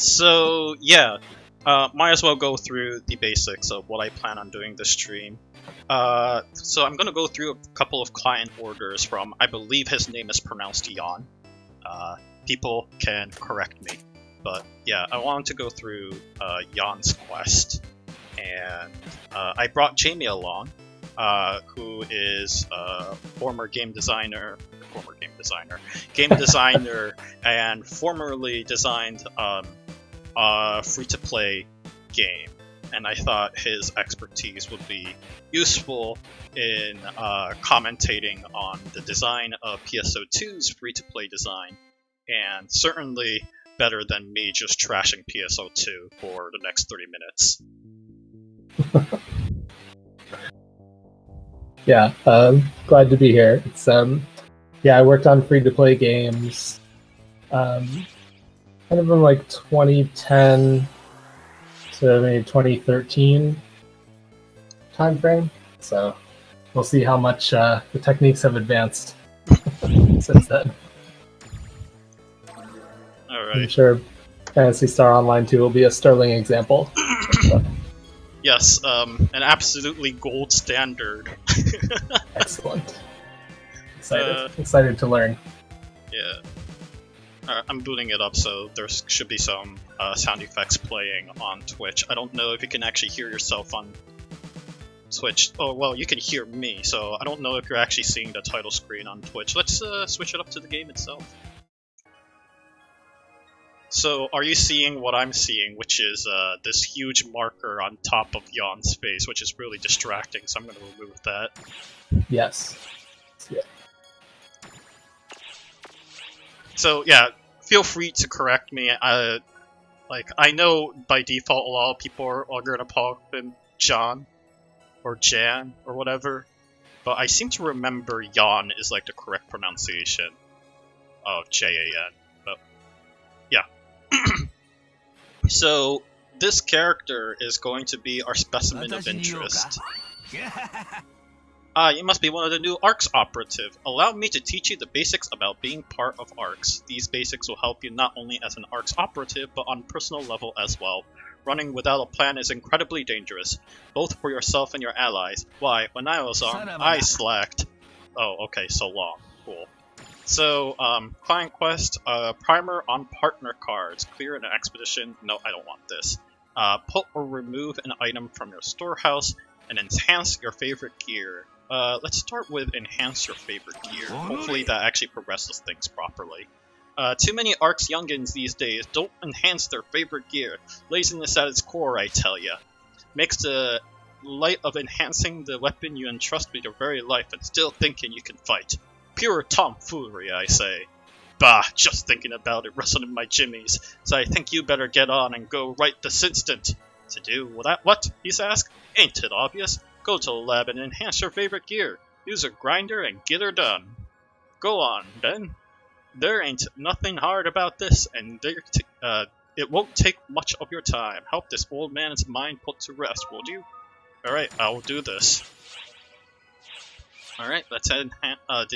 So yeah, might as well go through the basics of what I plan on doing this stream. So I'm gonna go through a couple of client orders from, I believe his name is pronounced Jan. People can correct me, but yeah, I wanted to go through Jan's quest, and I brought Jamie along, who is a game designer, and formerly designed a free-to-play game. And I thought his expertise would be useful in commentating on the design of PSO2's free-to-play design, and certainly better than me just trashing PSO2 for the next 30 minutes. Yeah, glad to be here. It's yeah, I worked on free-to-play games, kind of in like 2010 to maybe 2013 timeframe. So we'll see how much the techniques have advanced since then. All right. I'm sure Phantasy Star Online 2 will be a sterling example. Yes, an absolutely gold standard. Excellent. Excited to learn. Yeah. I'm booting it up, so there should be some sound effects playing on Twitch. I don't know if you can actually hear yourself on Twitch. Oh, well, you can hear me, so I don't know if you're actually seeing the title screen on Twitch. Let's switch it up to the game itself. So, are you seeing what I'm seeing, which is this huge marker on top of Jan's face, which is really distracting, so I'm going to remove that. Yes. Yeah. So, yeah, feel free to correct me. I know by default a lot of people are going to call him John, or Jan, or whatever, but I seem to remember Jan is like the correct pronunciation of Jan, but yeah. So, this character is going to be our specimen of interest. You must be one of the new ARKS operative. Allow me to teach you the basics about being part of ARKS. These basics will help you not only as an ARKS operative, but on personal level as well. Running without a plan is incredibly dangerous, both for yourself and your allies. Why, when I was on, I slacked. Oh, okay, so long. Cool. So, client quest, primer on partner cards. Clear an expedition. No, I don't want this. Put or remove an item from your storehouse, and enhance your favorite gear. Let's start with enhance your favorite gear. Hopefully that actually progresses things properly. Too many ARKS youngins these days don't enhance their favorite gear. Laziness at its core, I tell ya. Makes the light of enhancing the weapon you entrust with your very life and still thinking you can fight. Pure tomfoolery, I say. Bah, just thinking about it wrestling my jimmies, so I think you better get on and go right this instant. To do what? He's asked. Ain't it obvious? Go to the lab and enhance your favorite gear. Use a grinder and get her done. Go on, then. There ain't nothing hard about this, and it won't take much of your time. Help this old man's mind put to rest, will you? Alright, I'll do this. Alright, let's did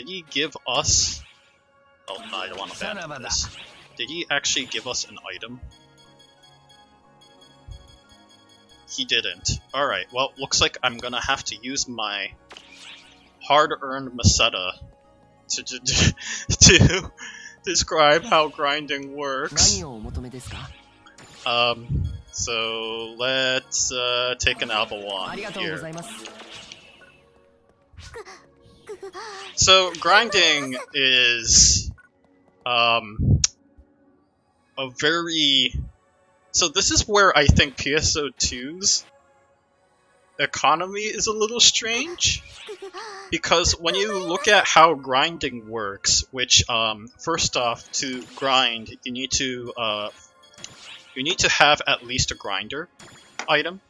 he give us... Oh, no, I don't want to abandon this. Did he actually give us an item? He didn't. Alright, well, looks like I'm gonna have to use my hard-earned Meseta to describe how grinding works. So let's take an Albawan here. So grinding is a very... So this is where I think PSO2's economy is a little strange, because when you look at how grinding works, which first off, to grind you need to have at least a grinder item.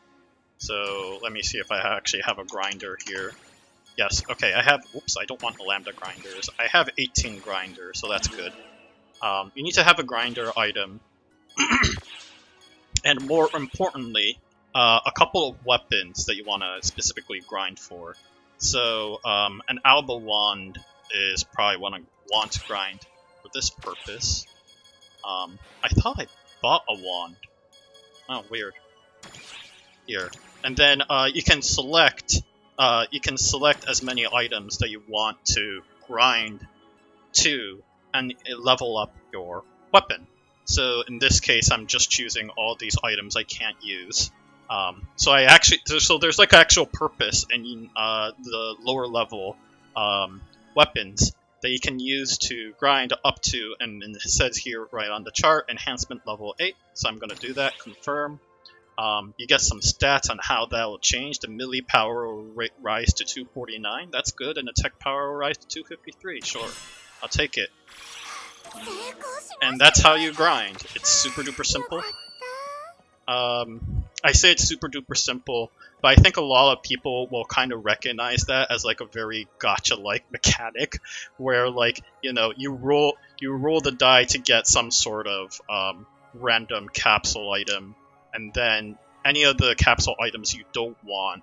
So let me see if I actually have a grinder here. Yes, okay, I have, whoops, I don't want the lambda grinders. I have 18 grinders, so that's good. You need to have a grinder item, and more importantly, a couple of weapons that you want to specifically grind for. So, an Alba Wand is probably what I want to grind for this purpose. I thought I bought a wand. Oh, weird. Here. And then you can select as many items that you want to grind to and level up your weapon. So in this case, I'm just choosing all these items I can't use. So there's like actual purpose in the lower level weapons that you can use to grind up to, and it says here right on the chart, enhancement level 8. So I'm going to do that, confirm. You get some stats on how that will change. The melee power will rise to 249. That's good, and attack power will rise to 253. Sure, I'll take it. And that's how you grind. It's super duper simple. I say it's super duper simple, but I think a lot of people will kind of recognize that as like a very gacha-like mechanic, where like, you know, you roll the die to get some sort of random capsule item, and then any of the capsule items you don't want,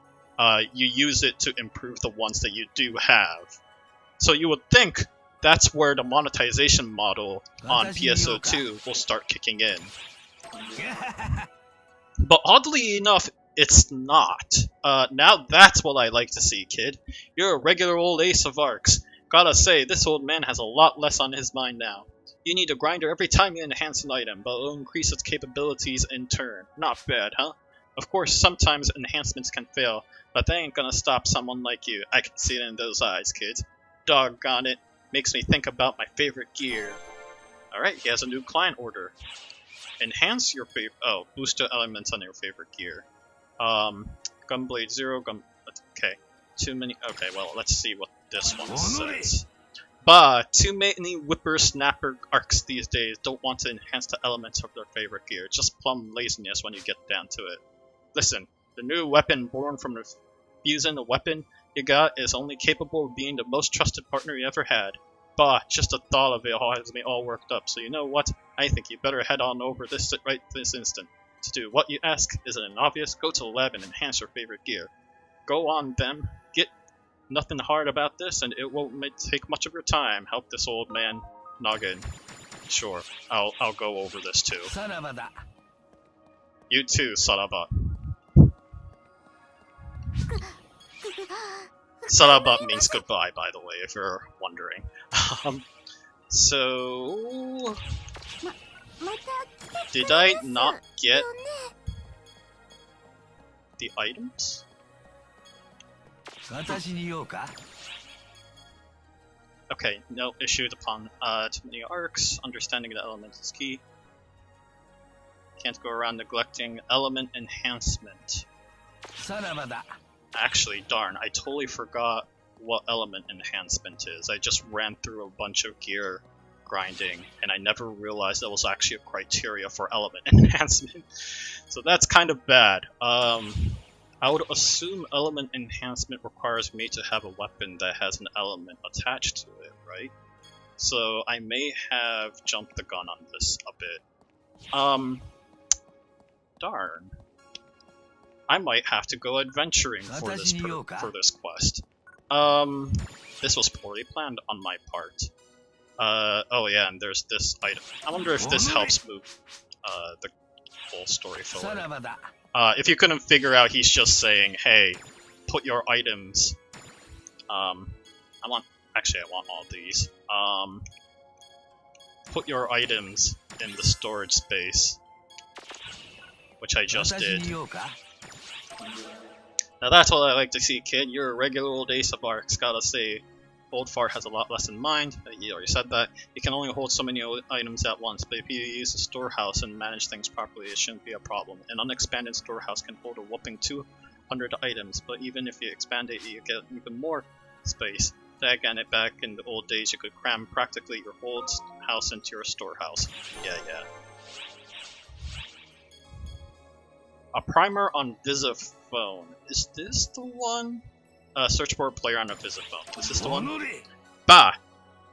you use it to improve the ones that you do have. So you would think that's where the monetization model on PSO2 will start kicking in. But oddly enough, it's not. Now that's what I like to see, kid. You're a regular old ace of ARKS. Gotta say, this old man has a lot less on his mind now. You need a grinder every time you enhance an item, but it'll increase its capabilities in turn. Not bad, huh? Of course, sometimes enhancements can fail, but that ain't gonna stop someone like you. I can see it in those eyes, kid. Doggone it. Makes me think about my favorite gear. Alright, he has a new client order. Enhance your favorite... Oh, boost the elements on your favorite gear. Gunblade 0, okay. Too many... Okay, well, let's see what this one says. But too many whippersnapper ARKS these days don't want to enhance the elements of their favorite gear. Just plumb laziness when you get down to it. Listen, the new weapon born from fusing the weapon you got is only capable of being the most trusted partner you ever had. Bah, just the thought of it has me all worked up, so you know what? I think you better head on over this instant. To do what you ask, isn't it obvious? Go to the lab and enhance your favorite gear. Go on, them. Get nothing hard about this, and it won't take much of your time. Help this old man noggin. Sure, I'll go over this too. You too, Saraba. Saraba means goodbye, by the way, if you're wondering. So... Did I not get the items? Okay, no issued upon too many ARKS. Understanding the elements is key. Can't go around neglecting element enhancement. Actually, darn, I totally forgot what element enhancement is. I just ran through a bunch of gear grinding, and I never realized that was actually a criteria for element enhancement. So that's kind of bad. I would assume element enhancement requires me to have a weapon that has an element attached to it, right? So I may have jumped the gun on this a bit. Darn. I might have to go adventuring for this quest. This was poorly planned on my part. Oh yeah, and there's this item. I wonder if this helps move the whole story forward. If you couldn't figure out, he's just saying, hey, put your items... I want all these. Put your items in the storage space. Which I just did. Now that's what I like to see, kid. You're a regular old ace of ARKS. Gotta say, Old Fart has a lot less in mind. You already said that. You can only hold so many items at once, but if you use a storehouse and manage things properly, it shouldn't be a problem. An unexpanded storehouse can hold a whopping 200 items, but even if you expand it, you get even more space. Again, back in the old days, you could cram practically your whole house into your storehouse. Yeah. A primer on Visiphone. Is this the one? Search for a player on a Visiphone. Is this the one? Bah!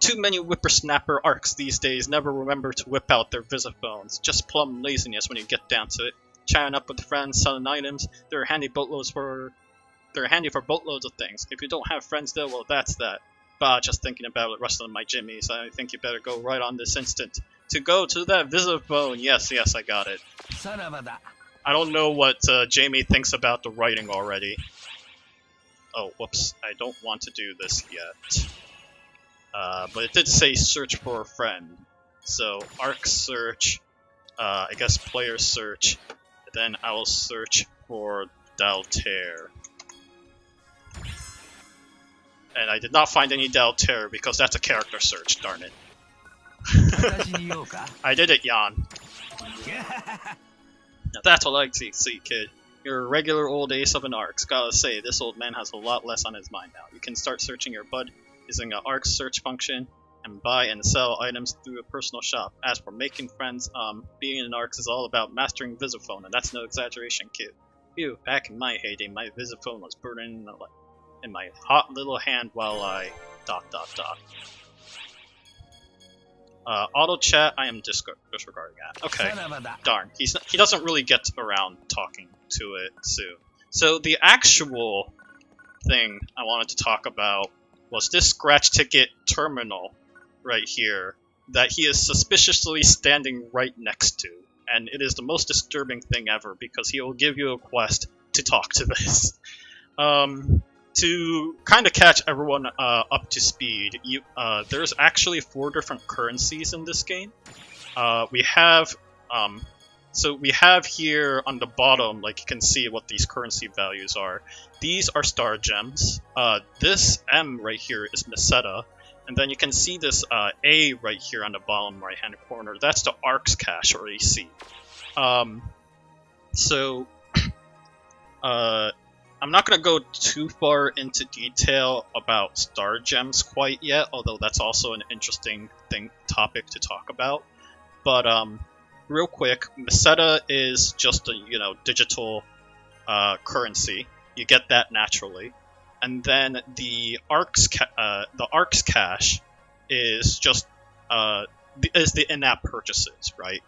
Too many whippersnapper ARKS these days never remember to whip out their Visiphones. Just plumb laziness when you get down to it. Chatting up with friends, selling items, they're handy for boatloads of things. If you don't have friends though, well that's that. Bah, just thinking about it rustling my jimmies. I think you better go right on this instant. to go to that Visiphone. Yes, I got it. I don't know what Jamie thinks about the writing already. Oh, whoops. I don't want to do this yet. But it did say search for a friend. So, ARKS search, I guess player search, then I will search for Daltair. And I did not find any Daltair because that's a character search, darn it. I did it, Jan. Now that's what I like to see, kid. You're a regular old ace of an ARKS. Gotta say, this old man has a lot less on his mind now. You can start searching your bud using an ARKS search function and buy and sell items through a personal shop. As for making friends, being an ARKS is all about mastering Visiphone, and that's no exaggeration, kid. Phew, back in my heyday, my Visiphone was burning in my hot little hand while I... ... auto chat, I am disregarding that. Okay, darn. He doesn't really get around talking to it soon. So the actual thing I wanted to talk about was this scratch ticket terminal right here that he is suspiciously standing right next to. And it is the most disturbing thing ever because he will give you a quest to talk to this. To kind of catch everyone up to speed, there's actually 4 different currencies in this game. We have here on the bottom, like you can see what these currency values are. These are star gems. This M right here is Meseta, and then you can see this A right here on the bottom right hand corner. That's the ARKS Cash or AC. I'm not going to go too far into detail about star gems quite yet, although that's also an interesting topic to talk about. But real quick, Meseta is just a digital currency. You get that naturally, and then the ARKS Cash is just is the in-app purchases, right?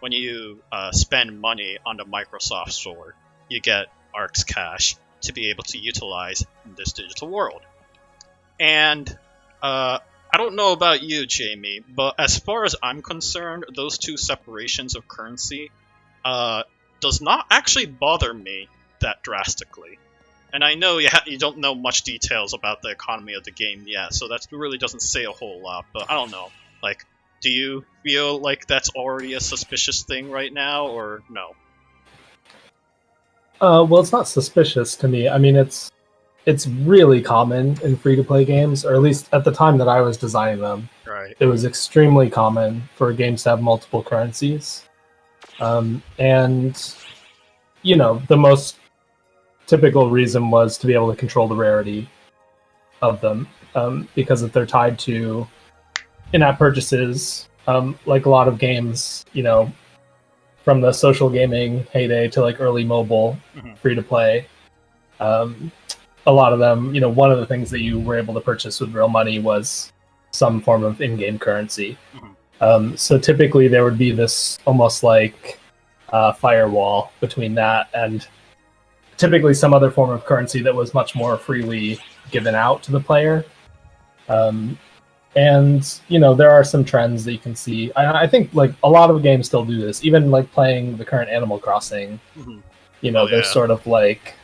When you spend money on the Microsoft Store, you get ARKS Cash to be able to utilize in this digital world. And I don't know about you, Jamie, but as far as I'm concerned, those two separations of currency does not actually bother me that drastically. And I know you don't know much details about the economy of the game yet, so that really doesn't say a whole lot, but I don't know. Like, do you feel like that's already a suspicious thing right now, or no? Well, it's not suspicious to me. I mean, it's really common in free-to-play games, or at least at the time that I was designing them. Right. It was extremely common for games to have multiple currencies. And, the most typical reason was to be able to control the rarity of them, because if they're tied to in-app purchases, like a lot of games, from the social gaming heyday to like early mobile free to play, a lot of them, one of the things that you were able to purchase with real money was some form of in-game currency. So typically there would be this almost like firewall between that and typically some other form of currency that was much more freely given out to the player. And, there are some trends that you can see. I think, like, a lot of games still do this. Even, like, playing the current Animal Crossing, there's sort of, like,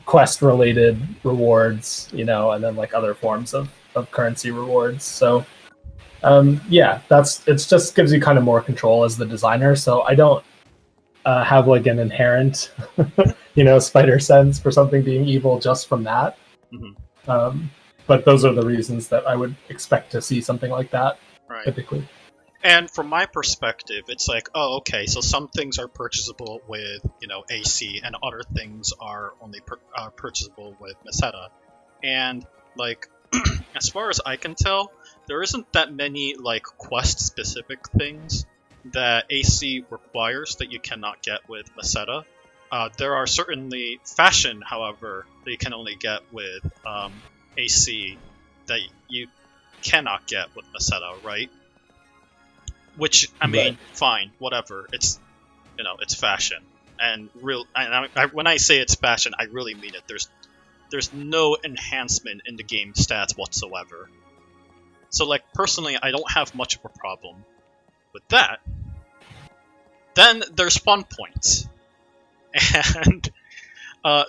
quest-related rewards, and then, like, other forms of currency rewards. So, it just gives you kind of more control as the designer. So I don't have, like, an inherent, spider sense for something being evil just from that. But those are the reasons that I would expect to see something like that, typically. And from my perspective, it's like, oh, okay, so some things are purchasable with, AC, and other things are only purchasable with Meseta. And, like, as far as I can tell, there isn't that many, like, quest-specific things that AC requires that you cannot get with Meseta. There are certainly fashion, however, that you can only get with AC that you cannot get with Meseta, right? Which, I mean, fine, whatever. It's, it's fashion, and when I say it's fashion, I really mean it. There's no enhancement in the game stats whatsoever. So, like, personally, I don't have much of a problem with that, then there's fun points. And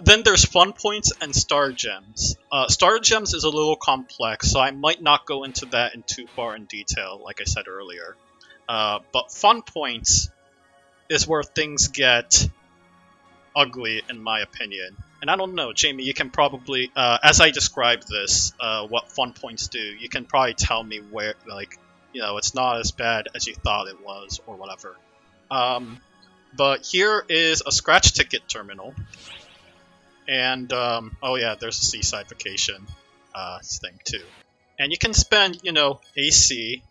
then there's fun points and star gems. Star gems is a little complex, so I might not go into that in too far in detail, like I said earlier. But fun points is where things get ugly, in my opinion. And I don't know, Jamie, you can probably, as I describe this, what fun points do, you can probably tell me where, like, you know, it's not as bad as you thought it was, or whatever. But here is a scratch ticket terminal. And, oh yeah, there's a seaside vacation thing too. And you can spend, you know, AC,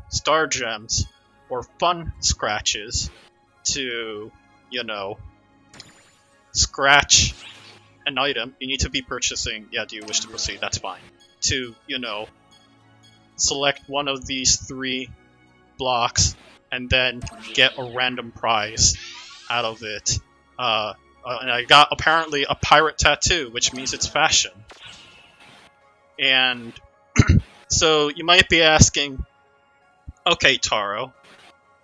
star gems, or fun scratches to, you know, scratch an item. You need to be purchasing, yeah, do you wish to proceed? That's fine. To, you know, select one of these 3 blocks and then get a random prize out of it. And I got, apparently, a pirate tattoo, which means it's fashion. And so you might be asking, okay, Taro,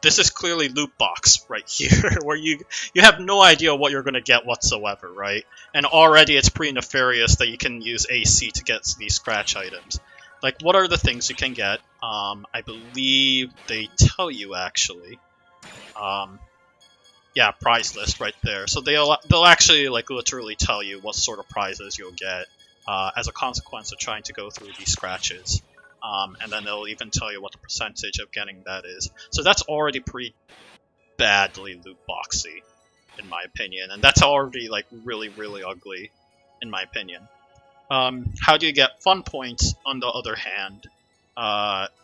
this is clearly loot box right here, where you have no idea what you're going to get whatsoever, right? And already it's pretty nefarious that you can use AC to get these scratch items. Like, what are the things you can get? I believe they tell you, actually. Yeah, prize list right there. So they'll actually, like, literally tell you what sort of prizes you'll get as a consequence of trying to go through these scratches. And then they'll even tell you what the percentage of getting that is. So that's already pretty badly loot boxy, in my opinion. And that's already, like, really, really ugly, in my opinion. How do you get fun points, on the other hand,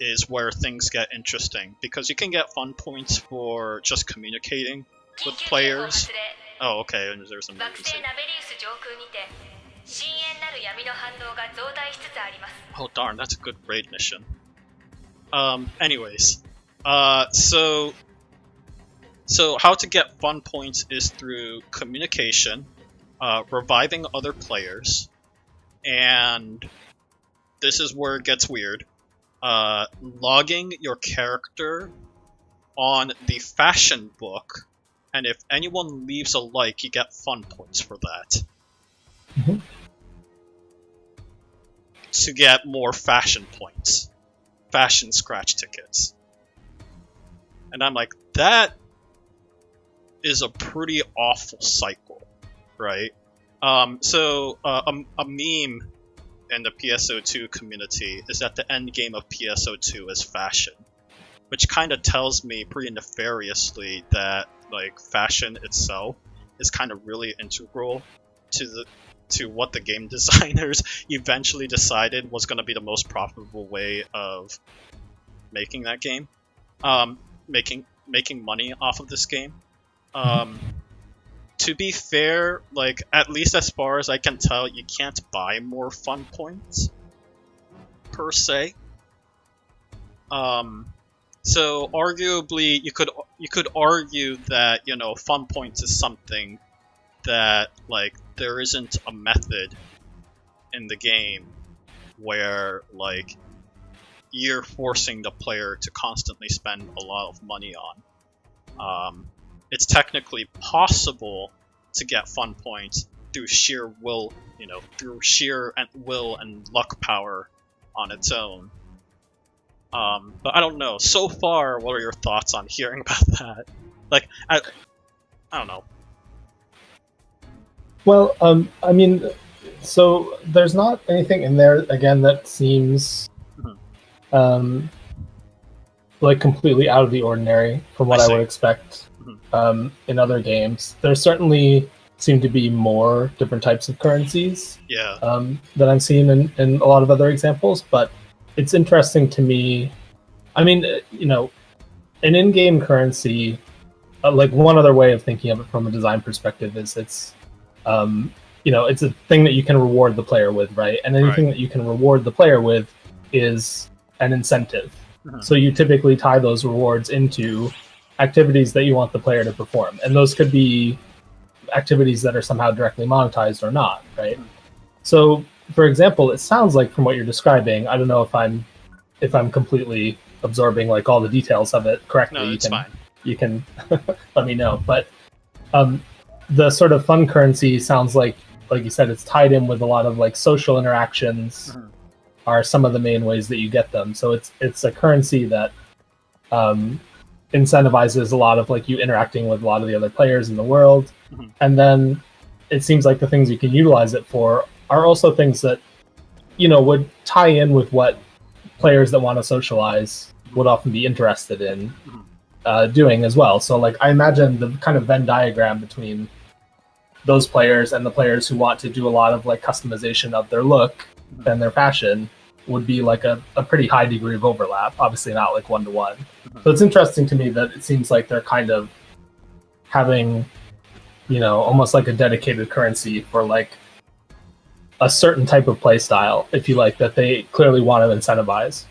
is where things get interesting. Because you can get fun points for just communicating with players. Oh, okay, and there's an emergency. Oh darn, that's a good raid mission. Anyways, so how to get fun points is through communication, reviving other players, and this is where it gets weird. Logging your character on the fashion book, and if anyone leaves a like, you get fun points for that. Mm-hmm. To get more fashion points. Fashion scratch tickets. And I'm like, that is a pretty awful cycle, right? So a meme in the PSO2 community is that the end game of PSO2 is fashion. Which kind of tells me pretty nefariously that, like, fashion itself is kind of really integral to what the game designers eventually decided was going to be the most profitable way of making that game, making money off of this game. To be fair, like, at least as far as I can tell, you can't buy more fun points per se. So arguably, you could argue that, you know, fun points is something that, like, there isn't a method in the game where, like, you're forcing the player to constantly spend a lot of money on. It's technically possible to get fun points through sheer will, you know, through sheer will and luck power on its own. But I don't know. So far, what are your thoughts on hearing about that? Like, I don't know. Well, I mean, so there's not anything in there, again, that seems like completely out of the ordinary from what I would expect in other games. There certainly seem to be more different types of currencies that I'm seeing in a lot of other examples, but it's interesting to me. I mean, you know, an in-game currency, like one other way of thinking of it from a design perspective is it's, you know, it's a thing that you can reward the player with, right? And anything that you can reward the player with is an incentive. So you typically tie those rewards into activities that you want the player to perform. And those could be activities that are somehow directly monetized or not, right? So, for example, it sounds like from what you're describing, I don't know if I'm completely absorbing like all the details of it correctly, No, it's fine. You can let me know. But the sort of fun currency sounds like you said, it's tied in with a lot of like social interactions. Mhm. Are some of the main ways that you get them. So it's a currency that incentivizes a lot of like you interacting with a lot of the other players in the world. Mhm. And then it seems like the things you can utilize it for are also things that, you know, would tie in with what players that want to socialize would often be interested in doing as well. So like I imagine the kind of Venn diagram between those players and the players who want to do a lot of like customization of their look and their fashion would be like a pretty high degree of overlap, obviously not like one-to-one. So it's interesting to me that it seems like they're kind of having, you know, almost like a dedicated currency for like a certain type of play style, if you like, that they clearly want to incentivize.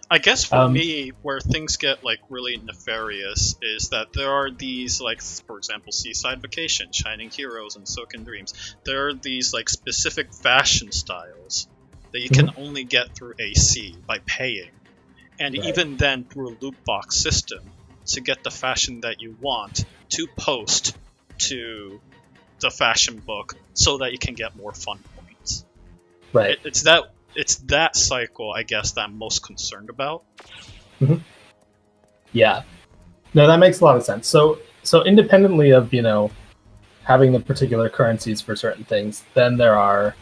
I guess for me, where things get like really nefarious is that there are these, like, for example, Seaside Vacation, Shining Heroes, and Silken Dreams. There are these like specific fashion styles that you can only get through AC by paying, and even then through a loot box system to get the fashion that you want to post to the fashion book so that you can get more fun points. Right. It's that cycle, I guess, that I'm most concerned about. Yeah. No, that makes a lot of sense. So independently of, you know, having the particular currencies for certain things, then there are,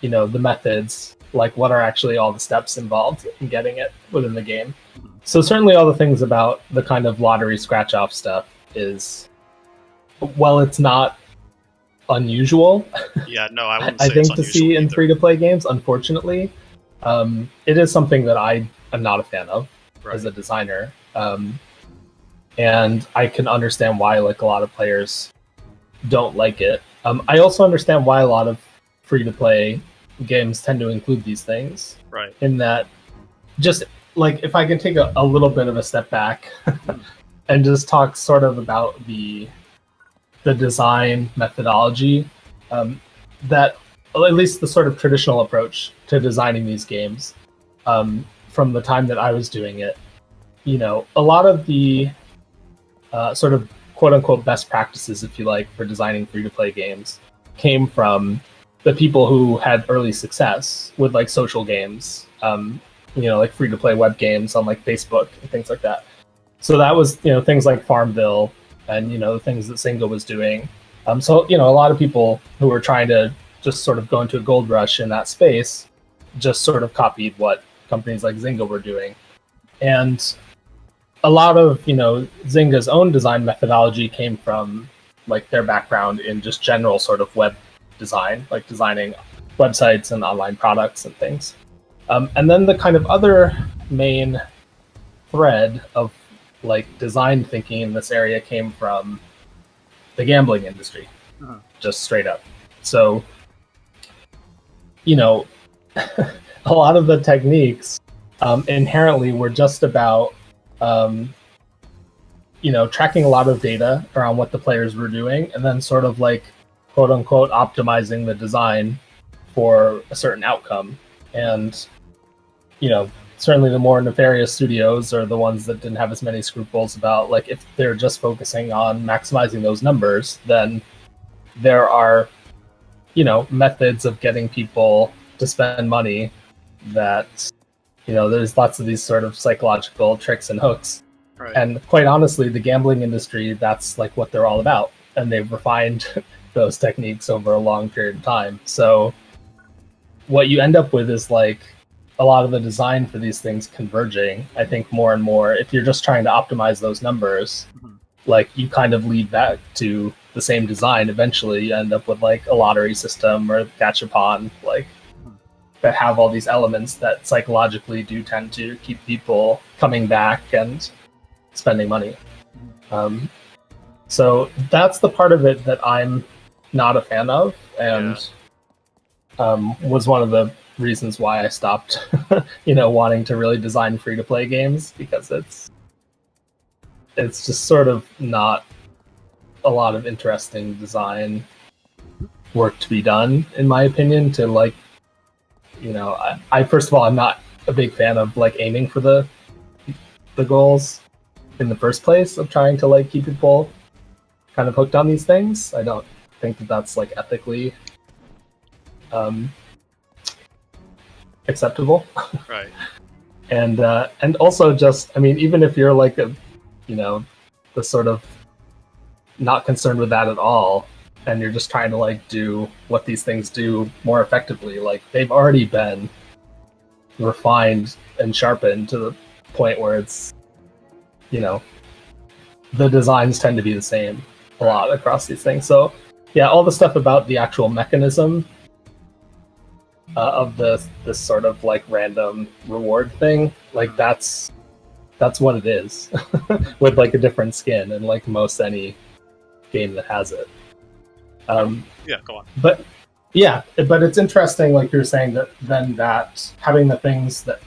you know, the methods, like what are actually all the steps involved in getting it within the game. So certainly all the things about the kind of lottery scratch-off stuff is, well, it's not unusual. Yeah, no, I wouldn't I say think it's to see in either. free-to-play games, unfortunately. It is something that I am not a fan of as a designer. And I can understand why like a lot of players don't like it. I also understand why a lot of free-to-play games tend to include these things. Right. In that, just like if I can take a little bit of a step back and just talk sort of about the design methodology, that at least the sort of traditional approach to designing these games, from the time that I was doing it, you know, a lot of the sort of quote unquote best practices, if you like, for designing free-to-play games came from the people who had early success with like social games, you know, like free-to-play web games on like Facebook and things like that. So that was, you know, things like Farmville and, you know, the things that Zynga was doing. So, you know, a lot of people who were trying to just sort of go into a gold rush in that space just sort of copied what companies like Zynga were doing. And a lot of, you know, Zynga's own design methodology came from like their background in just general sort of web design, like designing websites and online products and things. And then the kind of other main thread of like design thinking in this area came from the gambling industry, just straight up. So, you know, a lot of the techniques inherently were just about, you know, tracking a lot of data around what the players were doing and then sort of like, quote unquote, optimizing the design for a certain outcome. And, you know, certainly the more nefarious studios are the ones that didn't have as many scruples about, like, if they're just focusing on maximizing those numbers, then there are, you know, methods of getting people to spend money that, you know, there's lots of these sort of psychological tricks and hooks. Right. And quite honestly, the gambling industry, that's like what they're all about. And they've refined those techniques over a long period of time. So what you end up with is like a lot of the design for these things converging. I think more and more, if you're just trying to optimize those numbers, like you kind of lead back to the same design. Eventually you end up with like a lottery system or gachapon, like that have all these elements that psychologically do tend to keep people coming back and spending money. So that's the part of it that I'm not a fan of, and was one of the reasons why I stopped, you know, wanting to really design free-to-play games, because it's just sort of not a lot of interesting design work to be done, in my opinion, to like, you know, I first of all, I'm not a big fan of like aiming for the the goals in the first place of trying to like keep people kind of hooked on these things. I don't think that that's like ethically acceptable. Right. And also just, I mean, even if you're like a, you know, the sort of not concerned with that at all, and you're just trying to like do what these things do more effectively, like they've already been refined and sharpened to the point where it's, you know, the designs tend to be the same a lot across these things. So yeah, all the stuff about the actual mechanism of this sort of like random reward thing, like that's what it is with like a different skin and like most any game that has it. Yeah, go on. But yeah, but it's interesting, like you're saying, that then that having the things that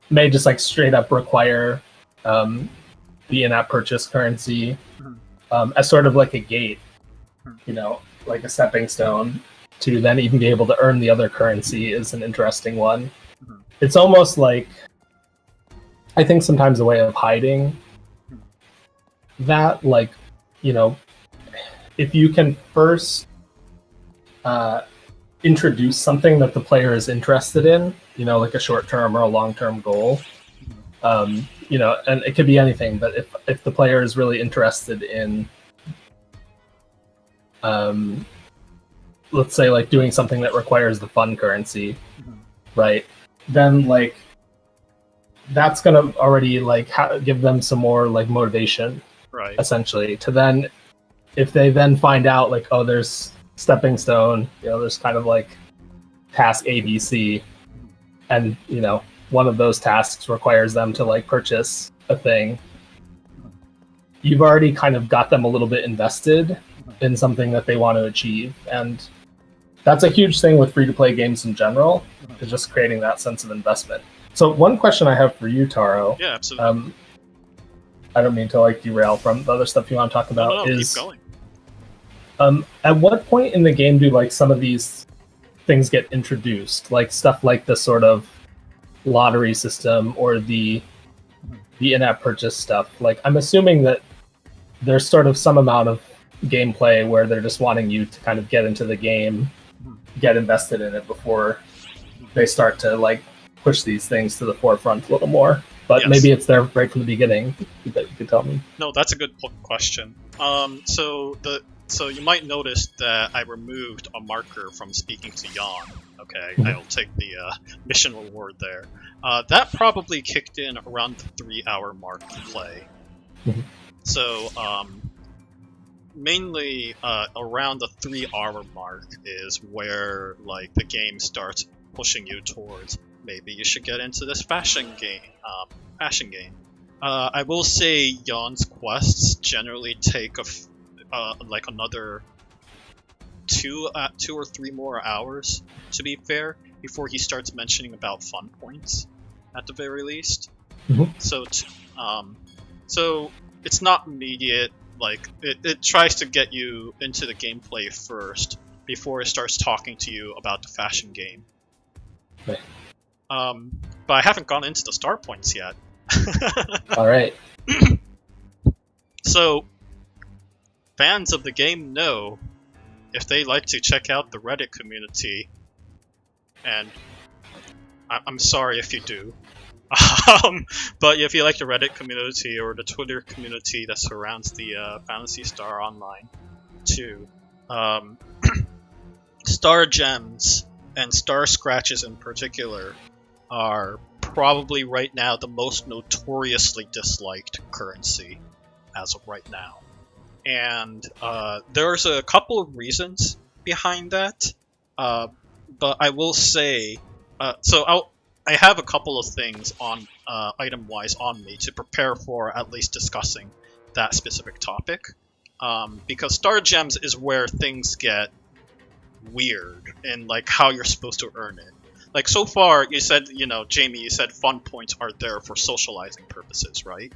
may just like straight up require the in-app purchase currency as sort of like a gate, you know, like a stepping stone to then even be able to earn the other currency is an interesting one. It's almost like, I think sometimes a way of hiding that, like, you know, if you can first introduce something that the player is interested in, you know, like a short-term or a long-term goal, you know, and it could be anything, but if the player is really interested in, let's say, like doing something that requires the fun currency, right, then like that's gonna already like give them some more like motivation, right, essentially, to then, if they then find out like, oh, there's stepping stone, you know, there's kind of like task ABC, and you know, one of those tasks requires them to like purchase a thing, you've already kind of got them a little bit invested in something that they want to achieve. And that's a huge thing with free-to-play games in general, is just creating that sense of investment. So one question I have for you, Taro. Yeah, absolutely. I don't mean to like derail from the other stuff you want to talk about. No, is keep going. At what point in the game do like some of these things get introduced, like stuff like the sort of lottery system or the in-app purchase stuff? Like, I'm assuming that there's sort of some amount of gameplay where they're just wanting you to kind of get into the game, get invested in it before they start to like push these things to the forefront a little more. But yes, maybe it's there right from the beginning. You could tell me. No, that's a good question. So you might notice that I removed a marker from speaking to Jan. Okay, I'll take the mission reward there. That probably kicked in around the 3-hour mark to play. So mainly around the 3-hour mark is where like the game starts pushing you towards, maybe you should get into this fashion game. I will say Jan's quests generally take like another 2 or 3 more hours, to be fair, before he starts mentioning about fun points, at the very least. So it's not immediate. Like it tries to get you into the gameplay first before it starts talking to you about the fashion game. Right. But I haven't gone into the star points yet. All right. So, fans of the game know, if they like to check out the Reddit community, and I'm sorry if you do, but if you like the Reddit community or the Twitter community that surrounds the Phantasy Star Online too, star gems and star scratches in particular are probably right now the most notoriously disliked currency as of right now. And there's a couple of reasons behind that, but I will say, I have a couple of things on item-wise on me to prepare for at least discussing that specific topic, because star gems is where things get weird in like how you're supposed to earn it. Like, so far, you said, you know, Jamie, you said fun points are there for socializing purposes, right?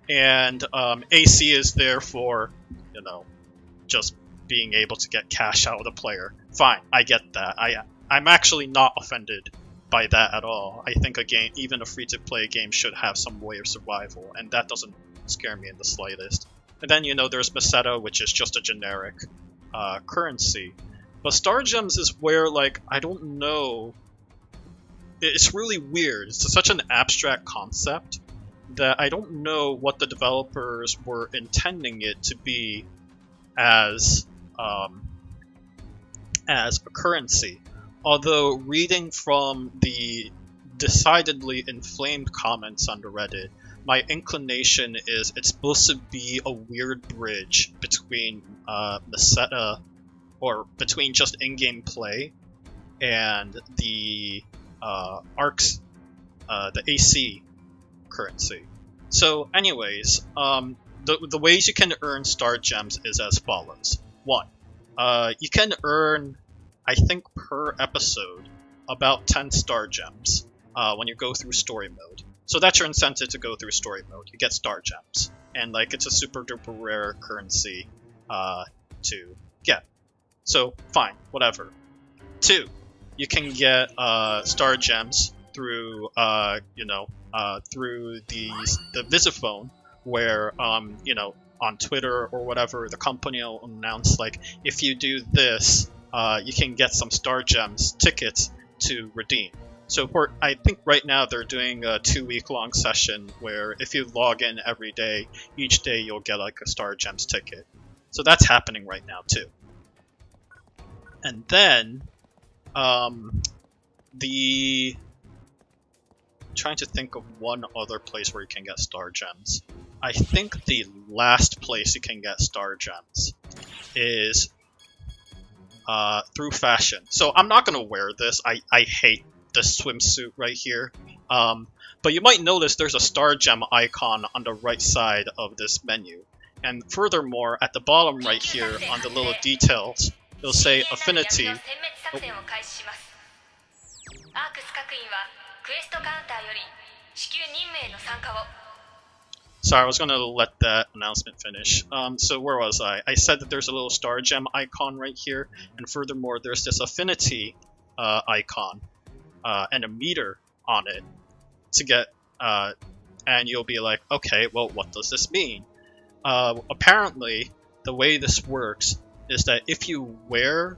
And AC is there for, you know, just being able to get cash out of the player. Fine, I get that. I'm actually not offended by that at all. I think a game, even a free-to-play game, should have some way of survival, and that doesn't scare me in the slightest. And then, there's Meseta, which is just a generic currency. But Star Gems is where, I don't know... It's really weird. It's such an abstract concept that I don't know what the developers were intending it to be as a currency. Although, reading from the decidedly inflamed comments on the Reddit, my inclination is it's supposed to be a weird bridge between Meseta, or between just in-game play, and the ARKS, the AC currency. So, anyways, the ways you can earn Star Gems is as follows. 1. You can earn, I think per episode, about 10 Star Gems when you go through story mode. So that's your incentive to go through story mode. You get Star Gems. And it's a super duper rare currency to get. So, fine, whatever. 2. You can get Star Gems through, through the Visiphone, where, on Twitter or whatever, the company will announce, if you do this, you can get some Star Gems tickets to redeem. So I think right now they're doing a 2-week-long session where if you log in every day, each day you'll get a Star Gems ticket. So that's happening right now too. And then, trying to think of one other place where you can get Star Gems. I think the last place you can get Star Gems is through fashion. So I'm not going to wear this. I hate this swimsuit right here. But you might notice there's a Star Gem icon on the right side of this menu. And furthermore, at the bottom right here on the little details, it'll say affinity. Sorry, I was going to let that announcement finish. So where was I? I said that there's a little Star Gem icon right here, and furthermore, there's this affinity icon and a meter on it to get, and you'll be like, okay, well, what does this mean? Apparently, the way this works is that if you wear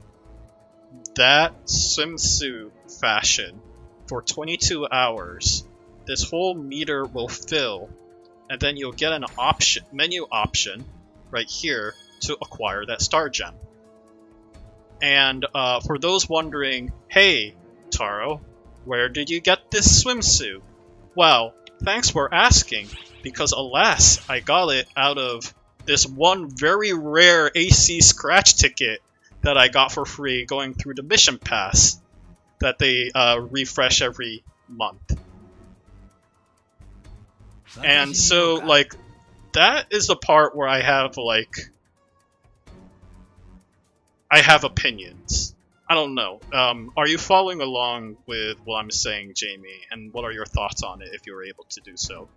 that swimsuit fashion for 22 hours, this whole meter will fill, and then you'll get an menu option right here to acquire that Star Gem. And for those wondering, hey, Taro, where did you get this swimsuit? Well, thanks for asking, because alas, I got it out of this one very rare AC scratch ticket that I got for free going through the mission pass that they refresh every month. And so, that is the part where I have, I have opinions. I don't know. Are you following along with what I'm saying, Jamie? And what are your thoughts on it if you were able to do so?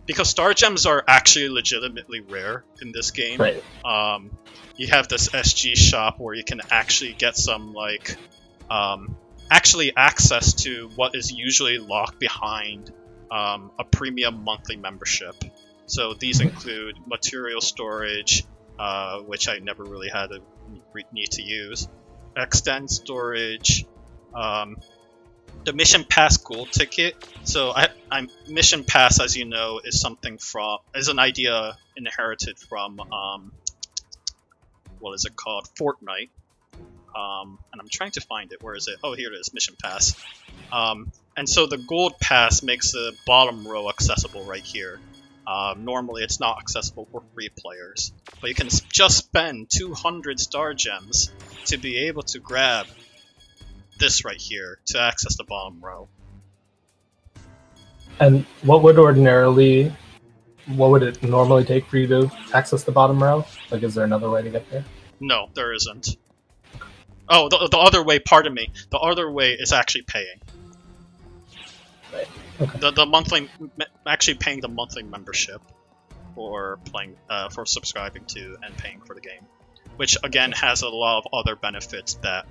Because Star Gems are actually legitimately rare in this game. Right. You have this SG shop where you can actually get some, actually access to what is usually locked behind a premium monthly membership. So these include material storage, which I never really had a need to use, extend storage, the Mission Pass gold ticket. So I'm Mission Pass, as you know, is an idea inherited from what is it called? Fortnite. And I'm trying to find it. Where is it? Oh, here it is, Mission Pass. And so the gold pass makes the bottom row accessible right here. Normally it's not accessible for free players, but you can just spend 200 Star Gems to be able to grab this right here to access the bottom row. And what would it normally take for you to access the bottom row? Is there another way to get there? No, there isn't. Oh, the other way, pardon me. The other way is actually paying. Right. Okay. The monthly, actually paying the monthly membership for playing, for subscribing to and paying for the game, which again has a lot of other benefits that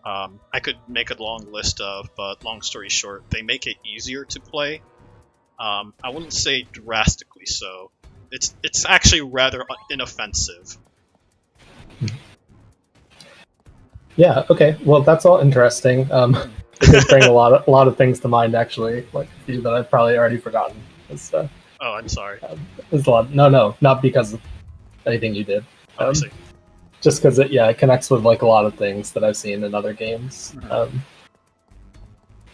I could make a long list of, but long story short, they make it easier to play. I wouldn't say drastically so. It's actually rather inoffensive. Yeah. Okay. Well, that's all interesting. It did bring a lot of things to mind, actually, like a few that I've probably already forgotten. Oh, I'm sorry. There's a lot. No, not because of anything you did. Obviously. Just because it connects with like a lot of things that I've seen in other games. Mm-hmm.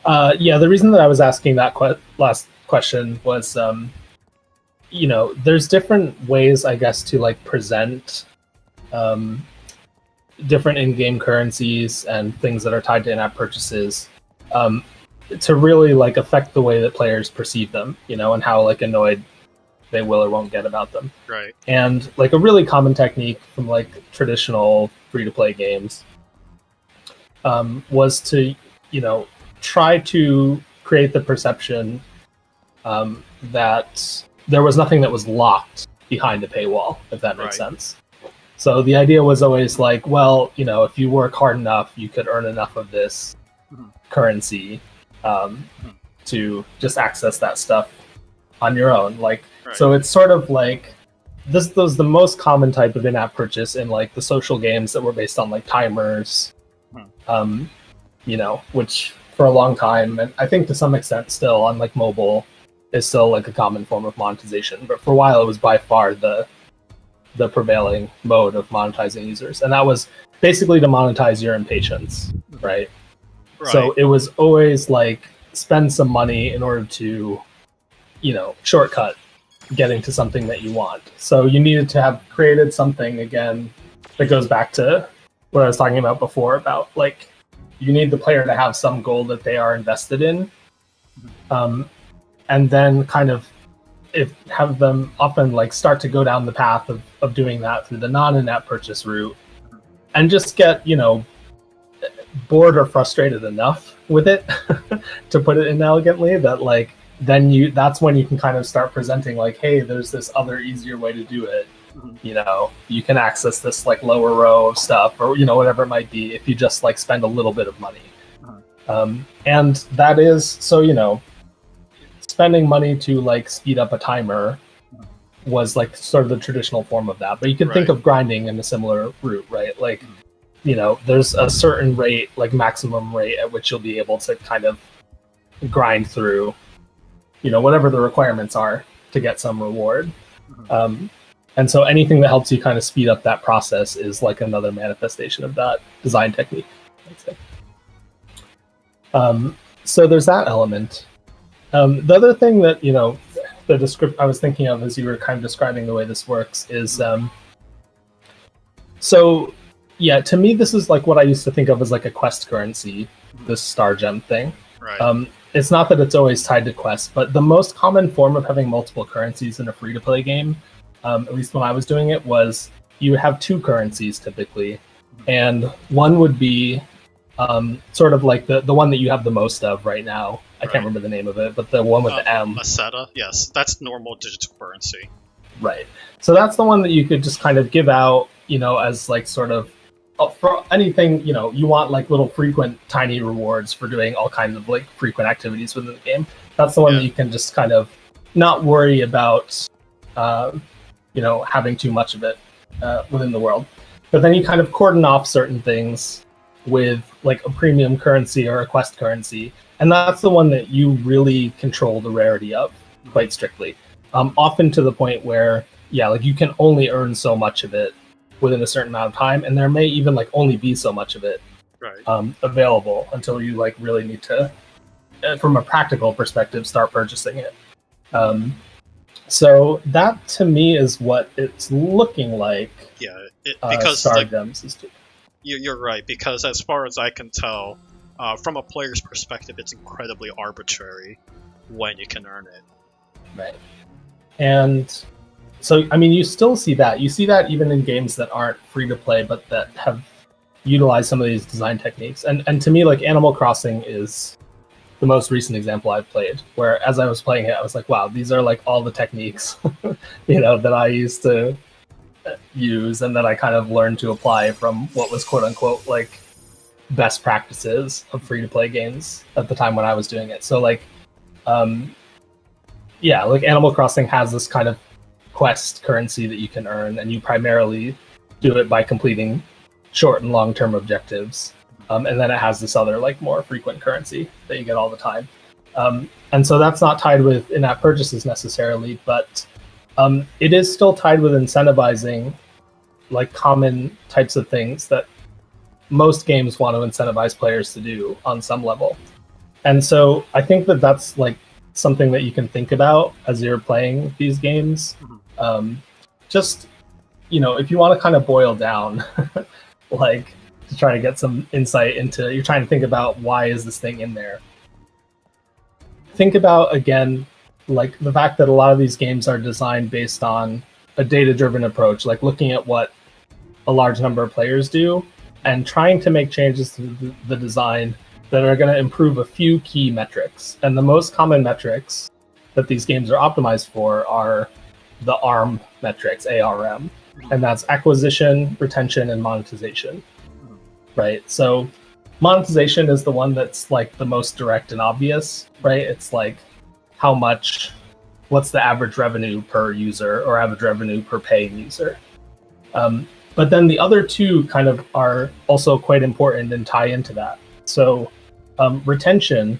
The reason that I was asking that last question was, there's different ways, I guess, to like present different in-game currencies and things that are tied to in-app purchases to really like affect the way that players perceive them, and how like annoyed they will or won't get about them. Right. And like a really common technique from like traditional free-to-play games was to, try to create the perception that there was nothing that was locked behind a paywall, if that makes sense. So the idea was always like, well, if you work hard enough, you could earn enough of this currency to just access that stuff on your own. So it's sort of like this was the most common type of in-app purchase in like the social games that were based on like timers, which for a long time, and I think to some extent still on like mobile, is still like a common form of monetization. But for a while, it was by far the prevailing mode of monetizing users, and that was basically to monetize your impatience, right? So it was always like spend some money in order to, shortcut getting to something that you want. So you needed to have created something, again, that goes back to what I was talking about before about like you need the player to have some goal that they are invested in, and then kind of have them often like start to go down the path of doing that through the non-in-app purchase route, and just get bored or frustrated enough with it to put it inelegantly that like then that's when you can kind of start presenting like, hey, there's this other easier way to do it. You can access this like lower row of stuff, or whatever it might be, if you just like spend a little bit of money. And that is so spending money to like speed up a timer was like sort of the traditional form of that. But you can think of grinding in a similar route, right? Like there's a certain rate, like maximum rate at which you'll be able to kind of grind through whatever the requirements are to get some reward. And so anything that helps you kind of speed up that process is like another manifestation of that design technique, I'd say. So there's that element. The other thing that, I was thinking of as you were kind of describing the way this works is, to me, this is like what I used to think of as like a quest currency, this star gem thing. Right. It's not that it's always tied to quests, but the most common form of having multiple currencies in a free-to-play game, at least when I was doing it, was you have two currencies typically, and one would be sort of like the one that you have the most of right now. I can't remember the name of it, but the one with the M. Meseta, yes, that's normal digital currency. Right. So that's the one that you could just kind of give out, as like sort of for anything, you want like little frequent tiny rewards for doing all kinds of like frequent activities within the game. That's the one that you can just kind of not worry about, having too much of it within the world. But then you kind of cordon off certain things with like a premium currency or a quest currency, and that's the one that you really control the rarity of quite strictly. Often to the point where, like you can only earn so much of it within a certain amount of time, and there may even like only be so much of it available until you like really need to, from a practical perspective, start purchasing it. So that to me is what it's looking like. Yeah, because Star Gems is doing. You're right, because as far as I can tell, from a player's perspective, it's incredibly arbitrary when you can earn it. Right. And so, I mean, you still see that. You see that even in games that aren't free to play, but that have utilized some of these design techniques. And to me, like Animal Crossing is the most recent example I've played, where as I was playing it, I was like, wow, these are like all the techniques, that I used to use and that I kind of learned to apply from what was quote unquote like best practices of free-to-play games at the time when I was doing it. So like, yeah, like Animal Crossing has this kind of quest currency that you can earn, and you primarily do it by completing short and long-term objectives. And then it has this other like more frequent currency that you get all the time. And so that's not tied with in-app purchases necessarily, but it is still tied with incentivizing like common types of things that most games want to incentivize players to do on some level. And so I think that that's like something that you can think about as you're playing these games. Just, you know, if you want to kind of boil down, like to try to get some insight into, you're trying to think about why is this thing in there? Think about, again, like the fact that a lot of these games are designed based on a data-driven approach, like looking at what a large number of players do and trying to make changes to the design that are going to improve a few key metrics. And the most common metrics that these games are optimized for are the ARM metrics, ARM, and that's acquisition, retention, and monetization, right? So monetization is the one that's like the most direct and obvious, right? It's like how much, what's the average revenue per user or average revenue per paying user. But then the other two kind of are also quite important and tie into that. So retention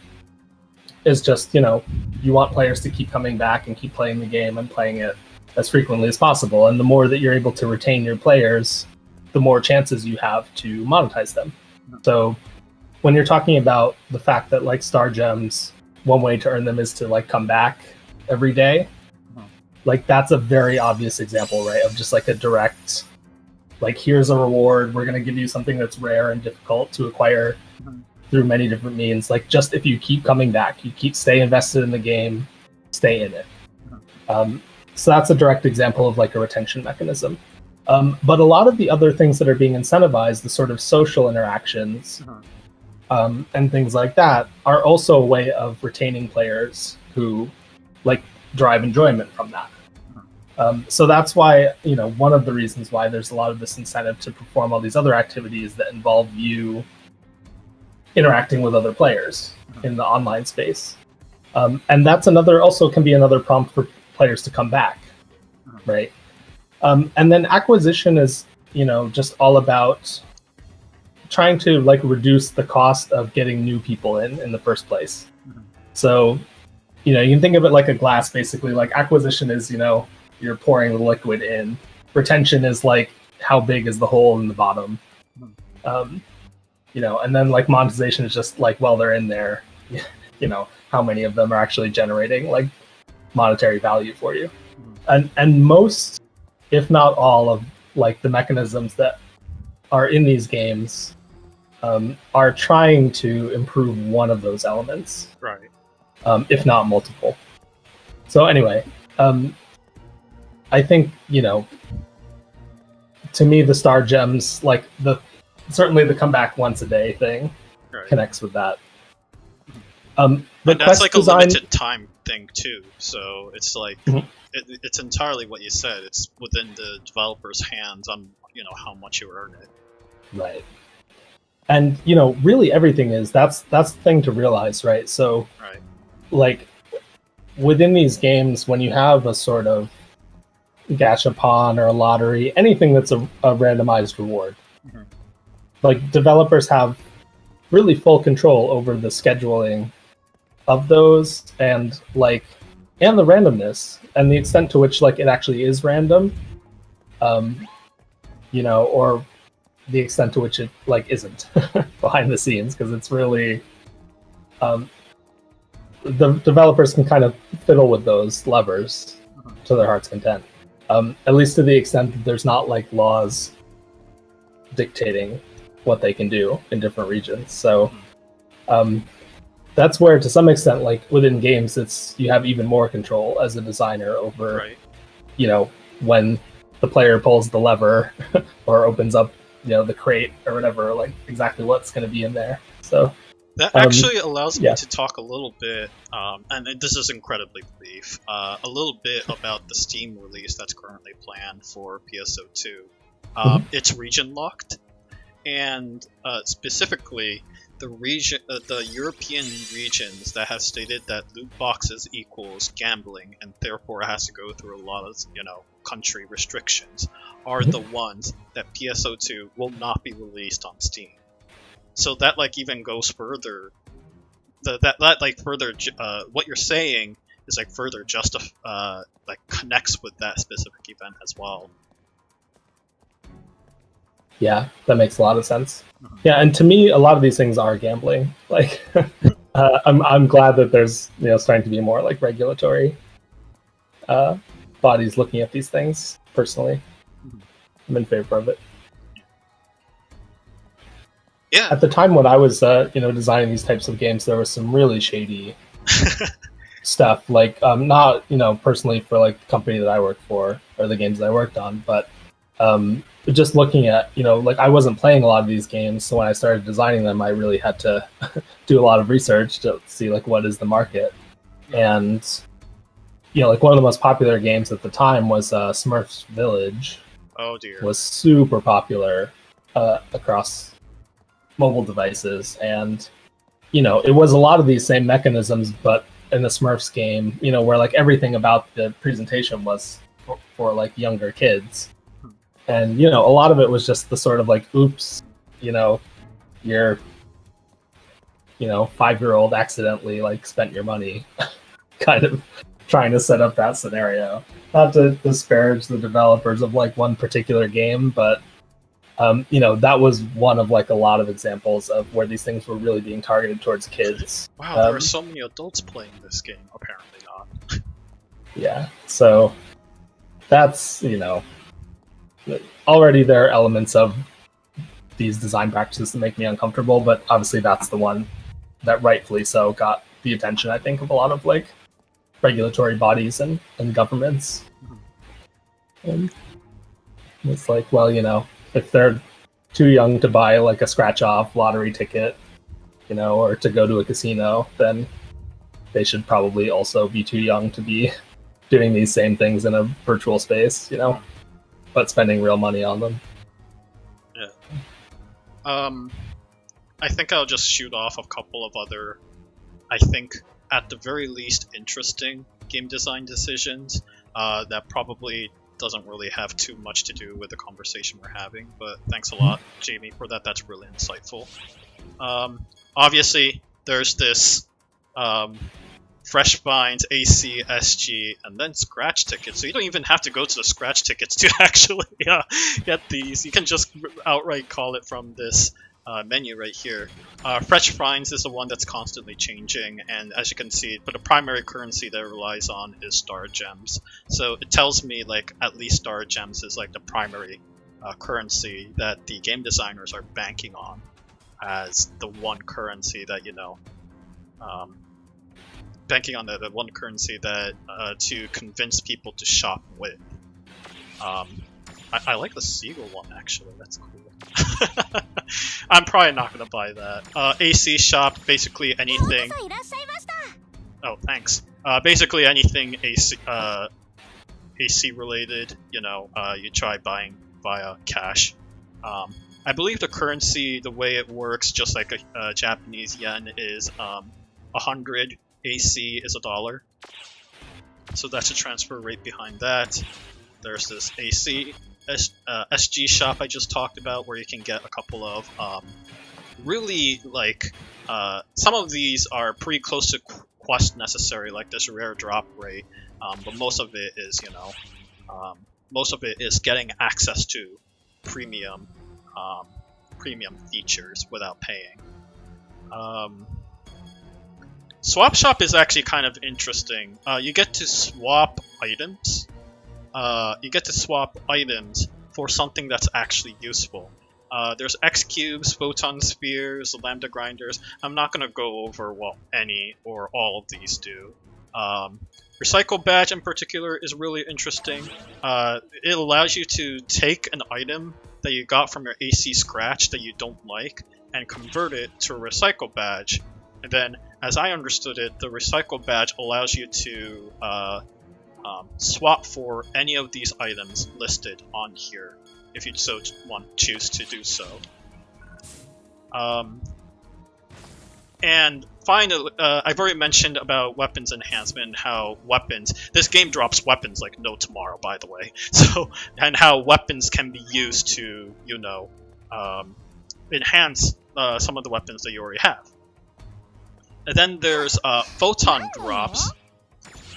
is just, you know, you want players to keep coming back and keep playing the game and playing it as frequently as possible. And the more that you're able to retain your players, the more chances you have to monetize them. So when you're talking about the fact that like star gems, one way to earn them is to like come back every day, like that's a very obvious example, right? Of just like a direct, like here's a reward, we're going to give you something that's rare and difficult to acquire through many different means. Like just if you keep coming back, you stay invested in the game, stay in it. So that's a direct example of like a retention mechanism. But a lot of the other things that are being incentivized, the sort of social interactions and things like that, are also a way of retaining players who like derive enjoyment from that. So that's why, you know, one of the reasons why there's a lot of this incentive to perform all these other activities that involve you interacting with other players in the online space. And that's also can be another prompt for players to come back, right? And then acquisition is, you know, just all about trying to like reduce the cost of getting new people in the first place. So, you know, you can think of it like a glass, basically. Like acquisition is, you know, you're pouring the liquid in. Retention is like how big is the hole in the bottom. You know, and then like monetization is just like, well, they're in there, you know, how many of them are actually generating like monetary value for you. And most, if not all, of like the mechanisms that are in these games are trying to improve one of those elements, right? If not multiple. So anyway, I think, you know, to me the star gems, like certainly the come back once a day thing, right, connects with that. And that's like a limited time thing too. So it's like it's entirely what you said. It's within the developer's hands on, you know, how much you earn it. Right. And, you know, really everything is, that's the thing to realize, right? So, right, like within these games, when you have a sort of gachapon or a lottery, anything that's a randomized reward, like developers have really full control over the scheduling of those and the randomness and the extent to which like it actually is random, you know, or the extent to which it like isn't behind the scenes, because it's really the developers can kind of fiddle with those levers to their heart's content, at least to the extent that there's not like laws dictating what they can do in different regions. So that's where, to some extent, like within games, it's you have even more control as a designer over, right, you know, when the player pulls the lever or opens up, you know, the crate or whatever, like exactly what's going to be in there. So that actually allows me to talk a little bit, and this is incredibly brief, a little bit about the Steam release that's currently planned for PSO2. It's region locked, and specifically the European regions that have stated that loot boxes equals gambling and therefore has to go through a lot of country restrictions are the ones that PSO2 will not be released on Steam. So that even goes further. What you're saying is further connects with that specific event as well. Yeah, that makes a lot of sense. Yeah, and to me, a lot of these things are gambling. I'm glad that there's starting to be more regulatory bodies looking at these things. Personally, I'm in favor of it. Yeah. At the time when I was designing these types of games, there was some really shady stuff. Not personally for the company that I worked for or the games that I worked on, but just looking at, I wasn't playing a lot of these games, so when I started designing them, I really had to do a lot of research to see, what is the market. And, one of the most popular games at the time was Smurfs Village. Oh, dear. Was super popular across mobile devices. And, it was a lot of these same mechanisms, but in the Smurfs game, where, everything about the presentation was for younger kids. And, a lot of it was just the sort of oops, your 5-year-old accidentally spent your money kind of trying to set up that scenario. Not to disparage the developers of one particular game, but that was one of a lot of examples of where these things were really being targeted towards kids. Wow, there are so many adults playing this game, apparently not. Yeah, so that's, already there are elements of these design practices that make me uncomfortable, but obviously that's the one that rightfully so got the attention, I think, of a lot of regulatory bodies and governments. And it's if they're too young to buy a scratch-off lottery ticket, or to go to a casino, then they should probably also be too young to be doing these same things in a virtual space, but spending real money on them. Yeah. I think I'll just shoot off a couple of other, I think, at the very least interesting game design decisions that probably doesn't really have too much to do with the conversation we're having, but thanks a lot, Jamie, for that. That's really insightful. Obviously, there's this fresh finds, AC, SG, and then scratch tickets. So you don't even have to go to the scratch tickets to actually get these. You can just outright call it from this menu right here. Fresh finds is the one that's constantly changing, and as you can see, but the primary currency that it relies on is star gems. So it tells me at least star gems is the primary currency that the game designers are banking on as the one currency that banking on the one currency that to convince people to shop with. I like the seagull one, actually. That's cool. I'm probably not going to buy that. AC shop, basically anything... Oh, thanks. Basically anything AC related, you try buying via cash. I believe the currency, the way it works, just like a Japanese yen, is 100 AC is $1. So that's a transfer rate behind that. There's this AC SG shop I just talked about, where you can get a couple of really some of these are pretty close to quest necessary, like this rare drop rate, but most of it is getting access to premium features without paying. Swap shop is actually kind of interesting. You get to swap items. For something that's actually useful. There's X cubes, photon spheres, lambda grinders. I'm not going to go over what any or all of these do. Recycle badge in particular is really interesting. It allows you to take an item that you got from your AC scratch that you don't like and convert it to a recycle badge. And then, as I understood it, the recycle badge allows you to swap for any of these items listed on here, if you so choose to do so. And finally, I've already mentioned about weapons enhancement, how this game drops weapons like no tomorrow, by the way. So, and how weapons can be used to, enhance some of the weapons that you already have. And then there's photon drops,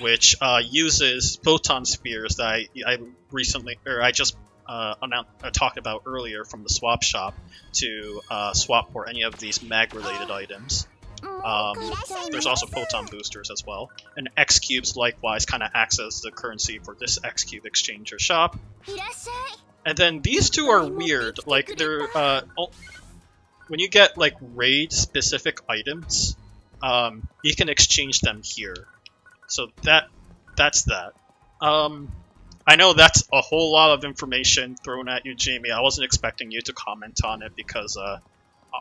which uses photon spheres that I just talked about earlier from the swap shop to swap for any of these mag-related items. There's also photon boosters as well. And X cubes likewise kind of acts as the currency for this X cube exchanger shop. And then these two are weird. Like they're when you get like raid specific items, you can exchange them here. So that's that. I know that's a whole lot of information thrown at you, Jamie. I wasn't expecting you to comment on it because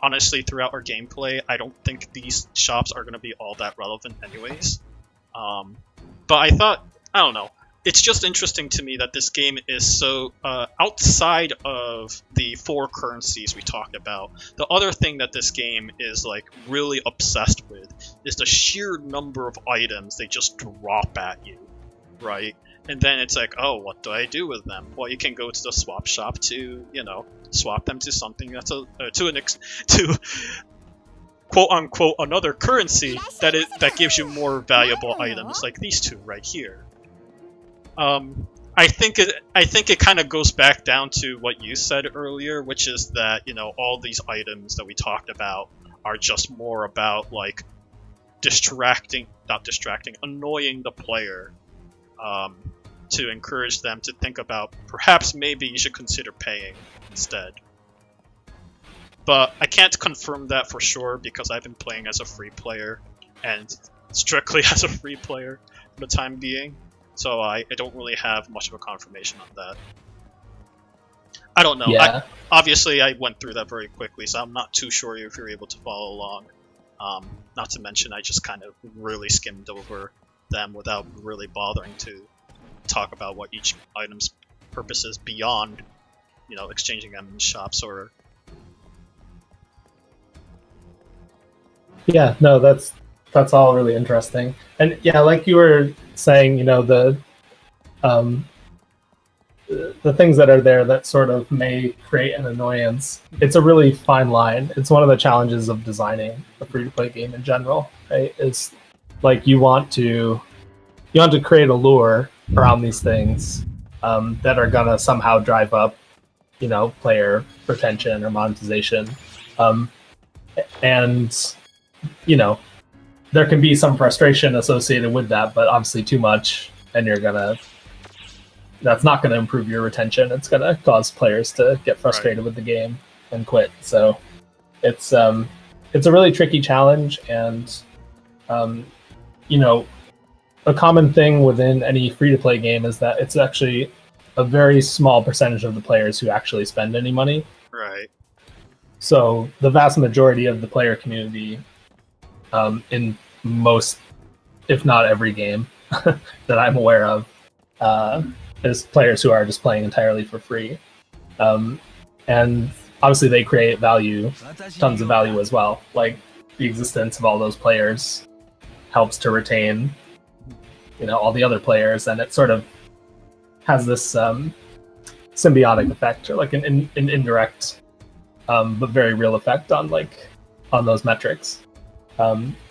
honestly, throughout our gameplay, I don't think these shops are going to be all that relevant anyways. But I thought, I don't know, it's just interesting to me that this game is so outside of the 4 currencies we talked about. The other thing that this game is like really obsessed with is the sheer number of items they just drop at you, right? And then it's like, oh, what do I do with them? Well, you can go to the swap shop to, swap them to something that's to quote unquote another currency that gives you more valuable items, like these two right here. I think it kind of goes back down to what you said earlier, which is that all these items that we talked about are just more about like annoying the player. To encourage them to think about perhaps maybe you should consider paying instead. But I can't confirm that for sure because I've been playing as a free player and strictly as a free player for the time being. So I don't really have much of a confirmation on that. I don't know. Yeah. Obviously, I went through that very quickly, so I'm not too sure if you're able to follow along. Not to mention, I just kind of really skimmed over them without really bothering to talk about what each item's purpose is beyond, exchanging them in shops or... Yeah, no, that's all really interesting. And yeah, like you were saying, the things that are there that sort of may create an annoyance, it's a really fine line. It's one of the challenges of designing a free-to-play game in general, right? It's like you want to create a lure around these things that are gonna somehow drive up, player retention or monetization, and there can be some frustration associated with that, but obviously too much, and that's not gonna improve your retention. It's gonna cause players to get frustrated with the game and quit. So it's a really tricky challenge, and a common thing within any free-to-play game is that it's actually a very small percentage of the players who actually spend any money. Right. So the vast majority of the player community, in most, if not every game that I'm aware of, is players who are just playing entirely for free. And obviously they create value, tons of value as well. Like the existence of all those players helps to retain all the other players, and it sort of has this symbiotic effect, or like an indirect but very real effect on those metrics.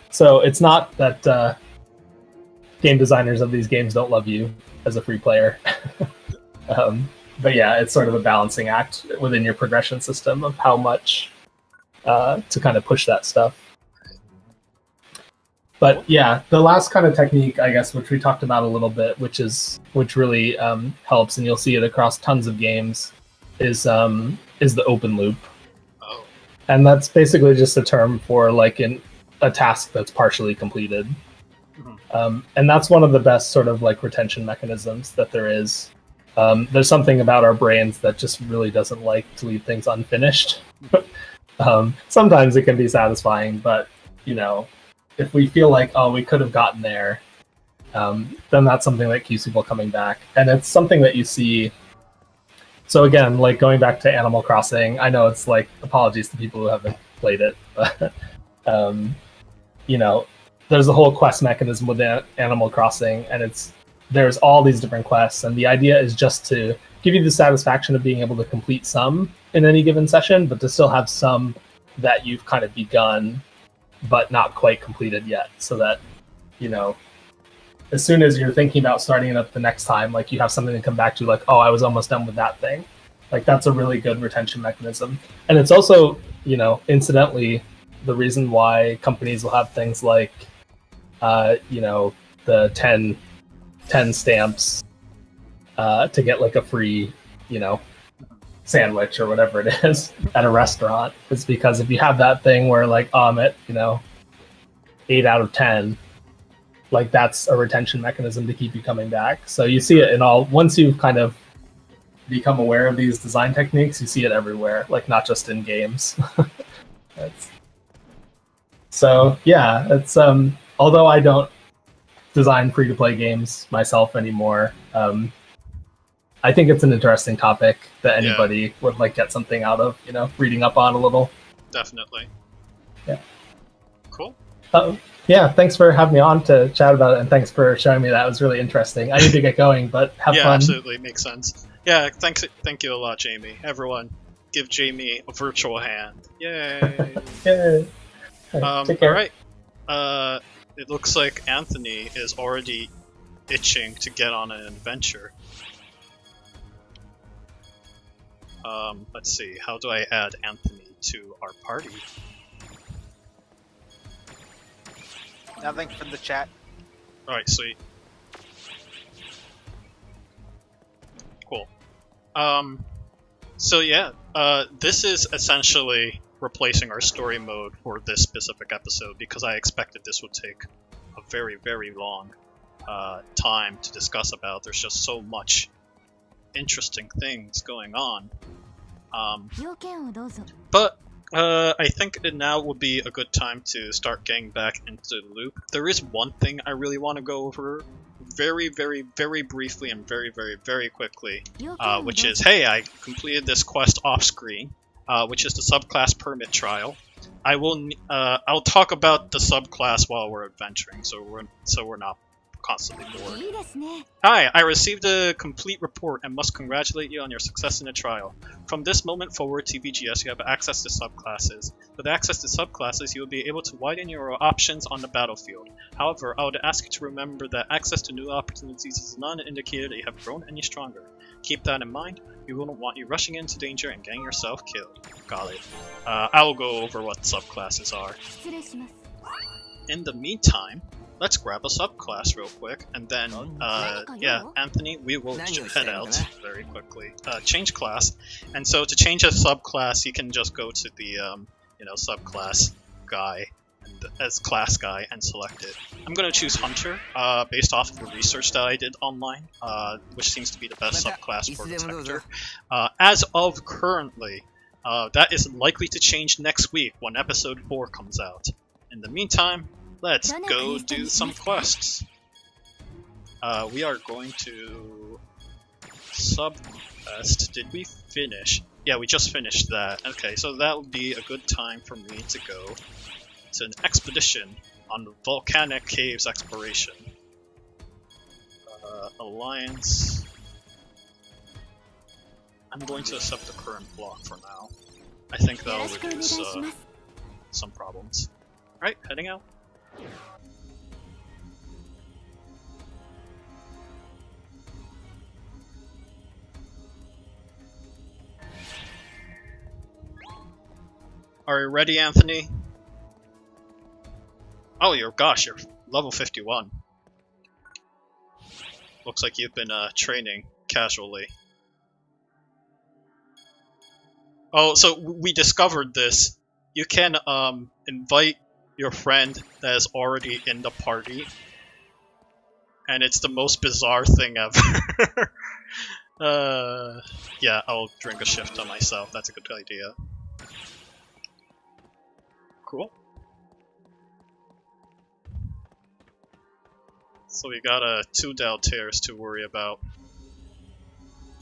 So it's not that game designers of these games don't love you as a free player. But yeah, it's sort of a balancing act within your progression system of how much to kind of push that stuff. But yeah, the last kind of technique, I guess, which we talked about a little bit, which really helps, and you'll see it across tons of games, is the open loop. Oh. And that's basically just a term for like a task that's partially completed. Mm-hmm. And that's one of the best sort of like retention mechanisms that there is. There's something about our brains that just really doesn't like to leave things unfinished. Sometimes it can be satisfying, but if we feel like, oh, we could have gotten there, then that's something that keeps people coming back. And it's something that you see. So again, like going back to Animal Crossing, I know it's like, apologies to people who haven't played it. But, you know, there's the whole quest mechanism with Animal Crossing, and there's all these different quests, and the idea is just to give you the satisfaction of being able to complete some in any given session, but to still have some that you've kind of begun but not quite completed yet, so that, you know, as soon as you're thinking about starting it up the next time, like, you have something to come back to, like, oh, I was almost done with that thing. Like, that's a really good retention mechanism. And it's also, you know, incidentally, the reason why companies will have things like, you know, the 10 stamps to get, like, a free, you know, sandwich or whatever it is at a restaurant. It's because if you have that thing where, like, oh, I'm at, you know, 8 out of 10, like, that's a retention mechanism to keep you coming back. So you see it in all, once you've kind of become aware of these design techniques, you see it everywhere, like, not just in games. So yeah, it's although I don't design free-to-play games myself anymore, I think it's an interesting topic that anybody would, like, get something out of, you know, reading up on a little. Definitely. Yeah. Cool. Yeah, thanks for having me on to chat about it, and thanks for showing me that. It was really interesting. I need to get going, but have fun. Yeah, absolutely. Makes sense. Yeah, thank you a lot, Jamie. Everyone, give Jamie a virtual hand. Yay! Yay. Take care. Alright. It looks like Anthony is already itching to get on an adventure. Let's see, how do I add Anthony to our party? Nothing from the chat. Alright, sweet. Cool. So yeah, this is essentially replacing our story mode for this specific episode, because I expected this would take a very, very long time to discuss about. There's just so much interesting things going on. But I think that now would be a good time to start getting back into the loop. There is one thing I really want to go over very, very, very briefly and very, very, very quickly, which is, hey, I completed this quest off-screen, which is the subclass permit trial. I'll talk about the subclass while we're adventuring, so we're not constantly bored. Hi, I received a complete report and must congratulate you on your success in the trial. From this moment forward, TVGS, you have access to subclasses. With access to subclasses, you will be able to widen your options on the battlefield. However, I would ask you to remember that access to new opportunities is not an indicator that you have grown any stronger. Keep that in mind. We wouldn't want you rushing into danger and getting yourself killed. Got it. I will go over what subclasses are. In the meantime, let's grab a subclass real quick, and then, yeah, Anthony, we will head out very quickly. Change class, and so to change a subclass, you can just go to the, you know, subclass guy, as class guy, and select it. I'm gonna choose Hunter, based off of the research that I did online, which seems to be the best subclass for Detector. As of currently, that is likely to change next week when episode 4 comes out. In the meantime, let's go do some quests. We are going to subquest. Did we finish? Yeah, we just finished that. Okay, so that would be a good time for me to go to an expedition on the Volcanic Caves exploration. Alliance. I'm going to accept the current block for now. I think that'll reduce some problems. Alright, heading out. Are you ready, Anthony? Oh, you're level 51. Looks like you've been training casually. Oh, so we discovered this. You can invite your friend that is already in the party, and it's the most bizarre thing ever. Yeah, I'll drink a shift on myself. That's a good idea. Cool. So we got 2 Deltairs to worry about.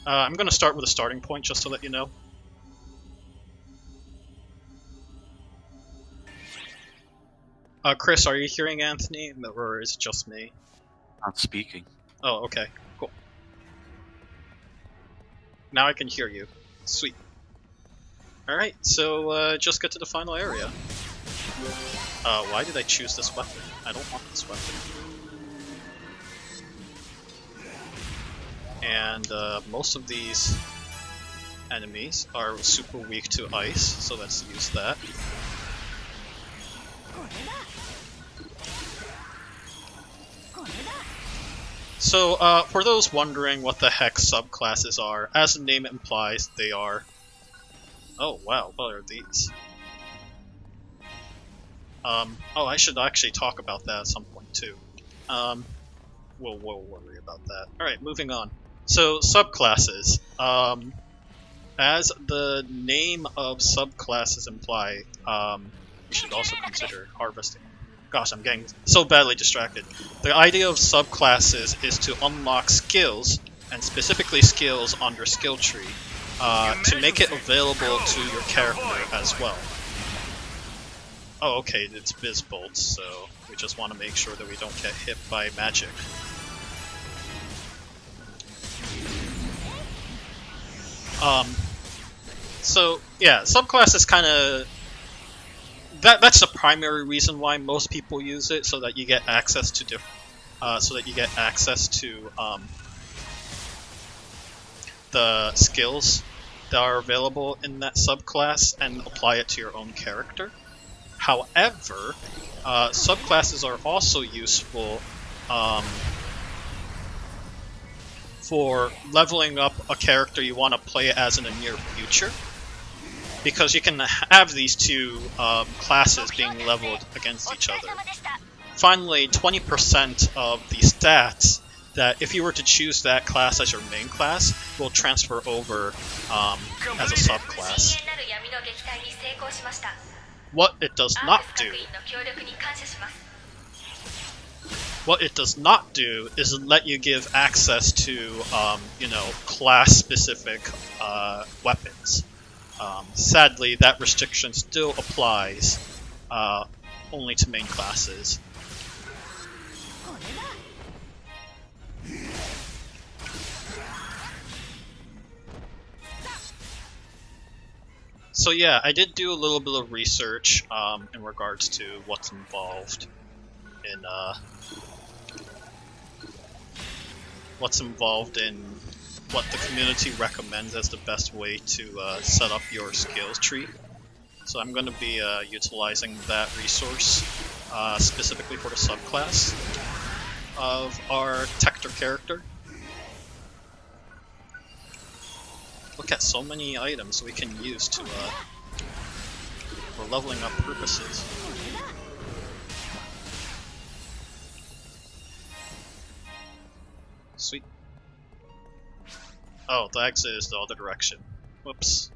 I'm gonna start with a starting point just to let you know. Chris, are you hearing Anthony, or is it just me? Not speaking. Oh, okay, cool. Now I can hear you. Sweet. Alright, so just get to the final area. Why did I choose this weapon? I don't want this weapon. And most of these enemies are super weak to ice, so let's use that. So, for those wondering what the heck subclasses are, as the name implies, they are... Oh wow, what are these? Oh, I should actually talk about that at some point too. We'll worry about that. Alright, moving on. So, subclasses. As the name of subclasses imply, you should also consider harvesting. Gosh, I'm getting so badly distracted. The idea of subclasses is to unlock skills, and specifically skills on your skill tree, to make it available to your character as well. Oh, okay, it's Bizbolts, so we just want to make sure that we don't get hit by magic. So yeah, subclasses kind of that's the primary reason why most people use it, so that you get access to the skills that are available in that subclass and apply it to your own character. However, subclasses are also useful for leveling up a character you want to play as in the near future, because you can have these two classes being leveled against each other. Finally, 20% of the stats that, if you were to choose that class as your main class, will transfer over as a subclass. What it does not do is let you give access to, class-specific weapons. Sadly, that restriction still applies only to main classes. So yeah, I did do a little bit of research in regards to what's involved in what the community recommends as the best way to set up your skills tree. So I'm going to be utilizing that resource specifically for the subclass of our Tector character. Look at so many items we can use to for leveling up purposes. Sweet. Oh, the exit is the other direction. Whoops.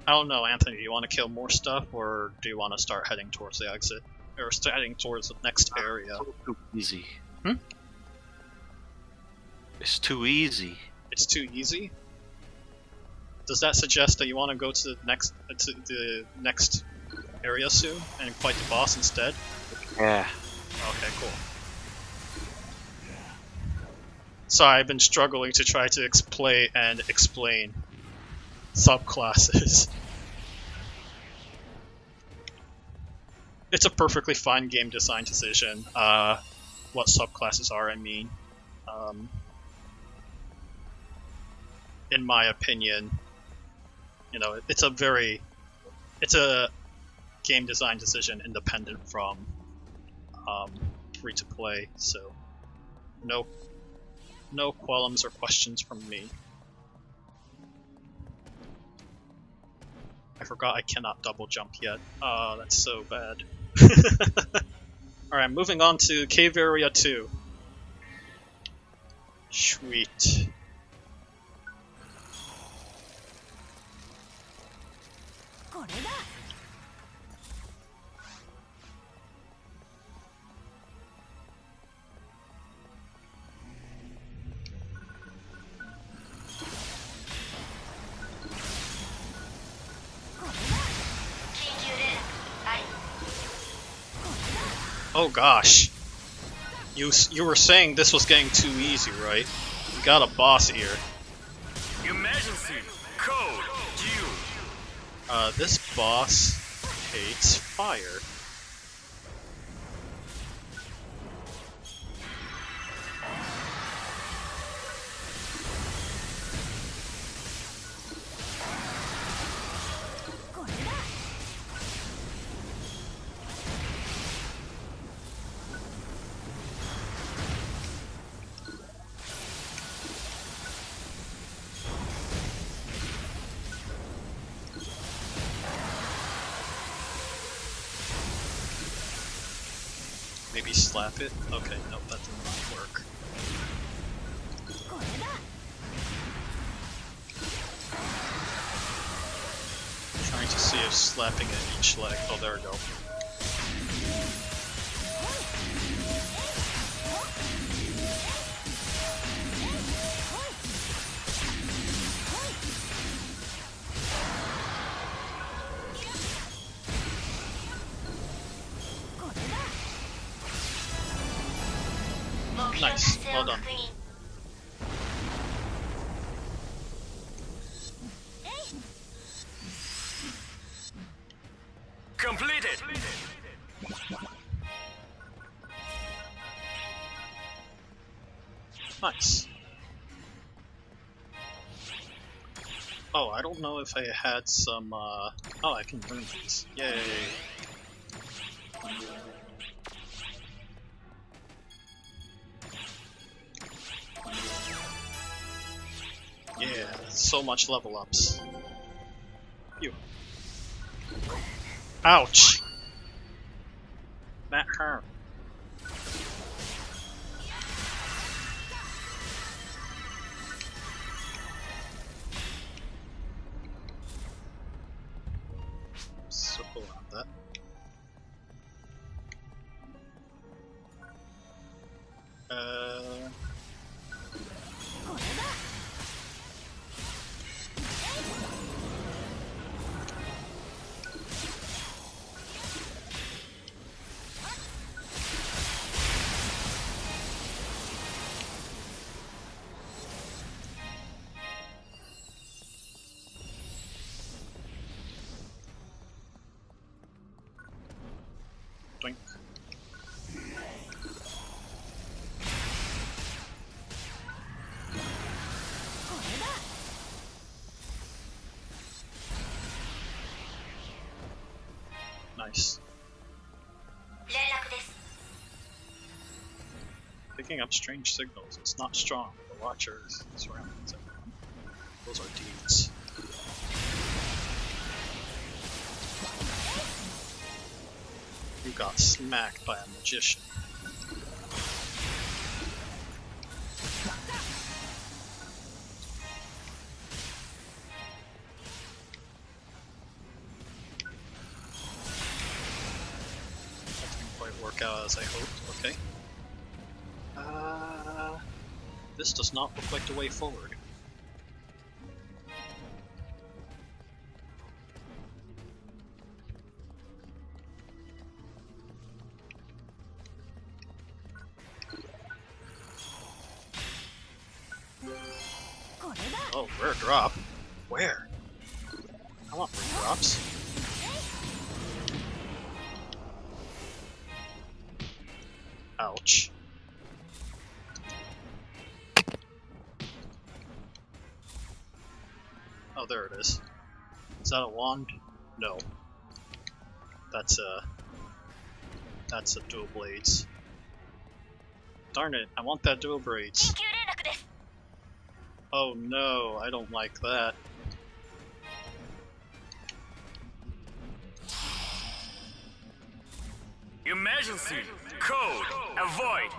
I don't know, Anthony, do you want to kill more stuff, or do you want to start heading towards the exit? Or heading towards the next area? It's too easy. Hmm? It's too easy. It's too easy? Does that suggest that you want to go to the next area soon and fight the boss instead? Yeah. Okay, cool. Sorry, I've been struggling to try to explain subclasses. It's a perfectly fine game design decision. What subclasses are, I mean. In my opinion, it's a game design decision independent from free to play. So no qualms or questions from me. I forgot I cannot double jump yet. Oh, that's so bad. Alright, moving on to Cave Area 2. Sweet. Oh gosh. You were saying this was getting too easy, right? We got a boss here. Emergency! Code due! This boss hates fire. Maybe slap it? Okay, no, that did not work. Trying to see if slapping at each leg. Oh, there we go. Nice, well done. Completed! Nice. Oh, I don't know if I had some, oh, I can learn these. Yay! Yeah, so much level ups. You. Ouch! That hurt. Circle around that. Doink. Nice. Picking up strange signals. It's not strong. The Watchers surroundings everyone. Those are deeds. You got smacked by a magician. That didn't quite work out as I hoped. Okay. This does not look like the way forward. Oh, rare drop? Where? I want rare drops. Ouch. Oh, there it is. Is that a wand? No. That's a dual blades. Darn it, I want that dual blades. Oh no, I don't like that. Emergency! Code! Avoid!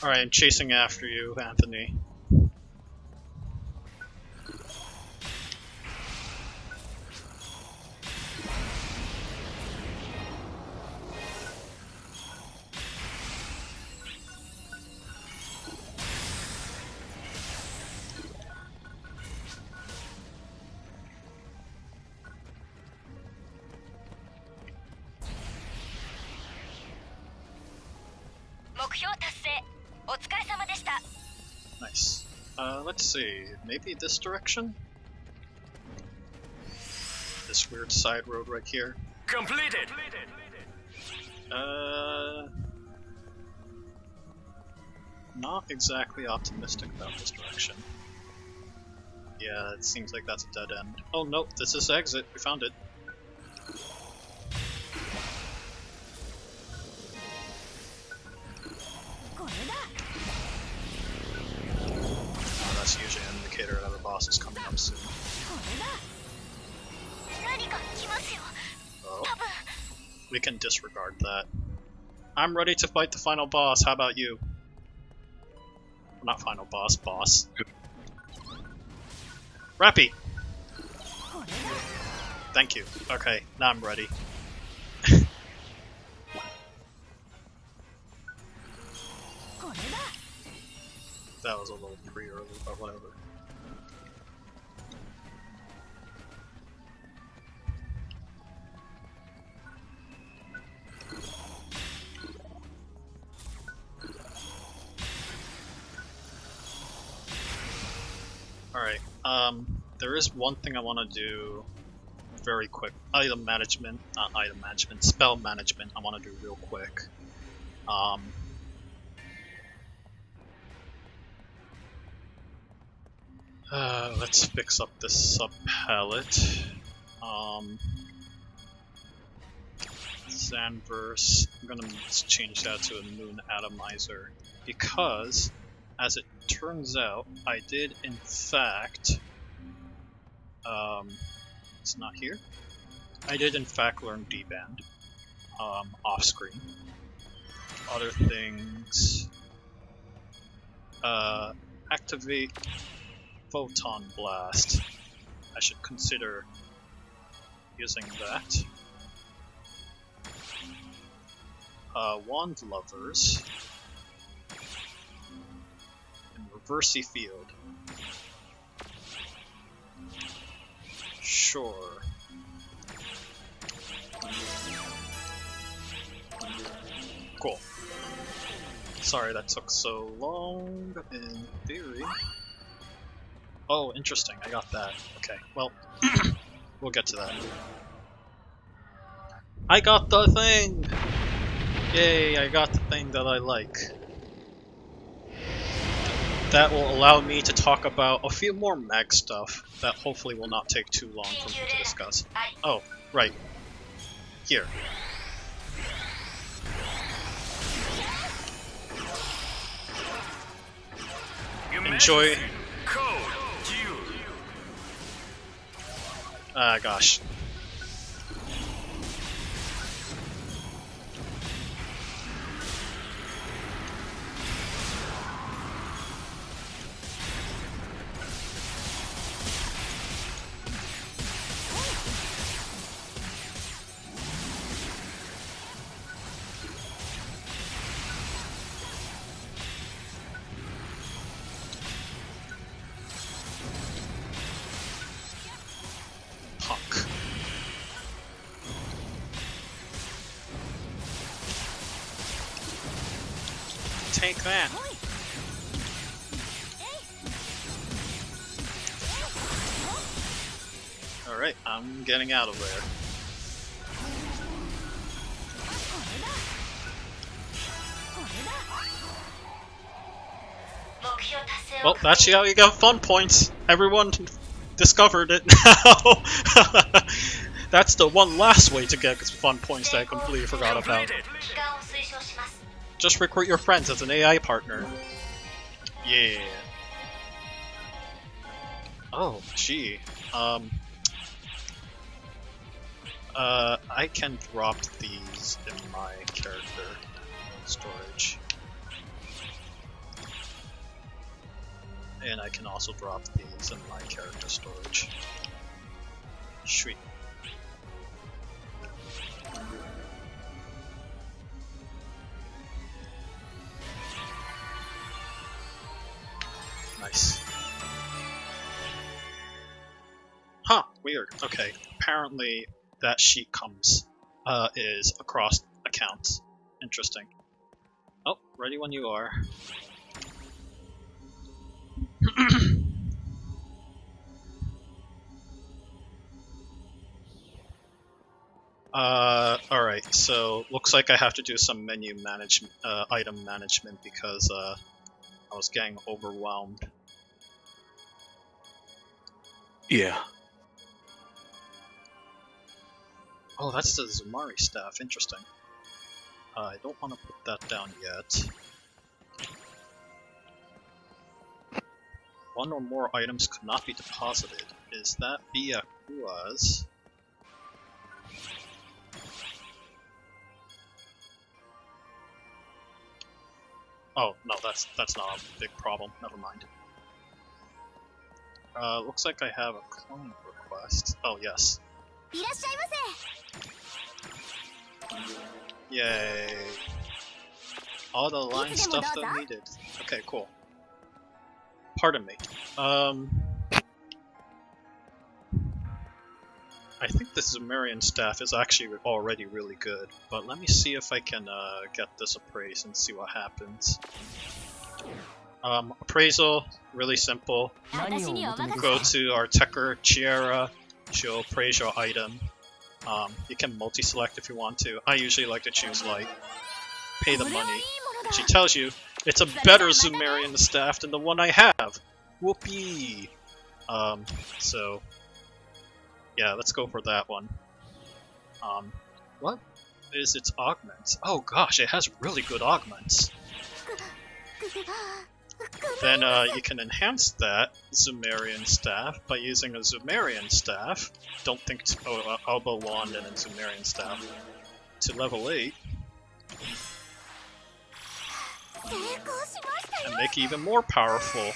Alright, I'm chasing after you, Anthony. Nice. Let's see. Maybe this direction? This weird side road right here. Completed. Not exactly optimistic about this direction. Yeah, it seems like that's a dead end. Oh no, this is the exit. We found it. Oh, that's usually an indicator that the boss is coming up soon. Oh, we can disregard that. I'm ready to fight the final boss. How about you? Not final boss, boss. Rappy! Thank you. Okay, now I'm ready. That was a little pre-early, but whatever. Alright, there is one thing I want to do very quick. Item management, not item management, spell management I want to do real quick. Let's fix up this sub-palette. Sandverse, I'm gonna change that to a Moon Atomizer, because, as it turns out, I did in fact, it's not here? I did in fact learn D-Band, off-screen. Other things, activate Photon Blast. I should consider using that. Wand Lovers. And Reversey Field. Sure. Cool. Sorry that took so long, in theory. Oh, interesting, I got that. Okay, well, we'll get to that. I got the thing! Yay, I got the thing that I like. That will allow me to talk about a few more mag stuff that hopefully will not take too long for me to discuss. Oh, right. Here. Enjoy. Gosh. Take that. Alright, I'm getting out of there. Well, that's how you get fun points. Everyone discovered it now. That's the one last way to get fun points that I completely forgot about. Just recruit your friends as an AI partner. Yeah. Oh, gee. I can drop these in my character storage. And I can also drop these in my character storage. Sweet. Nice. Huh, weird. Okay, apparently that sheet comes, is across accounts. Interesting. Oh, Ready when you are. Alright, so looks like I have to do some menu management, item management because I was getting overwhelmed. Yeah. Oh, that's the Zumari staff, interesting. I don't want to put that down yet. One or more items could not be deposited. Is that Biakua's? Oh, no, that's not a big problem. Never mind. Looks like I have a clone request. Oh, yes. Yay. All the line stuff that needed. Okay, cool. Pardon me. I think the Sumerian staff is actually already really good, but let me see if I can get this appraised and see what happens. Appraisal, really simple. Go to our Techer Chiara, she'll appraise your item. You can multi-select if you want to. I usually like to choose light. Pay the money. She tells you it's a better Sumerian staff than the one I have. Whoopee! So yeah, let's go for that one. What is its augments? Oh gosh, it has really good augments. Then you can enhance that Sumerian staff by using a Sumerian staff. Don't think elbow wand and a Sumerian staff to level 8. And make it even more powerful.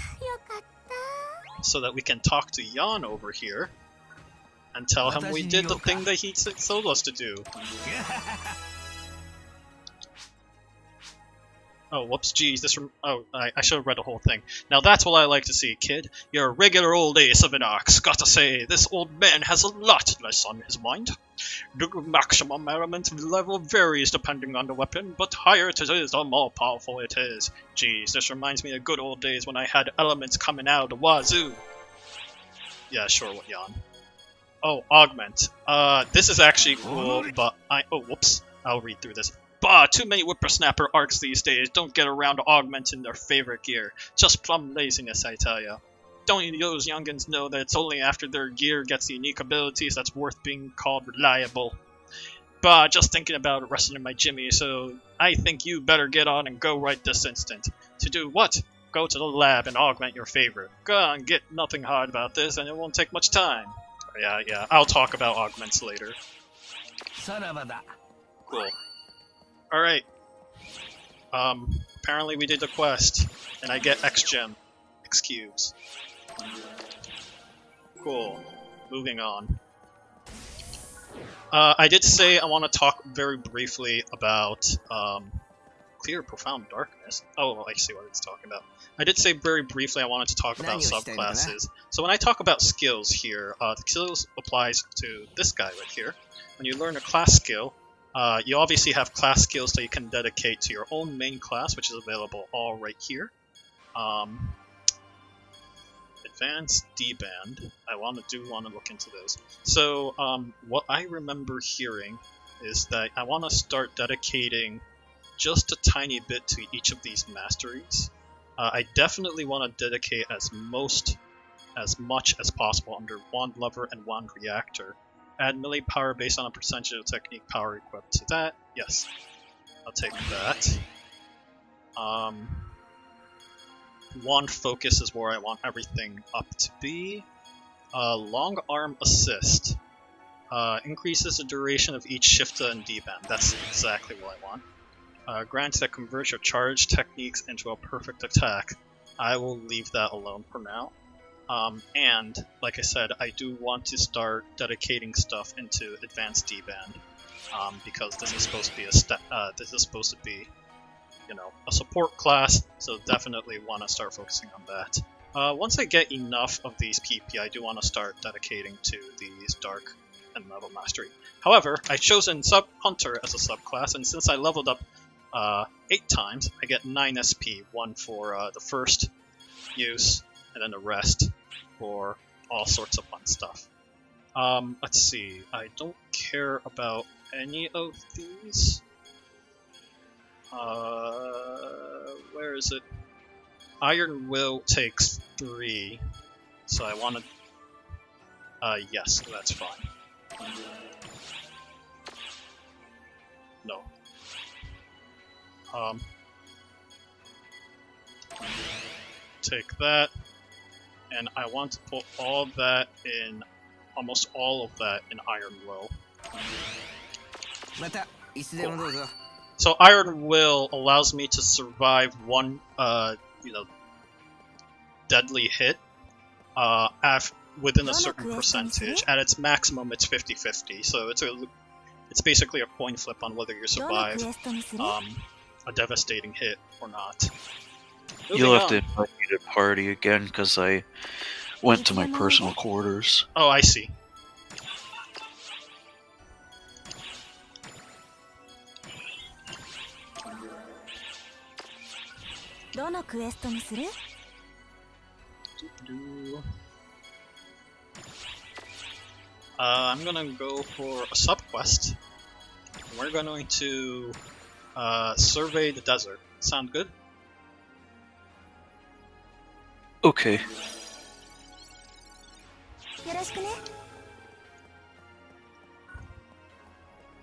So that we can talk to Jan over here and tell him we did the thing that he told us to do. Oh, whoops, geez, I should have read the whole thing. Now that's what I like to see, kid. You're a regular old ace of an ARKS. Gotta say, this old man has a lot less on his mind. The maximum element level varies depending on the weapon, but higher it is, the more powerful it is. Geez, this reminds me of good old days when I had elements coming out of the wazoo. Yeah, sure, Jan. Oh, augment. This is actually cool, but oh, whoops. I'll read through this. Bah, too many whippersnapper ARKS these days don't get around to augmenting their favorite gear. Just plumb laziness, I tell ya. Don't those youngins know that it's only after their gear gets unique abilities that's worth being called reliable? Bah, just thinking about wrestling my Jimmy, so I think you better get on and go right this instant. To do what? Go to the lab and augment your favorite. Go on, get nothing hard about this, and it won't take much time. Yeah, I'll talk about augments later. Cool. Alright. Apparently we did the quest, and I get X gem. X cubes. Cool. Moving on. I did say I want to talk very briefly about Clear Profound Darkness. Oh, I see what it's talking about. I did say very briefly I wanted to talk about subclasses. So when I talk about skills here, the skills applies to this guy right here. When you learn a class skill, you obviously have class skills that you can dedicate to your own main class, which is available all right here. Advanced D-band. I want to look into those. So what I remember hearing is that I want to start dedicating just a tiny bit to each of these masteries. I definitely want to dedicate as much as possible under Wand Lover and Wand Reactor. Add melee power based on a percentage of technique power equipped to that. Yes, I'll take that. Wand Focus is where I want everything up to be. Long Arm Assist. Increases the duration of each Shifta and D-band. That's exactly what I want. Grants that converts your charge techniques into a perfect attack. I will leave that alone for now. And like I said, I do want to start dedicating stuff into Advanced D-band, because this is supposed to be a support class. So definitely want to start focusing on that. Once I get enough of these PP, I do want to start dedicating to these Dark and Level Mastery. However, I've chosen Hunter as a subclass, and since I leveled up 8 times, I get 9 SP, 1 for the first use, and then the rest for all sorts of fun stuff. Let's see, I don't care about any of these. Where is it? Iron Will takes 3, so I want to... yes, that's fine. No. Take that, and I want to put all that in, almost all of that in Iron Will. Cool. So Iron Will allows me to survive one, deadly hit, within a certain percentage. At its maximum, it's 50-50. So it's basically a coin flip on whether you survive a devastating hit or not. You'll have to invite me to party again because I went to my personal quarters. Oh, I see. I'm gonna go for a sub-quest. We're going to survey the desert. Sound good? Okay.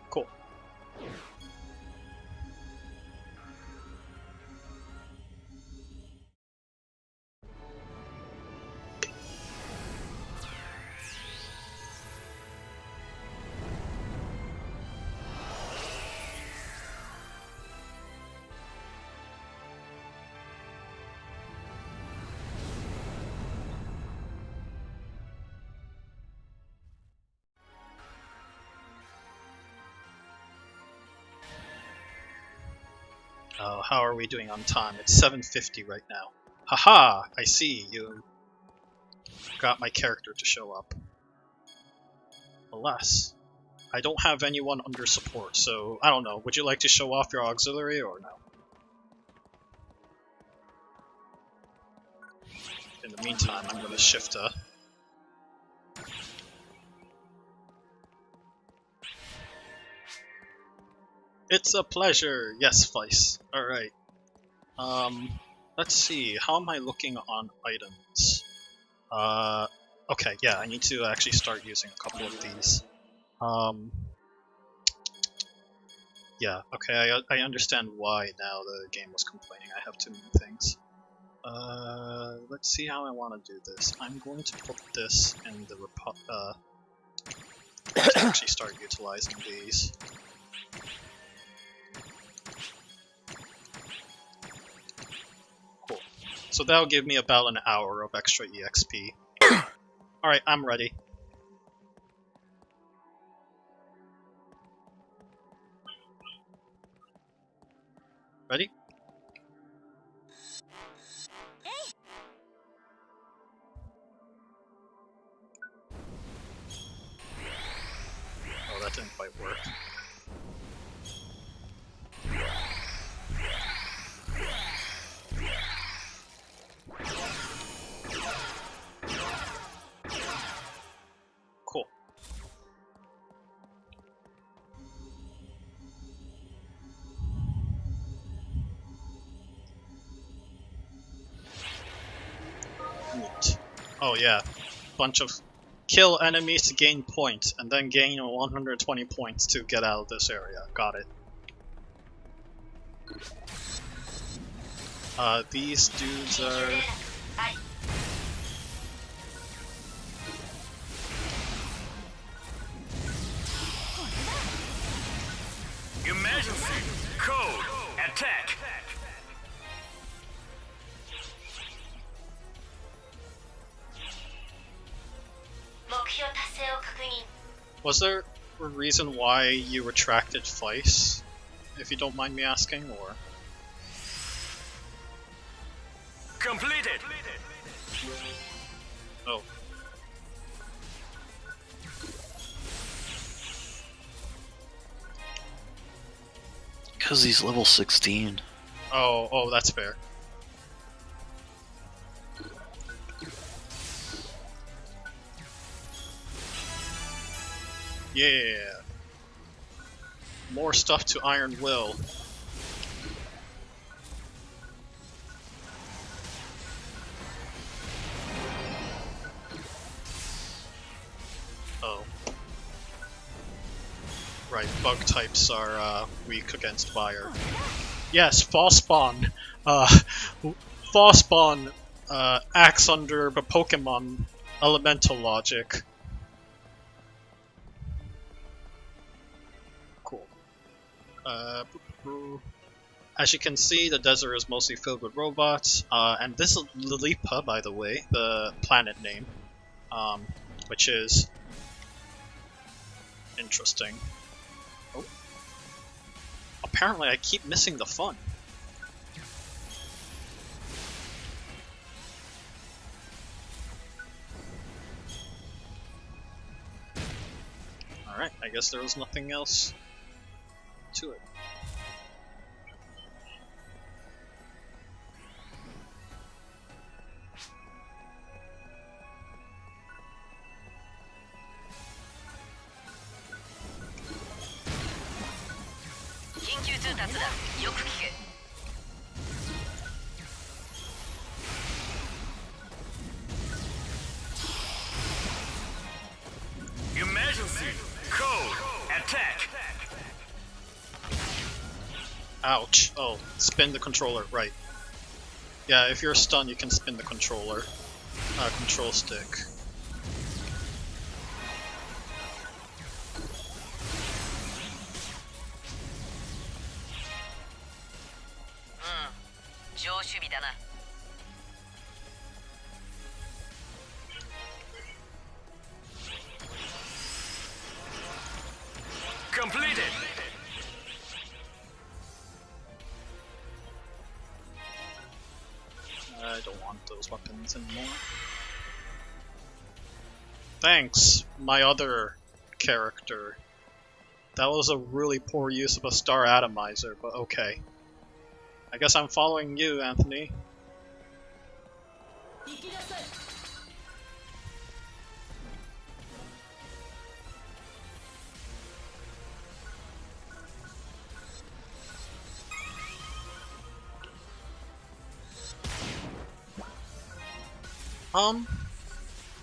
Cool. How are we doing on time? It's 7:50 right now. Haha! I see, you got my character to show up. Alas, I don't have anyone under support, so I don't know. Would you like to show off your auxiliary or no? In the meantime, I'm gonna shift a... It's a pleasure! Yes, Vice. Alright. Let's see. How am I looking on items? Okay, yeah, I need to actually start using a couple of these. Yeah, okay, I understand why now the game was complaining I have too many things. Let's see how I want to do this. I'm going to put this in the to actually start utilizing these. Cool. So that'll give me about an hour of extra EXP. Alright, I'm ready. Ready? Oh, that didn't quite work. Cool. Neat. Oh yeah, bunch of kill enemies to gain points, and then gain 120 points to get out of this area. Got it. These dudes are... Emergency! Code! Attack! Was there a reason why you retracted Vice, if you don't mind me asking, or...? Completed! Oh. Because he's level 16. Oh, that's fair. Yeah. More stuff to Iron Will. Oh. Right, bug types are weak against fire. Yes, fall spawn. Fall spawn acts under the Pokemon elemental logic. Cool. As you can see, the desert is mostly filled with robots, and this is Lilipa, by the way, the planet name, which is interesting. Oh. Apparently I keep missing the fun. Alright, I guess there was nothing else to it. Emergency! Code! Attack! Ouch. Oh, spin the controller, right. Yeah, if you're stunned, you can spin the controller. Control stick. Completed! I don't want those weapons anymore. Thanks, my other character. That was a really poor use of a star atomizer, but okay. I guess I'm following you, Anthony.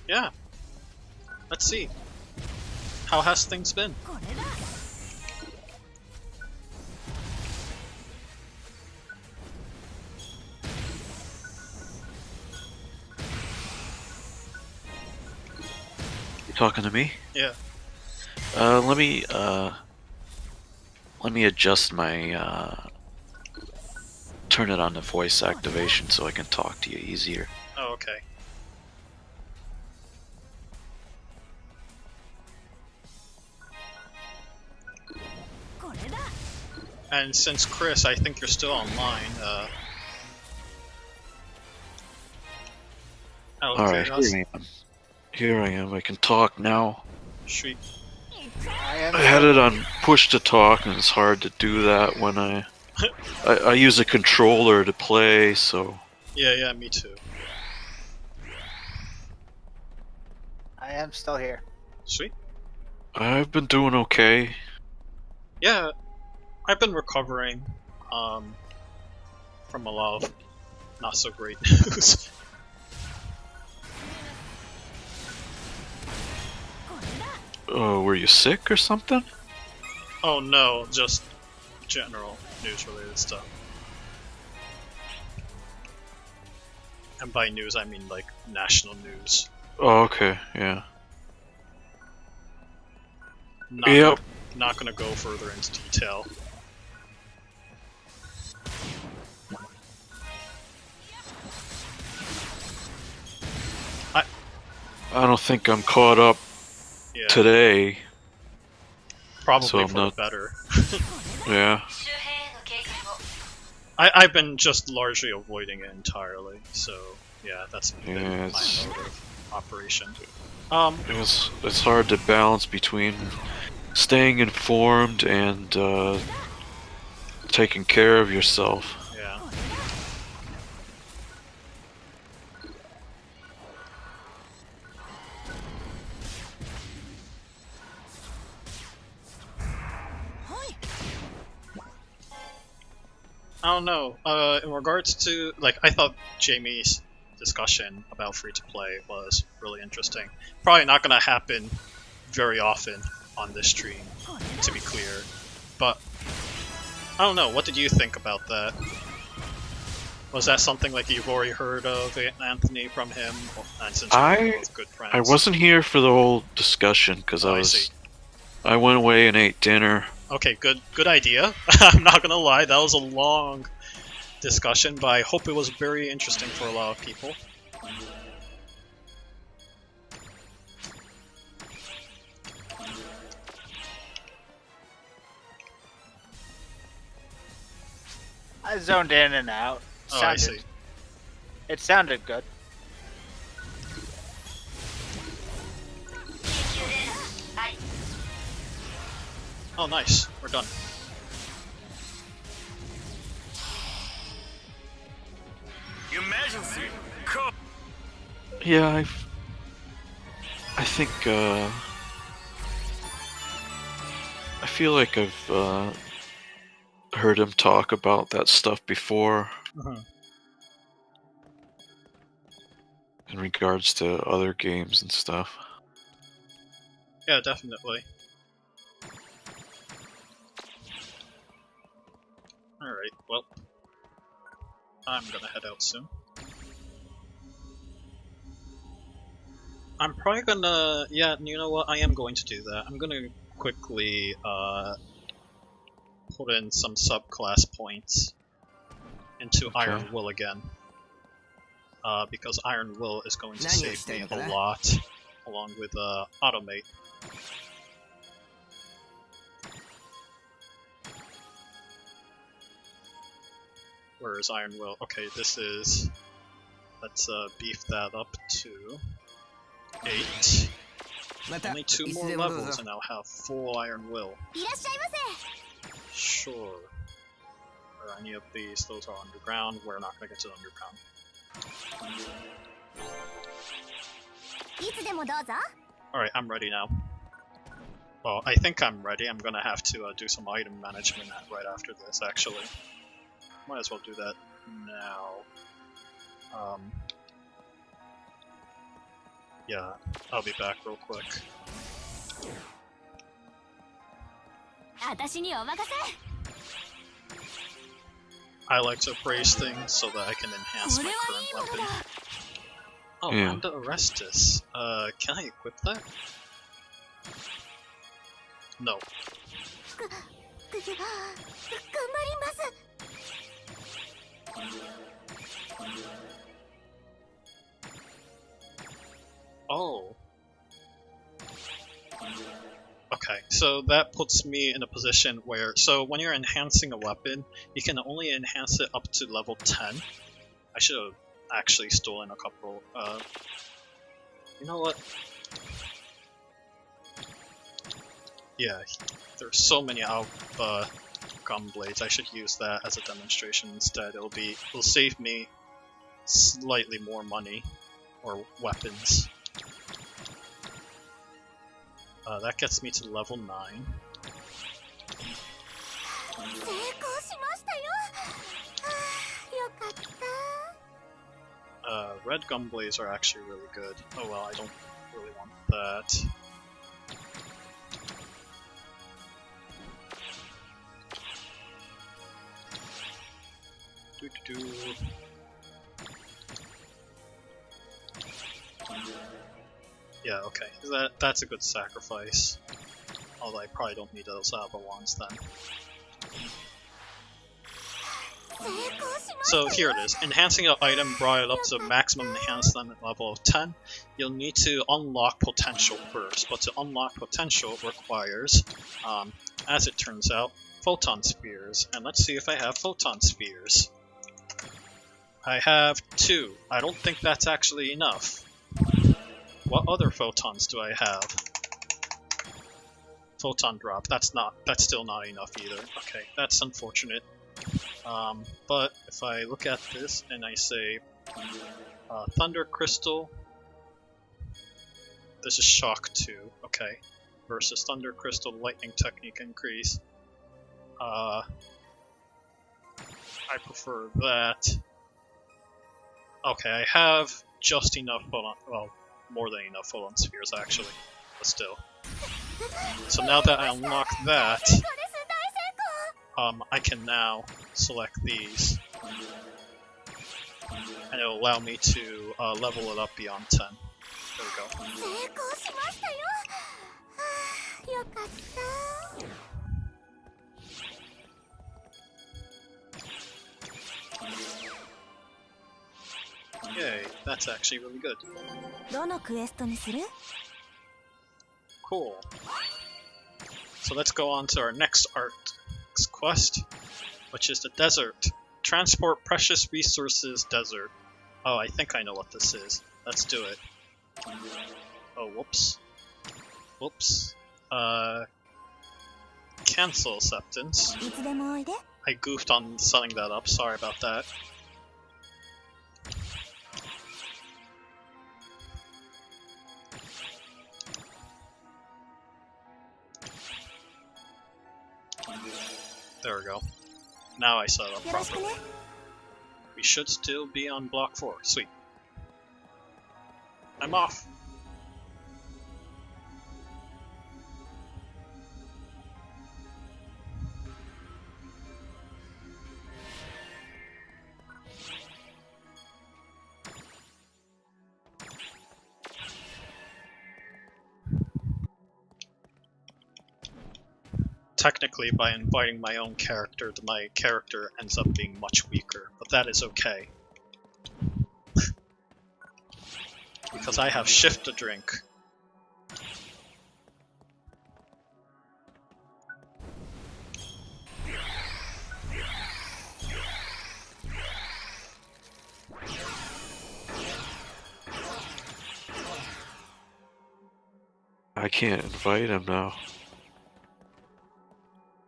Yeah. Let's see. How has things been? You talking to me? Yeah. Let me adjust my turn it on to voice activation so I can talk to you easier. Oh, okay. And since Chris, I think you're still online, Alright, here I am. I can talk now. Sweet. I had it on push to talk, and it's hard to do that when I use a controller to play, so... Yeah, me too. I am still here. Sweet. I've been doing okay. Yeah, I've been recovering from a lot of not so great news. Oh, were you sick or something? Oh no, just general news related stuff. And by news I mean like national news. Oh, okay, yeah. Not gonna go further into detail. I don't think I'm caught up today. Probably so for not... the better. Yeah. I've been just largely avoiding it entirely, so yeah, that's been my mode of operation. It's hard to balance between staying informed and taking care of yourself. Yeah. I don't know. In regards to, like, I thought Jamie's discussion about free-to-play was really interesting. Probably not gonna happen very often on this stream, to be clear. But, I don't know, what did you think about that? Was that something like you've already heard of, Anthony, from him? And since you're both good friends? I wasn't here for the whole discussion, because I went away and ate dinner. Okay, good idea. I'm not gonna lie, that was a long discussion, but I hope it was very interesting for a lot of people. I zoned in and out. Oh, I see. It sounded good. Oh, nice. We're done. Emergency. Yeah, I think, I feel like I've, heard him talk about that stuff before. In regards to other games and stuff. Yeah, definitely. Alright, well, I'm gonna head out soon. I'm probably gonna, yeah, you know what, I am going to do that. I'm gonna quickly put in some subclass points into Iron Will again. Because Iron Will is going to save me a lot, along with Automate. Where is Iron Will? Okay, this is... Let's beef that up to 8. Only 2 more levels and I'll have full Iron Will. Sure. Are any of these? Those are underground. We're not gonna get to the underground. Alright, I'm ready now. Well, I think I'm ready. I'm gonna have to do some item management right after this, actually. Might as well do that now. Yeah, I'll be back real quick. I like to appraise things so that I can enhance my current weapon. Oh, Yeah. Lambda Arrestus. Can I equip that? No. Oh. Okay, so that puts me in a position where, so when you're enhancing a weapon, you can only enhance it up to level 10. I should have actually stolen a couple, you know what? Yeah, there's so many gun blades, I should use that as a demonstration instead. It'll save me slightly more money, or weapons. That gets me to level 9. Red Gunblades are actually really good. Oh well, I don't really want that. Doo-doo-doo. Yeah, okay. That's a good sacrifice. Although I probably don't need those other ones then. So here it is. Enhancing an item brought it up to maximum enhancement level of 10. You'll need to unlock potential first, but to unlock potential requires, as it turns out, photon spheres. And let's see if I have photon spheres. I have 2. I don't think that's actually enough. What other photons do I have? Photon drop. That's still not enough either. Okay, that's unfortunate. But if I look at this and I say Thunder Crystal, this is Shock 2, okay, versus Thunder Crystal Lightning Technique Increase. I prefer that. Okay, I have just enough well, more than enough full-on spheres actually, but still. So now that I unlock that, I can now select these, and it'll allow me to level it up beyond 10. There we go. Yay, that's actually really good. Cool. So let's go on to our next ARKS quest, which is the desert. Transport precious resources desert. Oh, I think I know what this is. Let's do it. Oh, whoops. Whoops. Cancel acceptance. I goofed on setting that up, sorry about that. There we go. Now I set it up properly. We should still be on block 4. Sweet. I'm off. Technically, by inviting my own character, my character ends up being much weaker, but that is okay. Because I have shift to drink. I can't invite him now.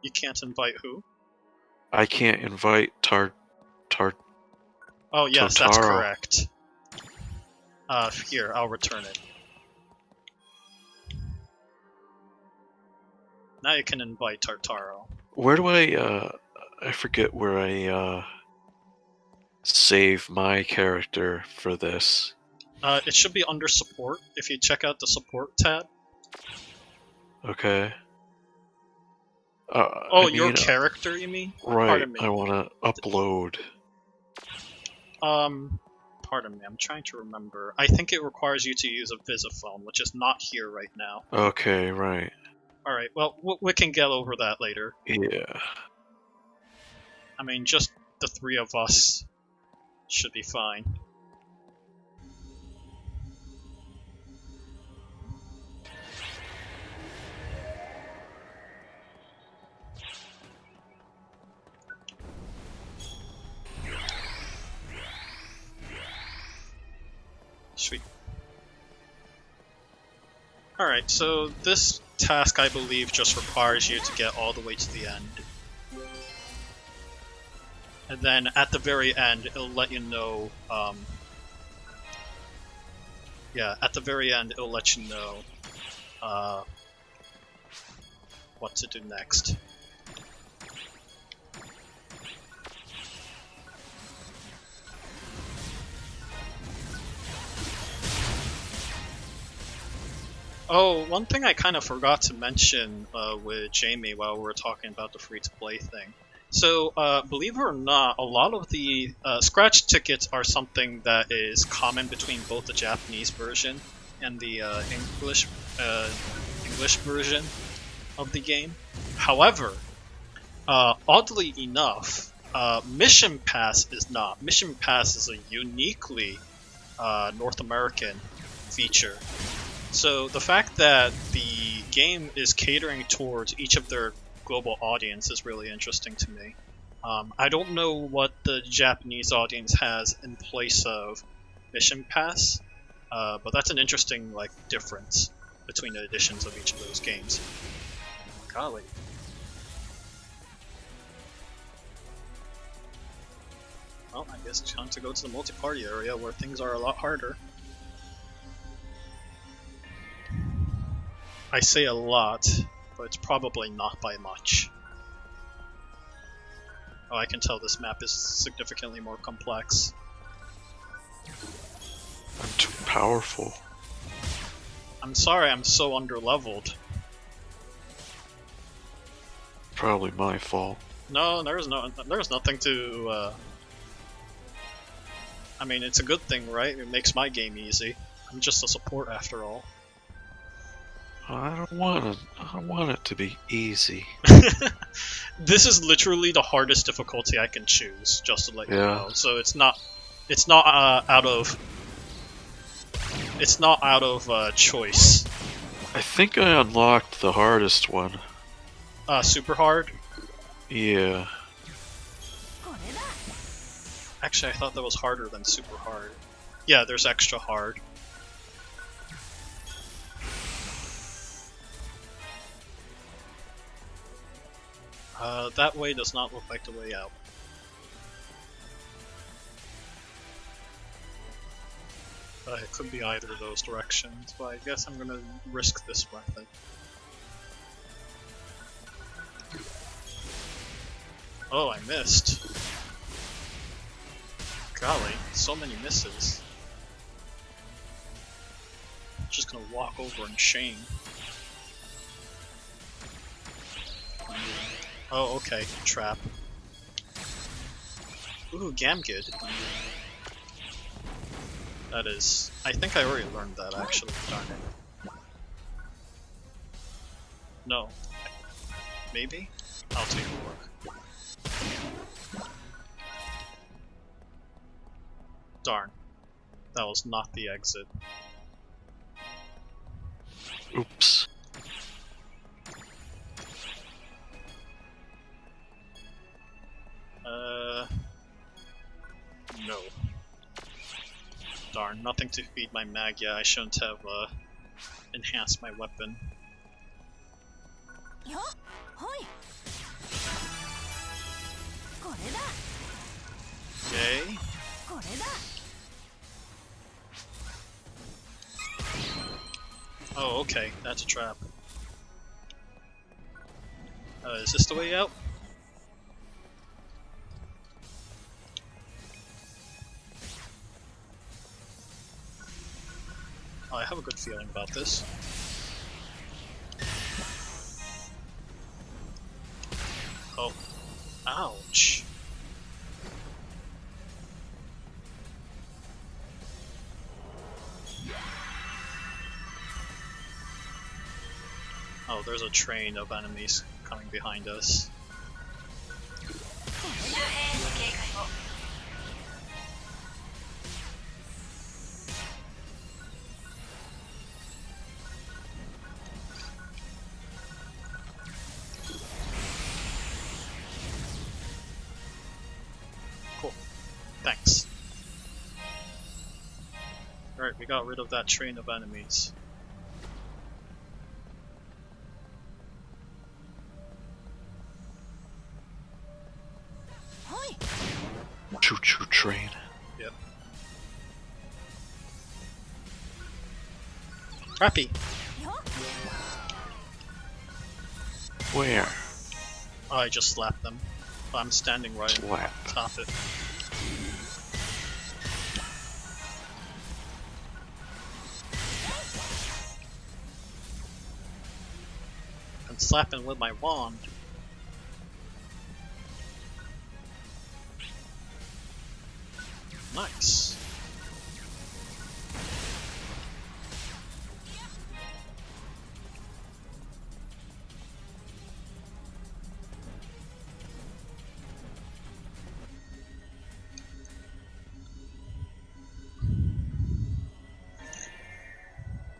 You can't invite who? I can't invite Oh yes, Totaro. that's correct. Here, I'll return it. Now you can invite Tartaro. Where do I forget where I save my character for this. It should be under support if you check out the support tab. Okay. Oh, your character, you mean? Right, Pardon me. I want to upload. Pardon me, I'm trying to remember. I think it requires you to use a Visiphone, which is not here right now. Okay, right. Alright, well, we can get over that later. Yeah. I mean, just the 3 of us should be fine. Sweet. Alright, so this task, I believe, just requires you to get all the way to the end. And then at the very end, it'll let you know, yeah, at the very end, it'll let you know, what to do next. Oh, one thing I kind of forgot to mention with Jamie while we were talking about the free-to-play thing. So, believe it or not, a lot of the scratch tickets are something that is common between both the Japanese version and the English version of the game. However, oddly enough, Mission Pass is not. Mission Pass is a uniquely North American feature. So the fact that the game is catering towards each of their global audience is really interesting to me. I don't know what the Japanese audience has in place of Mission Pass, but that's an interesting difference between the editions of each of those games. Golly. Well, I guess it's time to go to the multi-party area where things are a lot harder. I say a lot, but it's probably not by much. Oh, I can tell this map is significantly more complex. I'm too powerful. I'm sorry I'm so underleveled. Probably my fault. No, there's nothing to, I mean, it's a good thing, right? It makes my game easy. I'm just a support after all. I don't want it to be easy. This is literally the hardest difficulty I can choose, just to let you Yeah. know. So it's not out of choice. I think I unlocked the hardest one. Super hard. Yeah. Actually, I thought that was harder than super hard. Yeah, there's extra hard. That way does not look like the way out. It could be either of those directions, but I guess I'm gonna risk this method. Oh, I missed. Golly, so many misses. Just gonna walk over in shame. Oh, okay, trap. Ooh, Gamgid. That is... I think I already learned that, actually. Darn it. No. Maybe? I'll take a look. Darn. That was not the exit. Oops. No. Darn, nothing to feed my mag. Yeah, I shouldn't have enhanced my weapon. Okay. Oh, okay, that's a trap. Is this the way out? Oh, I have a good feeling about this. Oh. Ouch. Oh, there's a train of enemies coming behind us. Cool. Thanks. Alright, we got rid of that train of enemies. Choo-choo train. Yep. Crappy! Where? Oh, I just slapped them. I'm standing right Slap. on top of it. I'm slapping with my wand. Nice.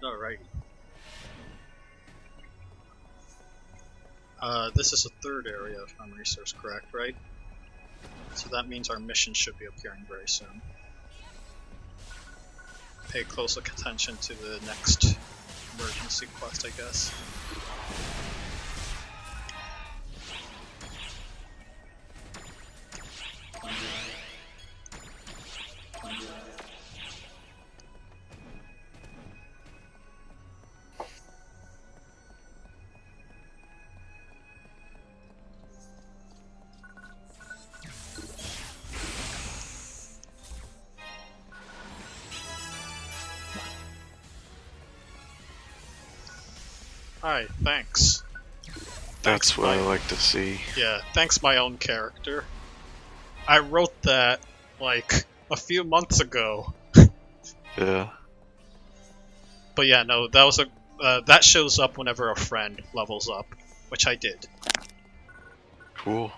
Alrighty. This is a third area if memory serves correct, right? So that means our mission should be appearing very soon. Pay close attention to the next emergency quest, I guess. Hi, thanks. That's what I like to see. Yeah, thanks my own character. I wrote that, like, a few months ago. Yeah. But yeah, no, that was that shows up whenever a friend levels up, which I did. Cool.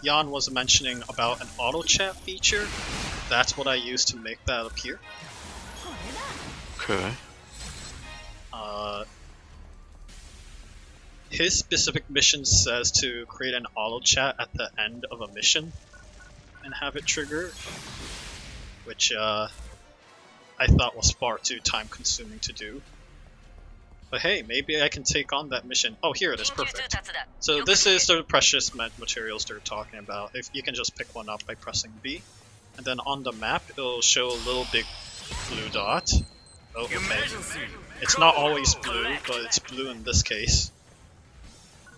Jan was mentioning about an auto chat feature. That's what I used to make that appear. Okay. His specific mission says to create an auto chat at the end of a mission and have it trigger, which I thought was far too time consuming to do. But hey, maybe I can take on that mission. Oh, here it is, perfect. So this is the precious materials they're talking about. If you can just pick one up by pressing B, and then on the map it'll show a little big blue dot. Oh, okay. It's not always blue, but it's blue in this case.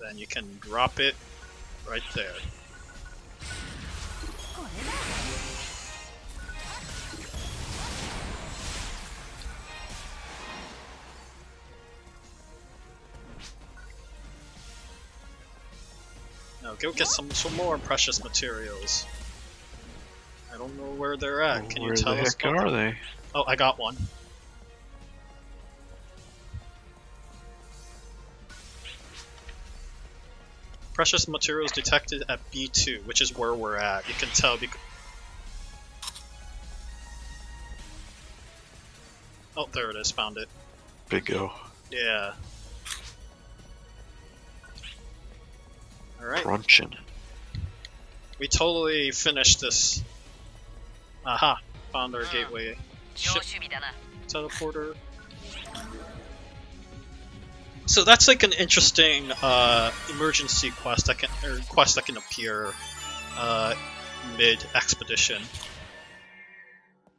Then you can drop it right there. Now go get some more precious materials. I don't know where they're at. Can you tell us? Where the heck are they? Oh, I got one. Precious materials detected at B2, which is where we're at. You can tell because... Oh, there it is. Found it. Big O. Yeah. Alright. Crunching. We totally finished this. Aha! Found our gateway. Ship teleporter. So that's like an interesting emergency quest that can appear mid expedition.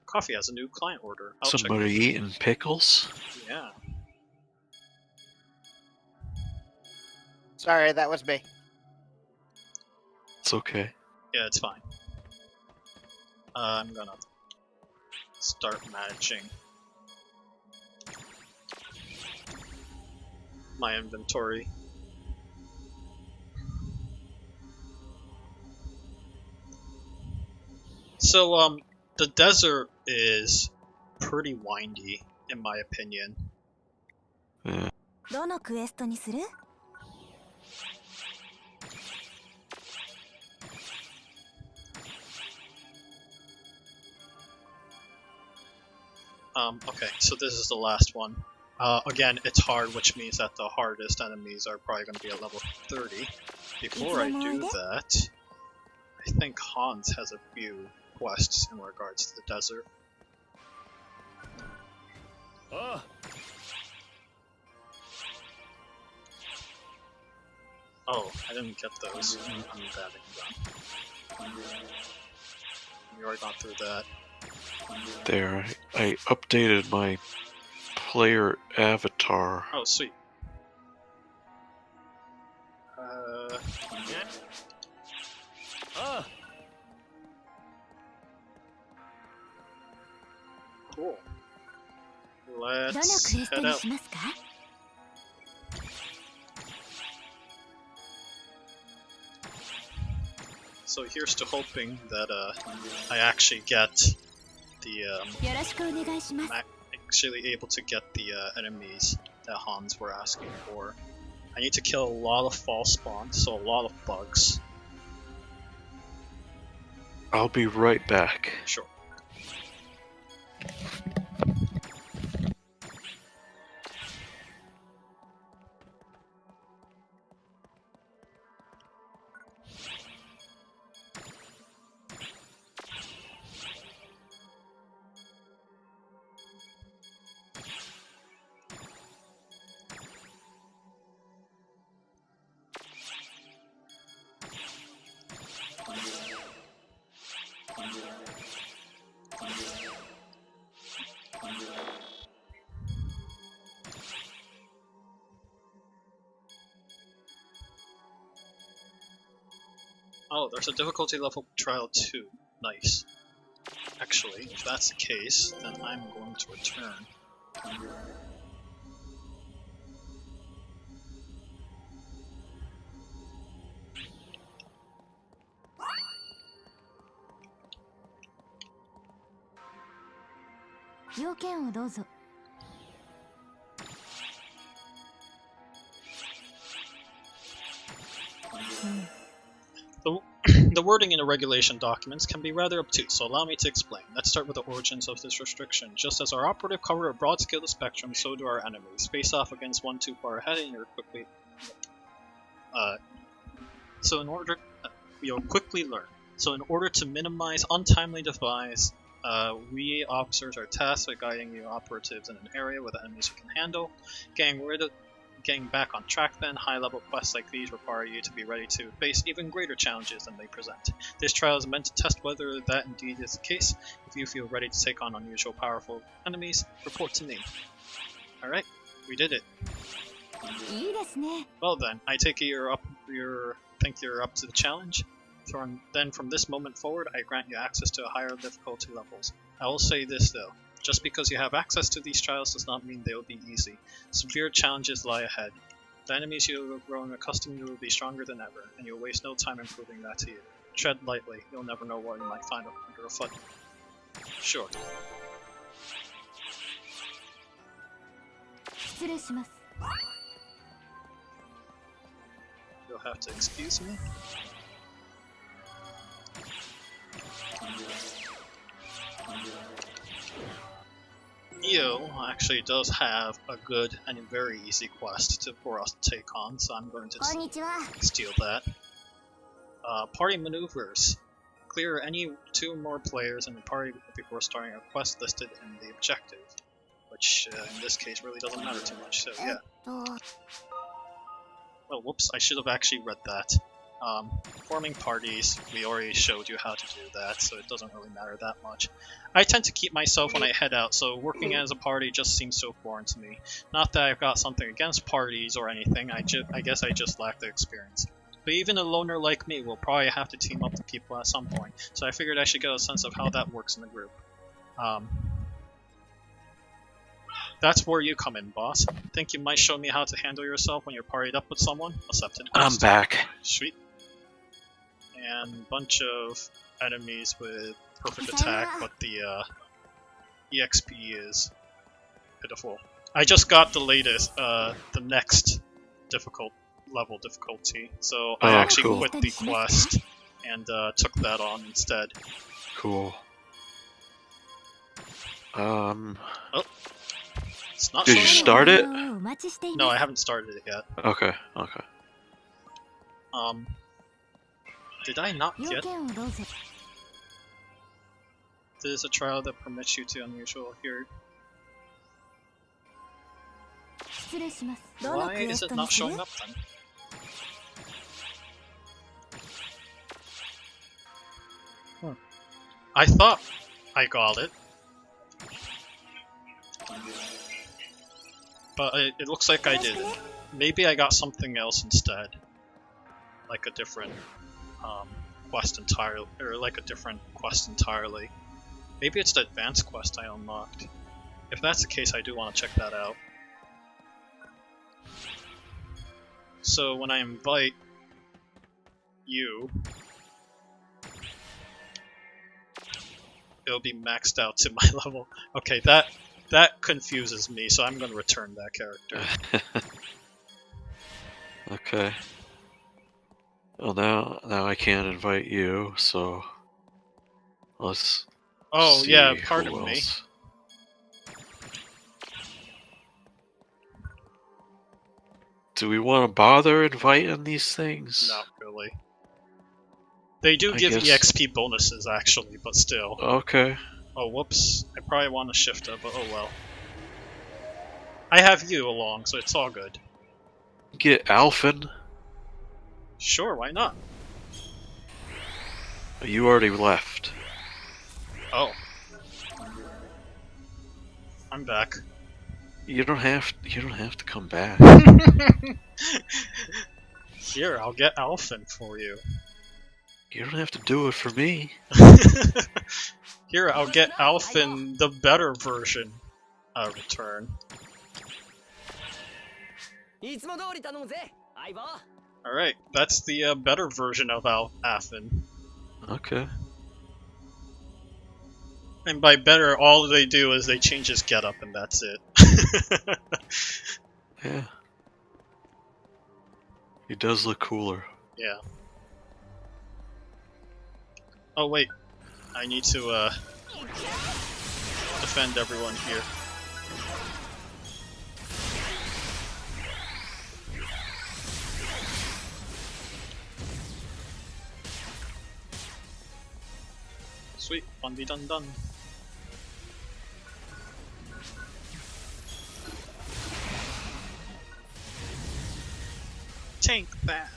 Cofy has a new client order. I'll Somebody eating pickles? Yeah. Sorry, that was me. It's okay. Yeah, it's fine. I'm gonna start managing my inventory. So, the desert is pretty windy, in my opinion. Yeah. どのクエストにする? Okay, so this is the last one. Again, it's hard, which means that the hardest enemies are probably going to be at level 30. Before I do that, I think Hans has a few quests in regards to the desert. Oh, I didn't get those. I'm batting them. We already gone through that. There, I updated my player avatar. Oh, sweet. Cool. どのク Let's エスト head に out. しますか? So here's to hoping that I actually get the よろしくお願いします. I'm actually able to get the enemies that Hans were asking for. I need to kill a lot of false spawns, so a lot of bugs. I'll be right back. Sure. Oh, there's a difficulty level trial 2. Nice. Actually, if that's the case, then I'm going to return. The wording in the regulation documents can be rather obtuse, so allow me to explain. Let's start with the origins of this restriction. Just as our operative cover a broad scale of spectrum, so do our enemies. Face off against one too far ahead and you're quickly... you'll quickly learn. So in order to minimize untimely demise, we officers are tasked with guiding you operatives in an area with enemies you can handle. Getting back on track then, high-level quests like these require you to be ready to face even greater challenges than they present. This trial is meant to test whether that indeed is the case. If you feel ready to take on unusual powerful enemies, report to me. Alright, we did it. Well then, I take it think you're up to the challenge? From this moment forward, I grant you access to higher difficulty levels. I will say this though. Just because you have access to these trials does not mean they will be easy. Severe challenges lie ahead. The enemies you have grown accustomed to will be stronger than ever, and you'll waste no time improving that to you. Tread lightly, you'll never know what you might find under a foot. Sure. You'll have to excuse me? Io actually does have a good and very easy quest for us to take on, so I'm going to steal that. Party maneuvers. Clear any 2 or more players in the party before starting a quest listed in the objective, which in this case really doesn't matter too much, so yeah. Oh, whoops, I should have actually read that. Forming parties, we already showed you how to do that, so it doesn't really matter that much. I tend to keep myself when I head out, so working as a party just seems so foreign to me. Not that I've got something against parties or anything, I guess I just lack the experience. But even a loner like me will probably have to team up with people at some point, so I figured I should get a sense of how that works in the group. That's where you come in, boss. Think you might show me how to handle yourself when you're partied up with someone? Accepted. I'm back. Sweet. And a bunch of enemies with perfect attack, but the EXP is pitiful. I just got the latest, the next difficulty, so I actually quit the quest and took that on instead. Cool. Oh. It's not Did you start it? No, I haven't started it yet. Okay. Did I not yet? There's a trial that permits you to unusual here. Why is it not showing up then? I thought I got it. But it looks like I didn't. Maybe I got something else instead. Like a different quest entirely, or like a different quest entirely. Maybe it's the advanced quest I unlocked. If that's the case, I do want to check that out. So when I invite you, it'll be maxed out to my level. Okay, that confuses me, so I'm going to return that character. Okay. Well, now I can't invite you, so let's. Oh see yeah, pardon who me. else. Do we want to bother inviting these things? Not really. They do I give guess- EXP bonuses actually, but still. Okay. Oh whoops, I probably want to shift up, but oh well. I have you along, so it's all good. Get Alphen. Sure, why not? You already left. Oh. I'm back. You don't have to come back. Here, I'll get Alphen for you. You don't have to do it for me. Here, I'll get Alphin the better version return. いつも通り頼むぜ相棒 Alright, that's the better version of Alphin. Okay. And by better, all they do is they change his getup and that's it. Yeah. He does look cooler. Yeah. Oh wait, I need to defend everyone here. Sweet, 1v done. Tank that.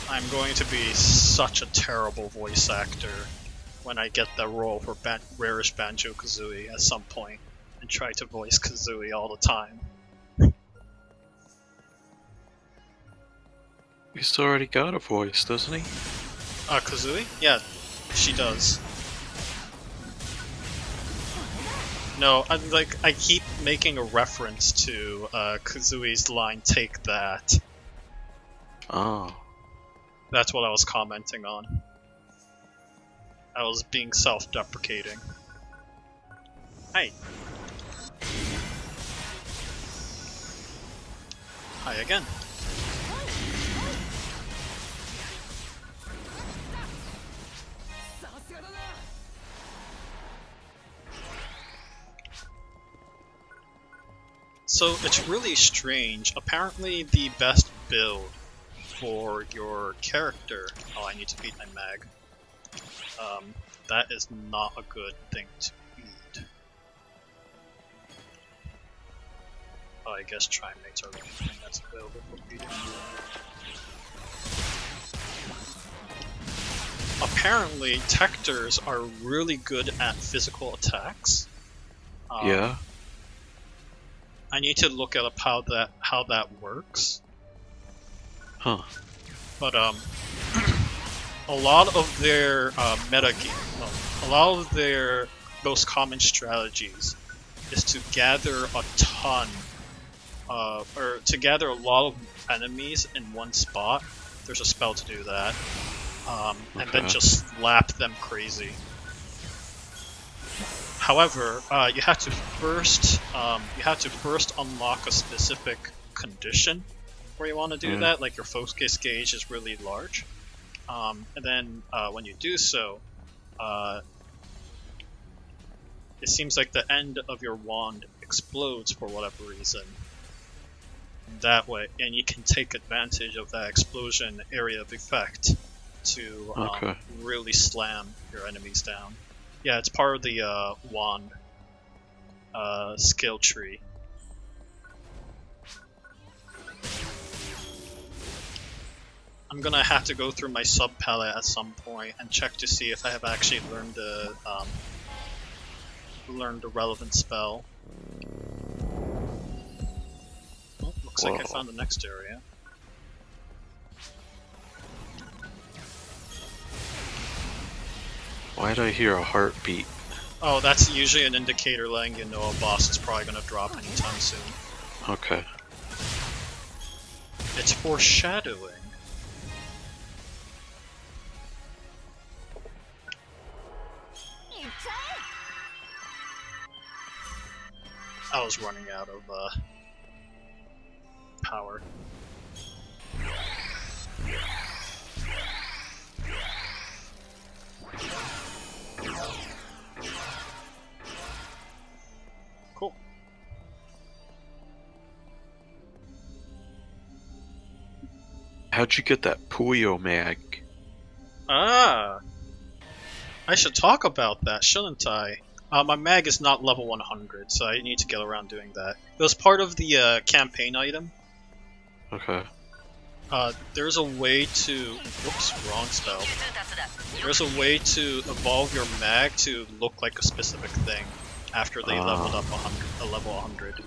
I'm going to be such a terrible voice actor when I get the role for Rarish Banjo-Kazooie at some point and try to voice Kazooie all the time. He's already got a voice, doesn't he? Kazooie? Yeah, she does. No, I keep making a reference to Kazooie's line, "Take that." Oh. That's what I was commenting on. I was being self-deprecating. Hi. Hi again. So it's really strange. Apparently the best build for your character... Oh, I need to beat my mag. That is not a good thing to eat. Oh, I guess Trimates are the only thing that's available for beating. Apparently, Tectors are really good at physical attacks. Yeah. I need to look up how that works. Huh. But a lot of their metagame, a lot of their most common strategies is to gather a ton, or to gather a lot of enemies in one spot. There's a spell to do that, and then just slap them crazy. However, you have to first unlock a specific condition where you want to do that. Like your focus gauge is really large, and then when you do so, it seems like the end of your wand explodes for whatever reason. That way, and you can take advantage of that explosion area of effect to really slam your enemies down. Yeah, it's part of the wand skill tree. I'm gonna have to go through my sub palette at some point and check to see if I have actually learned the relevant spell. Oh, looks like I found the next area. Why'd I hear a heartbeat? Oh, that's usually an indicator letting you know a boss is probably gonna drop anytime soon. Okay. It's foreshadowing. I was running out of power. Cool. How'd you get that Puyo mag? Ah! I should talk about that, shouldn't I? My mag is not level 100, so I need to get around doing that. It was part of the campaign item. Okay. There's a way to... Whoops, wrong spell. There's a way to evolve your mag to look like a specific thing after they leveled up a level 100.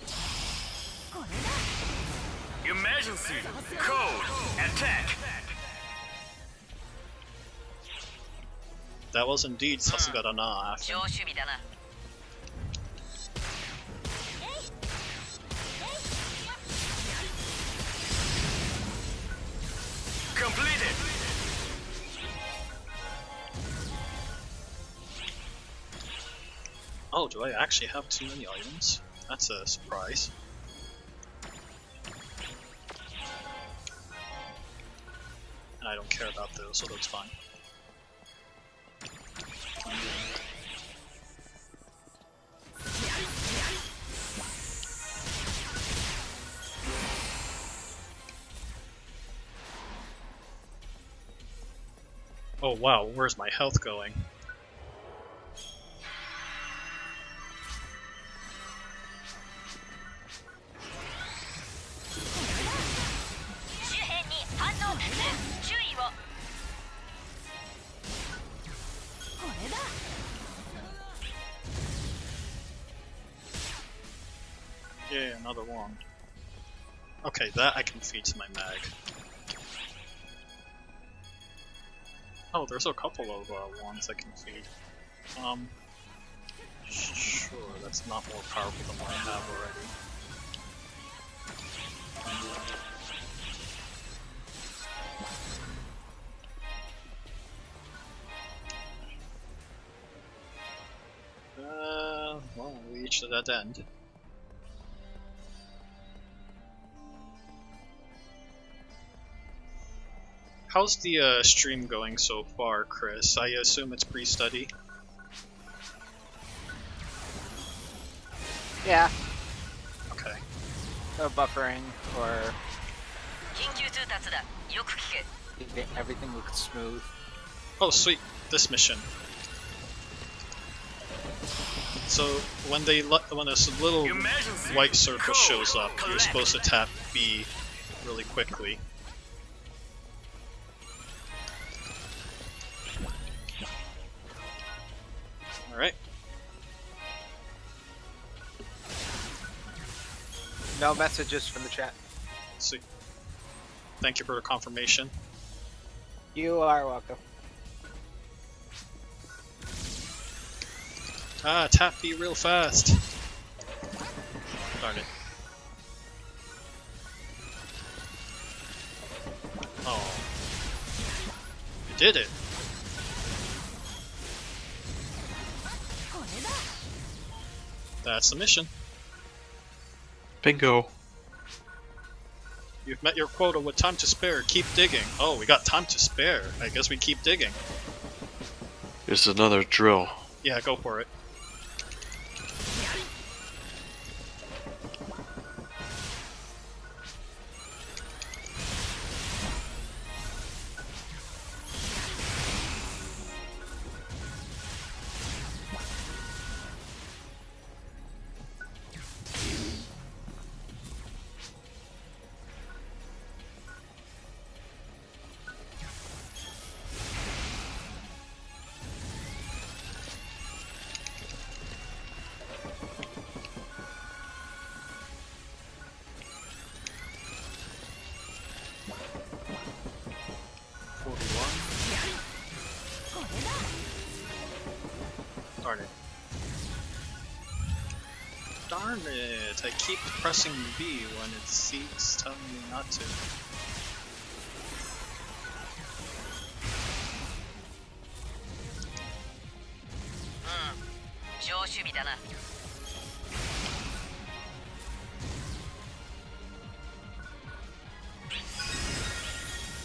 Emergency. Code. Attack. That was indeed Sasuga da na. 上守備だな Completed. Oh, do I actually have too many items? That's a surprise. And I don't care about those, so that's fine. Oh wow, where's my health going? Yeah, another one. Okay, that I can feed to my mag. Oh, there's a couple of ones I can feed. Sure, that's not more powerful than what I have already. Well, we reached a dead end. How's the stream going so far, Chris? I assume it's pre-study? Yeah, Okay. no buffering or 緊急通達だよく聞け everything looks smooth. Oh, sweet. This mission. So, when when this little Emergency white circle code shows up, you're collect. supposed to tap B really quickly. Alright. No messages from the chat. Sweet. Thank you for the confirmation. You are welcome. Ah, tap B real fast. Darn it. Oh. You did it. That's the mission. Bingo. You've met your quota with time to spare. Keep digging. Oh, we got time to spare. I guess we keep digging. There's another drill. Yeah, go for it. Darn it. Darn it! I keep pressing B when it seems telling me not to. Hmm. 上守備だな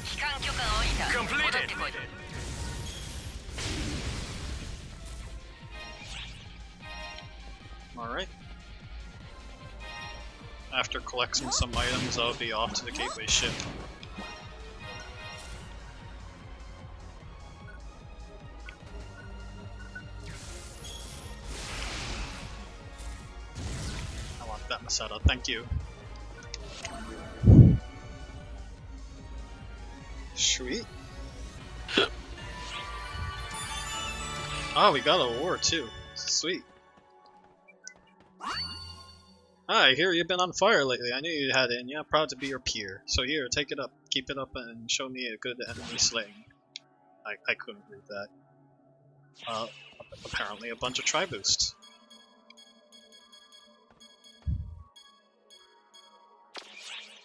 帰還許可が下りた Completed. 戻ってこい Alright. After collecting some items, I'll be off to the gateway ship. I want that Meseta, thank you. Sweet. Oh, we got a war too. Sweet. Ah, I hear you've been on fire lately. I knew you had it, and yeah, proud to be your peer. So here, take it up, keep it up, and show me a good enemy slaying. I couldn't read that. Apparently a bunch of tri boosts.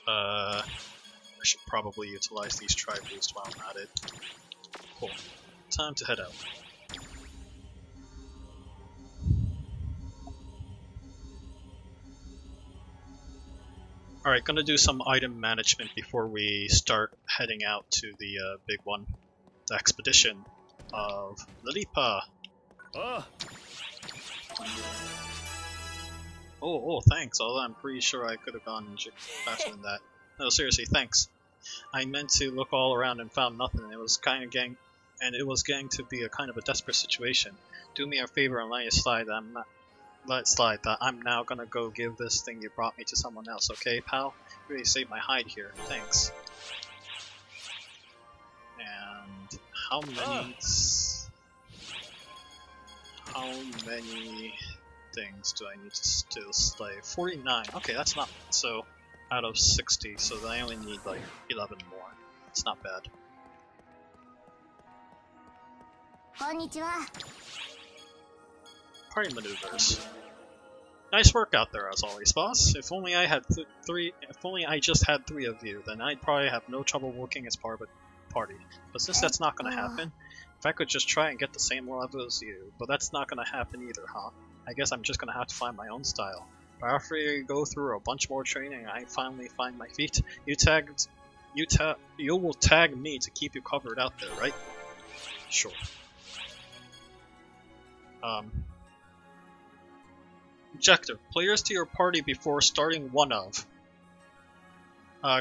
I should probably utilize these tri boosts while I'm at it. Cool. Time to head out. Alright, gonna do some item management before we start heading out to the big one. The expedition of Lilipa. Oh, thanks. Although I'm pretty sure I could have gone faster than that. No, seriously, thanks. I meant to look all around and found nothing. It was getting to be a kind of a desperate situation. Do me a favor and let it slide that I'm now gonna go give this thing you brought me to someone else, okay, pal? You really saved my hide here. Thanks. And how many things do I need to still slay? 49. Okay, that's not so out of 60, so I only need like 11 more. It's not bad. Konnichiwa. Party maneuvers. Nice work out there as always, boss. If only I had if only I just had 3 of you, then I'd probably have no trouble working as part of a party. But since that's not gonna happen, if I could just try and get the same level as you, but that's not gonna happen either, huh? I guess I'm just gonna have to find my own style. But after you go through a bunch more training, I finally find my feet. You will tag me to keep you covered out there, right? Sure. Objective. Players to your party before starting one of.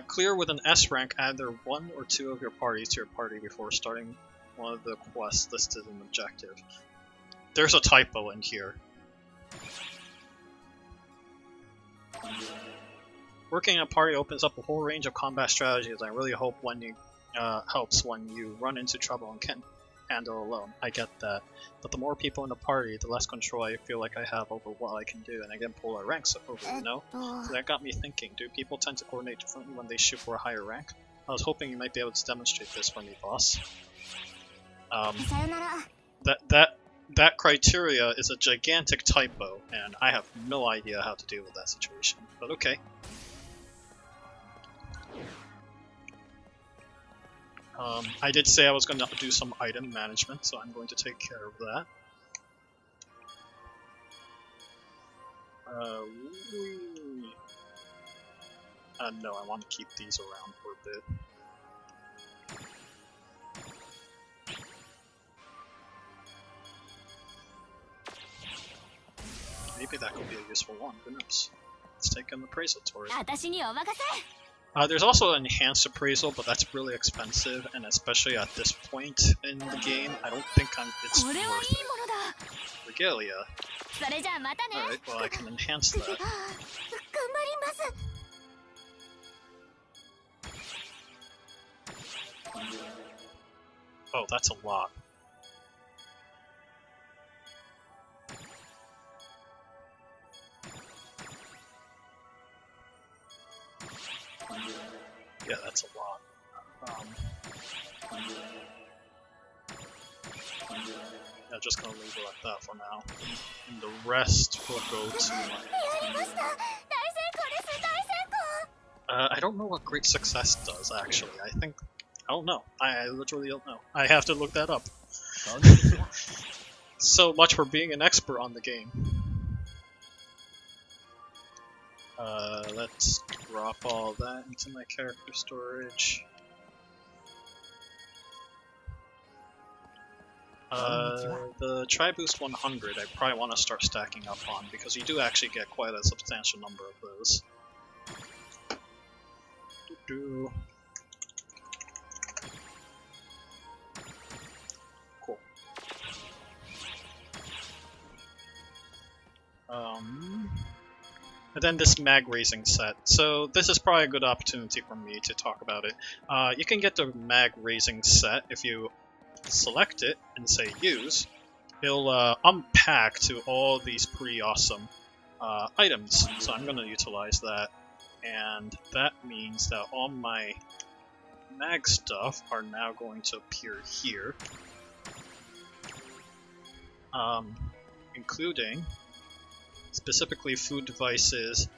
Clear with an S rank either 1 or 2 of your parties to your party before starting one of the quests listed in objective. There's a typo in here. Working in a party opens up a whole range of combat strategies. I really hope helps when you run into trouble and can't handle alone. I get that. But the more people in the party, the less control I feel like I have over what I can do, and I get polar ranks over, you know? So that got me thinking, do people tend to coordinate differently when they shoot for a higher rank? I was hoping you might be able to demonstrate this for me, boss. That criteria is a gigantic typo, and I have no idea how to deal with that situation, but okay. I did say I was going to do some item management, so I'm going to take care of that. No, I want to keep these around for a bit. Maybe that could be a useful one, who knows. Let's take an appraisal tour. There's also an enhanced appraisal, but that's really expensive, and especially at this point in the game, I don't think it's worth it. Regalia. Alright, well I can enhance that. Oh, that's a lot. Yeah, that's a lot. Yeah, just gonna leave it like that for now. And the rest will go to I don't know what great success does, actually. I don't know. I literally don't know. I have to look that up. So much for being an expert on the game. Let's drop all that into my character storage. The Tri-Boost 100 I probably want to start stacking up on, because you do actually get quite a substantial number of those. Cool. And then this mag raising set. So this is probably a good opportunity for me to talk about it. You can get the mag raising set if you select it and say use. It'll unpack to all these pretty awesome items. So I'm going to utilize that. And that means that all my mag stuff are now going to appear here. including specifically food devices,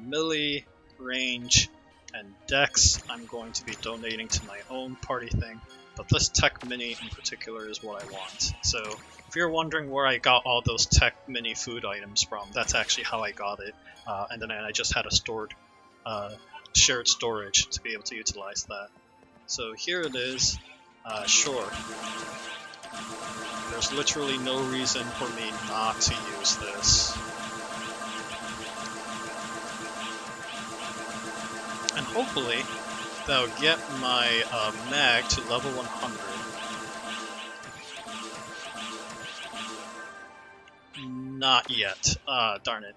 melee, range, and dex. I'm going to be donating to my own party thing, but this tech mini in particular is what I want. So if you're wondering where I got all those tech mini food items from, that's actually how I got it, and then I just had a shared storage to be able to utilize that. So here it is. Sure. There's literally no reason for me not to use this. And hopefully, that'll get my mag to level 100. Not yet. Darn it.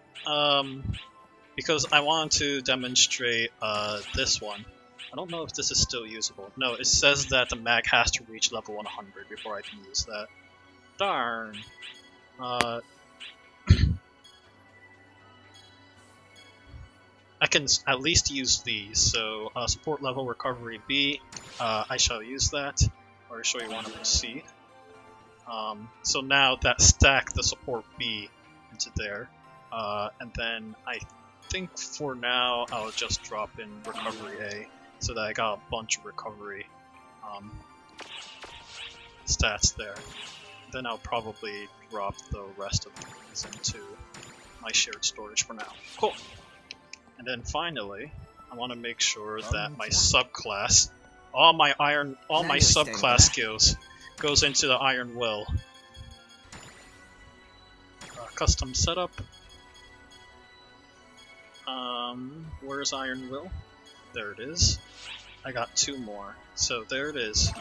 Because I want to demonstrate this one. I don't know if this is still usable. No, it says that the mag has to reach level 100 before I can use that. Darn. I can at least use these. So support level recovery B. I shall use that. Or show you want to proceed. So now that stack the support B into there. And then I think for now I'll just drop in recovery A. So that I got a bunch of recovery stats there. Then I'll probably drop the rest of these into my shared storage for now. Cool. And then finally, I want to make sure that my subclass, all my subclass skills, goes into the Iron Will. Custom setup. Where's Iron Will? There it is. I got 2 more. So there it is.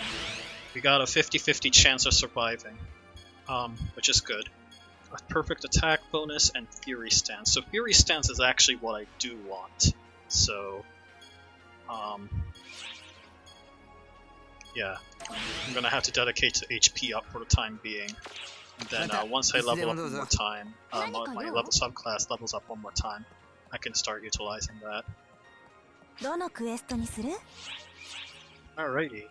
We got a 50-50 chance of surviving, which is good. A perfect attack bonus and Fury Stance. So Fury Stance is actually what I do want. So, yeah. I'm gonna have to dedicate to HP up for the time being. And then once I level up one more time, my subclass levels up one more time, I can start utilizing that. Alrighty,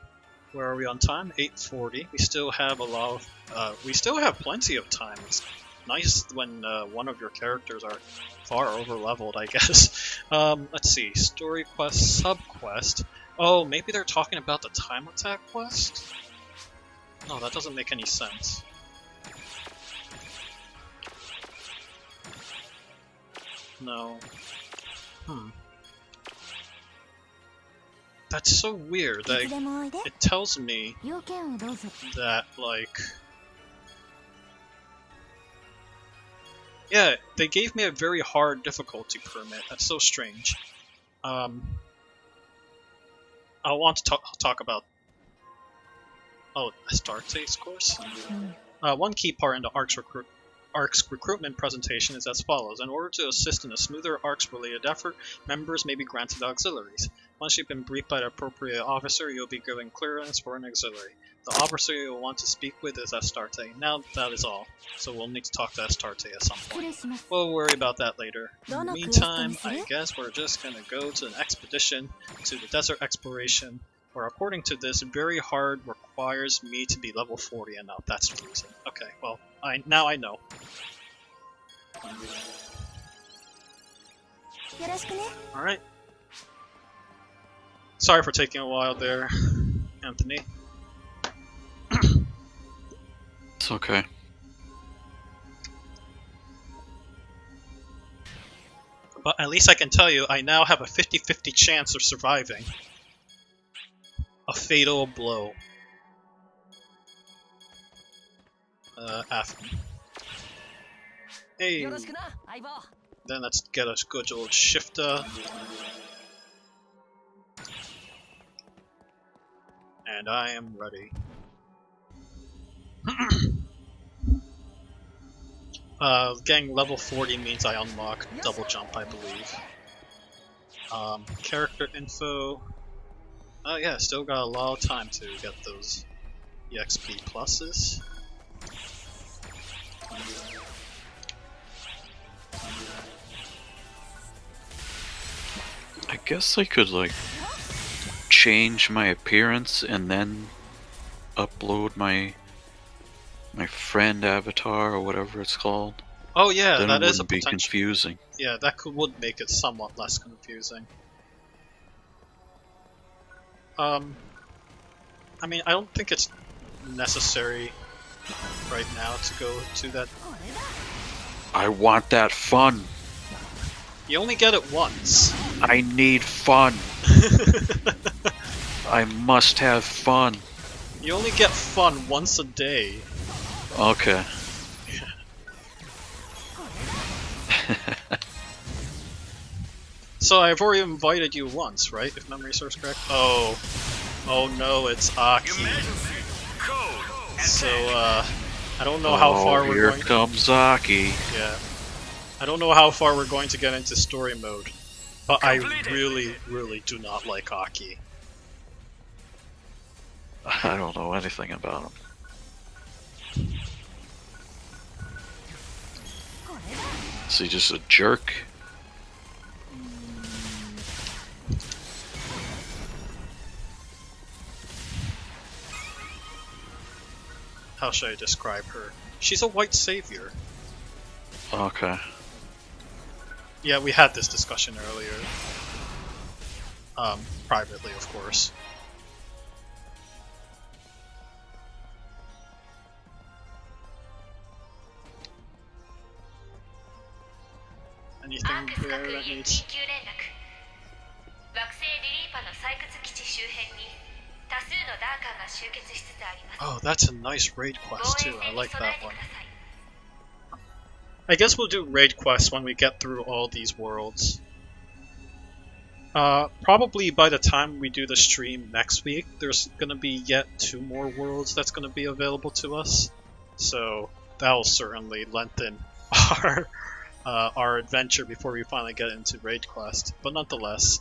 where are we on time? 8:40. We still have a lot of. We still have plenty of time. It's nice when one of your characters are far over leveled, I guess. Let's see. Story quest, sub quest. Oh, maybe they're talking about the time attack quest. No, that doesn't make any sense. No. That's so weird. It tells me that, like... Yeah, they gave me a very hard difficulty permit. That's so strange. I want to talk about... Oh, Astartes course? One key part in the ARKS recruitment presentation is as follows. In order to assist in a smoother ARKS-related effort, members may be granted auxiliaries. Once you've been briefed by the appropriate officer, you'll be given clearance for an auxiliary. The officer you'll want to speak with is Astarte. Now that is all, so we'll need to talk to Astarte at some point. We'll worry about that later. In the meantime, I guess we're just gonna go to an expedition to the desert exploration, where according to this, very hard requires me to be level 40 and up. That's the reason. Okay, well, now I know. Alright. Sorry for taking a while there, Anthony. It's okay. But at least I can tell you, I now have a 50-50 chance of surviving a fatal blow. After. Hey. Then let's get a good old shifter. And I am ready. Getting level 40 means I unlock double jump, I believe. Character info. Oh yeah, still got a lot of time to get those EXP pluses. I guess I could, like, change my appearance and then upload my my friend avatar or whatever it's called. Oh yeah, Then that it is a wouldn't be potential. confusing. Yeah, that would make it somewhat less confusing. I mean, I don't think it's necessary right now to go to that. I want that fun. You only get it once. I need fun. I must have fun. You only get fun once a day. Okay. So I've already invited you once, right? If memory serves correct. Oh no, it's Aki. Emergency. Code. So I don't know how far we're here going. comes Aki. Yeah, I don't know how far we're going to get into story mode, but Completed. I really do not like Aki. I don't know anything about him. Is he just a jerk? How should I describe her? She's a white savior. Okay. Yeah, we had this discussion earlier. Privately, of course. Anything アークス there 学 that 院 needs? 緊急連絡。惑星リリーパの採掘基地周辺に多数のダーカーが集結しつつあります。 Oh, that's a nice raid 防 quest 衛 too. 戦 I に like 備え that てく one. ださい。 I guess we'll do raid quests when we get through all these worlds. Probably by the time we do the stream next week, there's gonna be yet 2 more worlds that's gonna be available to us. So that'll certainly lengthen our adventure before we finally get into raid quest. But nonetheless,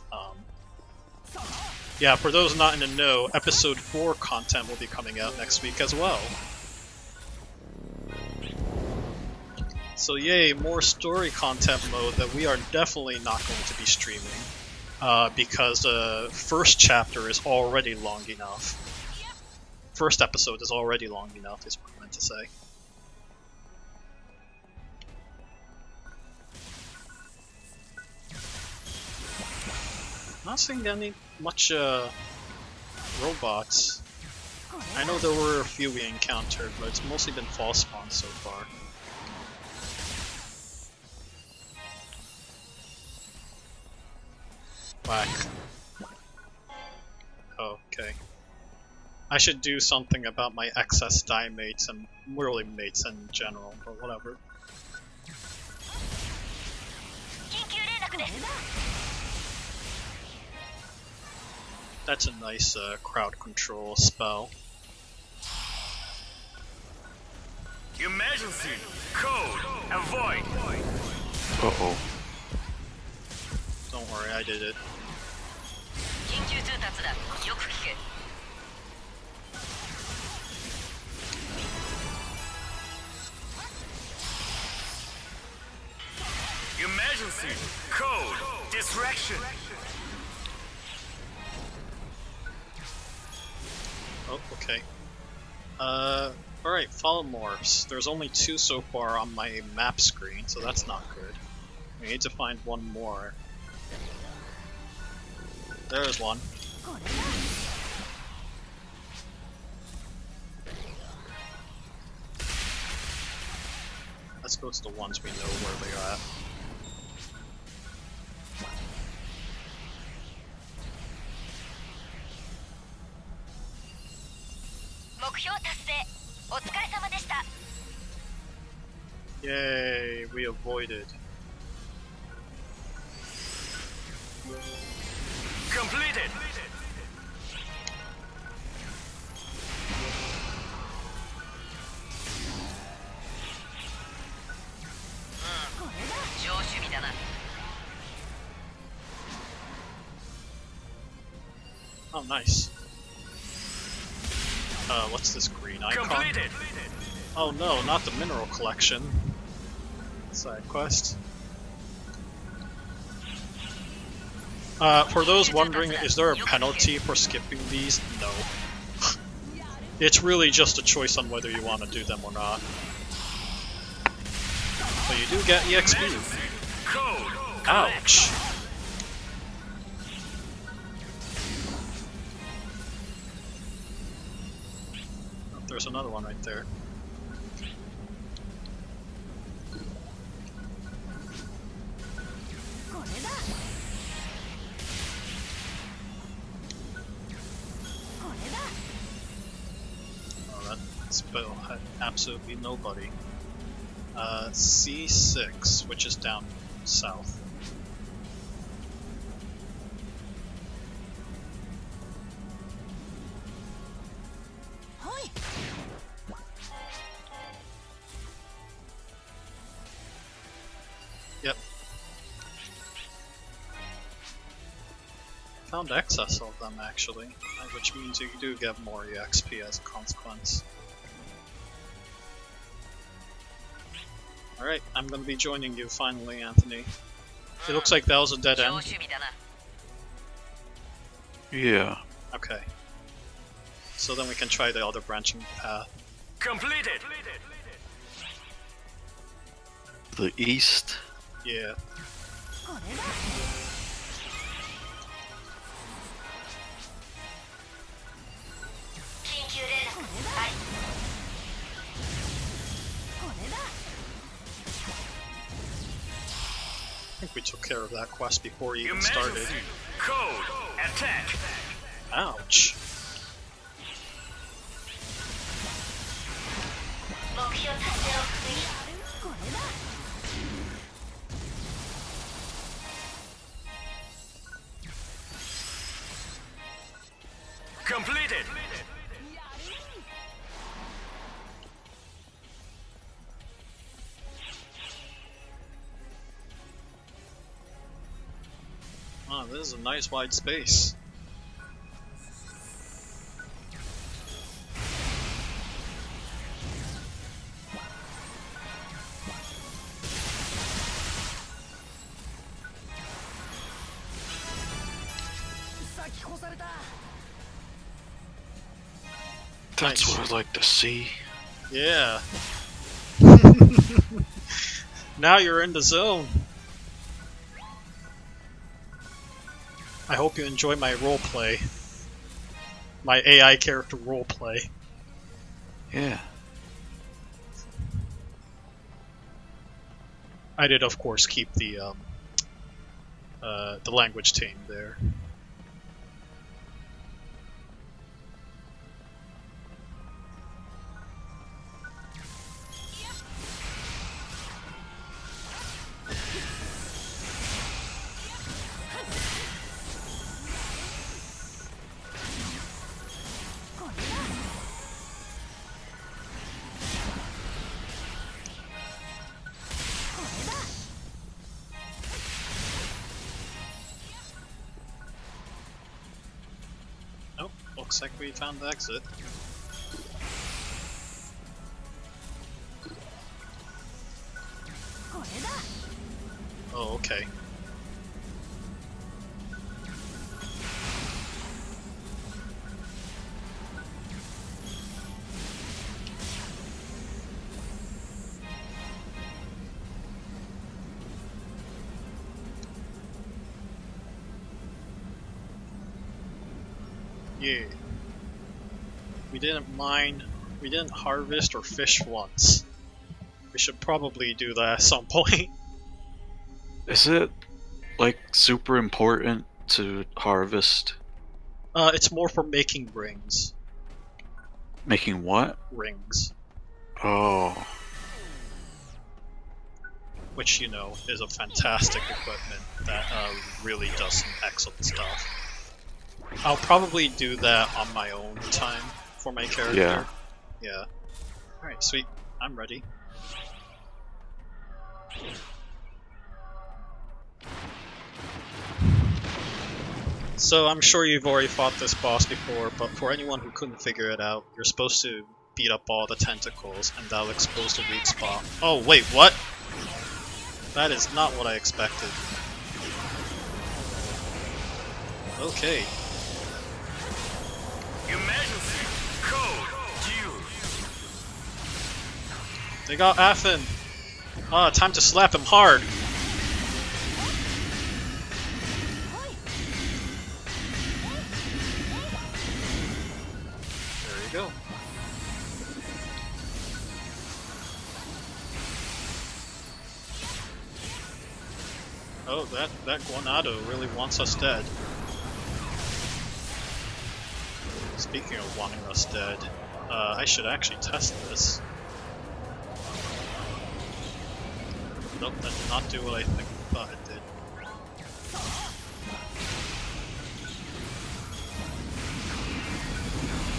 yeah, for those not in the know, episode 4 content will be coming out next week as well. So yay, more story content mode that we are definitely not going to be streaming. Because the first chapter is already long enough. First episode is already long enough, is what I meant to say. Not seeing any much robots. I know there were a few we encountered, but it's mostly been false spawns so far. Whack. Okay. I should do something about my excess die mates and really mates in general, but whatever. 緊急連絡です。 That's a nice crowd control spell. Emergency. Code. Avoid. Uh-oh. Don't worry, I did it. 緊急通達だ。よく聞け。 Emergency. Code. Distraction. Oh, okay. Alright, follow morphs. There's only 2 so far on my map screen, so that's not good. We need to find 1 more. There's one. Let's go to the ones we know where they're at. Yay, we avoided. Completed. Oh, nice. What's this green icon? Completed. Oh no, not the mineral collection. Side quest. For those wondering, is there a penalty for skipping these? No. It's really just a choice on whether you want to do them or not. But you do get EXP. Code. Ouch! Oh, there's another one right there. Oh, that spell had absolutely nobody. C6, which is down south. Yep. Found excess of them actually, which means you do get more EXP as a consequence. Alright, I'm gonna be joining you finally, Anthony. It looks like that was a dead end. Yeah. Okay. So then we can try the other branching path. Completed. The east. Yeah. I think we took care of that quest before you even started. Emergency. Code. Attack. Ouch. Completed. Oh, this is a nice wide space. That's Nice. what I like to see. Yeah. Now you're in the zone. I hope you enjoy my roleplay. My AI character roleplay. Yeah. I did, of course, keep the language tame there. Oh, looks like we found the exit. Oh, okay. Yeah. We didn't mine, we didn't harvest or fish once. We should probably do that at some point. Is it like super important to harvest? It's more for making rings. Making what? Rings. Oh. Which, you know, is a fantastic equipment that really does some excellent stuff. I'll probably do that on my own time for my character. Yeah. Yeah. Alright, sweet. I'm ready. So I'm sure you've already fought this boss before, but for anyone who couldn't figure it out, you're supposed to beat up all the tentacles and that'll expose the weak spot. Oh wait, what? That is not what I expected. Okay. Emergency. Code. They got Affin. Ah, time to slap him hard. There you go. Oh, that Guanado really wants us dead. Speaking of wanting us dead, I should actually test this. Nope, that did not do what I thought it did.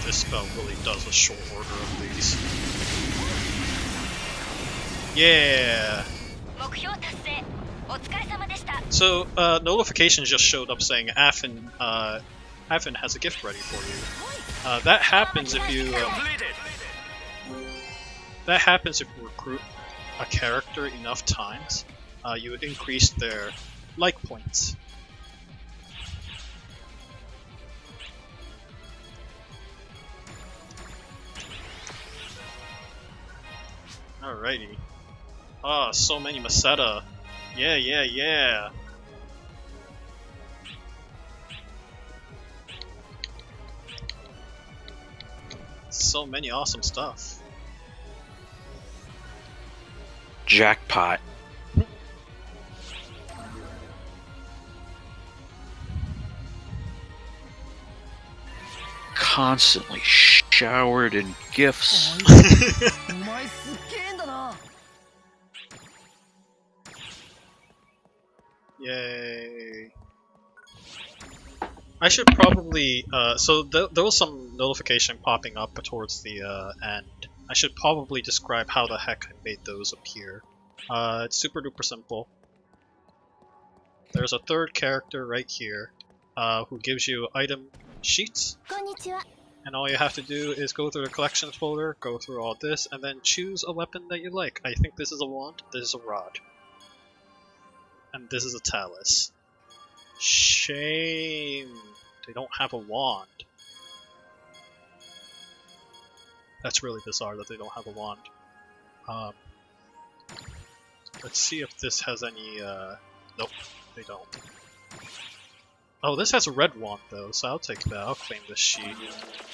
This spell really does a short order of these. Yeah! 目標達成お疲れ様でした So, notifications just showed up saying Affin has a gift ready for you. That happens if you Completed. recruit a character enough times. You would increase their like points. Alrighty. Ah, so many Meseta. Yeah. So many awesome stuff. Jackpot. Constantly showered in gifts. お前すっげえんだな Yay. I should probably, so there was some notification popping up towards the end. I should probably describe how the heck I made those appear. It's super duper simple. There's a third character right here, who gives you item sheets. こんにちは And all you have to do is go through the collections folder, go through all this, and then choose a weapon that you like. I think this is a wand, this is a rod. And this is a talus. Shame they don't have a wand. That's really bizarre that they don't have a wand. Let's see if this has any, nope, they don't. Oh, this has a red wand though, so I'll take that. I'll claim this sheet.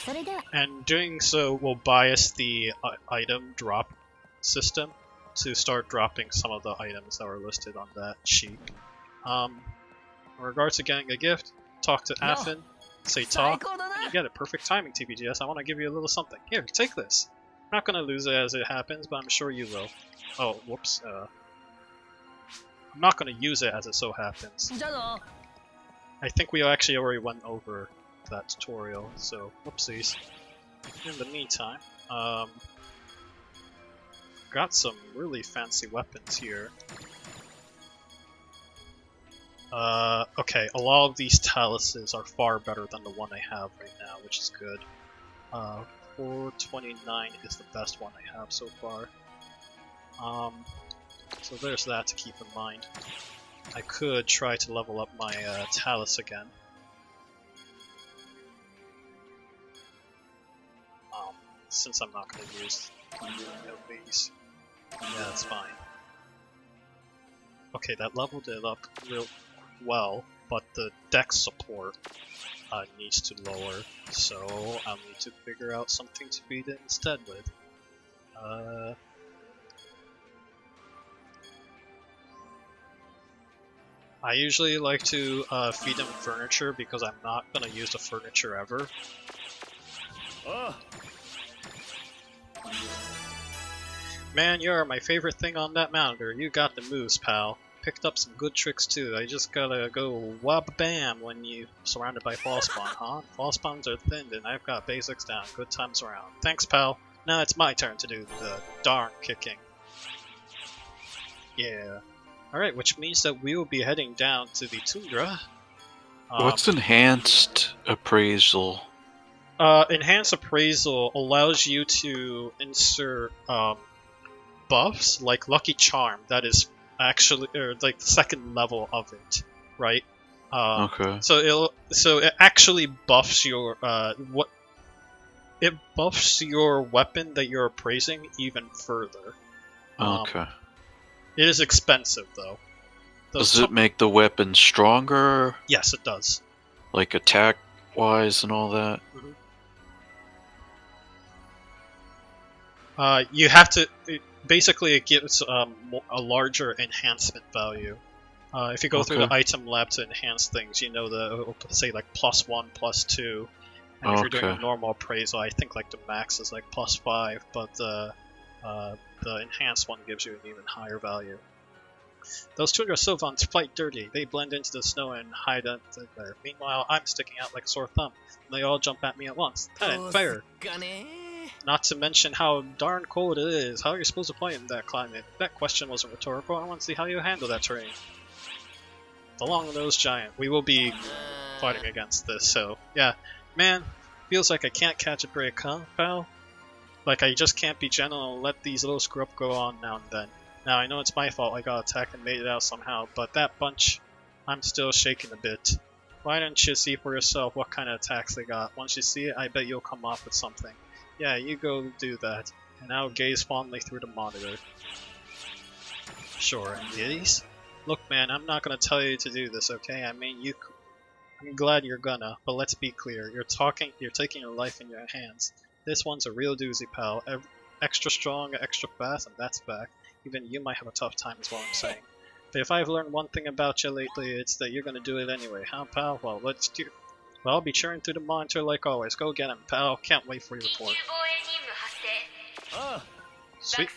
それでは And doing so will bias the item drop system to start dropping some of the items that were listed on that sheet. In regards to getting a gift, talk to Affin, say 最 talk, 高だな you get it. Perfect timing, TPGS. I want to give you a little something. Here, take this. I'm not gonna lose it as it happens, but I'm sure you will. Oh, whoops. I'm not gonna use it as it so happens. じゃあな I think we actually already went over that tutorial, so whoopsies. In the meantime, got some really fancy weapons here. Okay, a lot of these taluses are far better than the one I have right now, which is good. 429 is the best one I have so far. So there's that to keep in mind. I could try to level up my talus again. Since I'm not going to use these. Yeah, that's fine. Okay, that leveled it up real well, but the dex support needs to lower, so I'll need to figure out something to beat it instead with. I usually like to feed them furniture because I'm not going to use the furniture ever. Man, you're my favorite thing on that mounder. You got the moves, pal. Picked up some good tricks too. I just gotta go wab-bam when you surrounded by fall spawn, huh? Fall spawns are thinned and I've got basics down. Good times around. Thanks, pal. Now it's my turn to do the darn kicking. Yeah. Alright, which means that we will be heading down to the Tundra. What's enhanced appraisal? Enhanced appraisal allows you to insert buffs like Lucky Charm. That is actually like the second level of it, right? Okay. So it actually buffs your It buffs your weapon that you're appraising even further. Okay. It is expensive though. Does it make the weapon stronger? Yes, it does. Like attack wise and all that? You have to. Basically, it gives a larger enhancement value. If you go through the item lab to enhance things, you know it'll say like +1, +2. And if you're doing a normal appraisal, I think like the max is like +5, but the enhanced one gives you an even higher value. Those Tundra Sylvans fight dirty. They blend into the snow and hide under there. Meanwhile, I'm sticking out like a sore thumb. And they all jump at me at once. That ain't fair. Not to mention how darn cold it is. How are you supposed to play in that climate? That question wasn't rhetorical. I want to see how you handle that terrain. The long-nosed giant. We will be fighting against this, so yeah. Man, feels like I can't catch a break, huh, pal? Like I just can't be gentle and let these little screw up go on now and then. Now I know it's my fault I got attacked and made it out somehow, but that bunch, I'm still shaking a bit. Why don't you see for yourself what kind of attacks they got? Once you see it, I bet you'll come up with something. Yeah, you go do that, and I'll gaze fondly through the monitor. Sure, and these? Look man, I'm not gonna tell you to do this, okay? I mean, I'm glad you're gonna, but let's be clear. You're taking your life in your hands. This one's a real doozy, pal. Extra strong, extra fast, and that's fact. Even you might have a tough time is what I'm saying. But if I've learned one thing about you lately, it's that you're gonna do it anyway, huh pal? Well, let's do. Well, I'll be cheering through the monitor like always. Go get him, pal. Can't wait for your report. Sweet.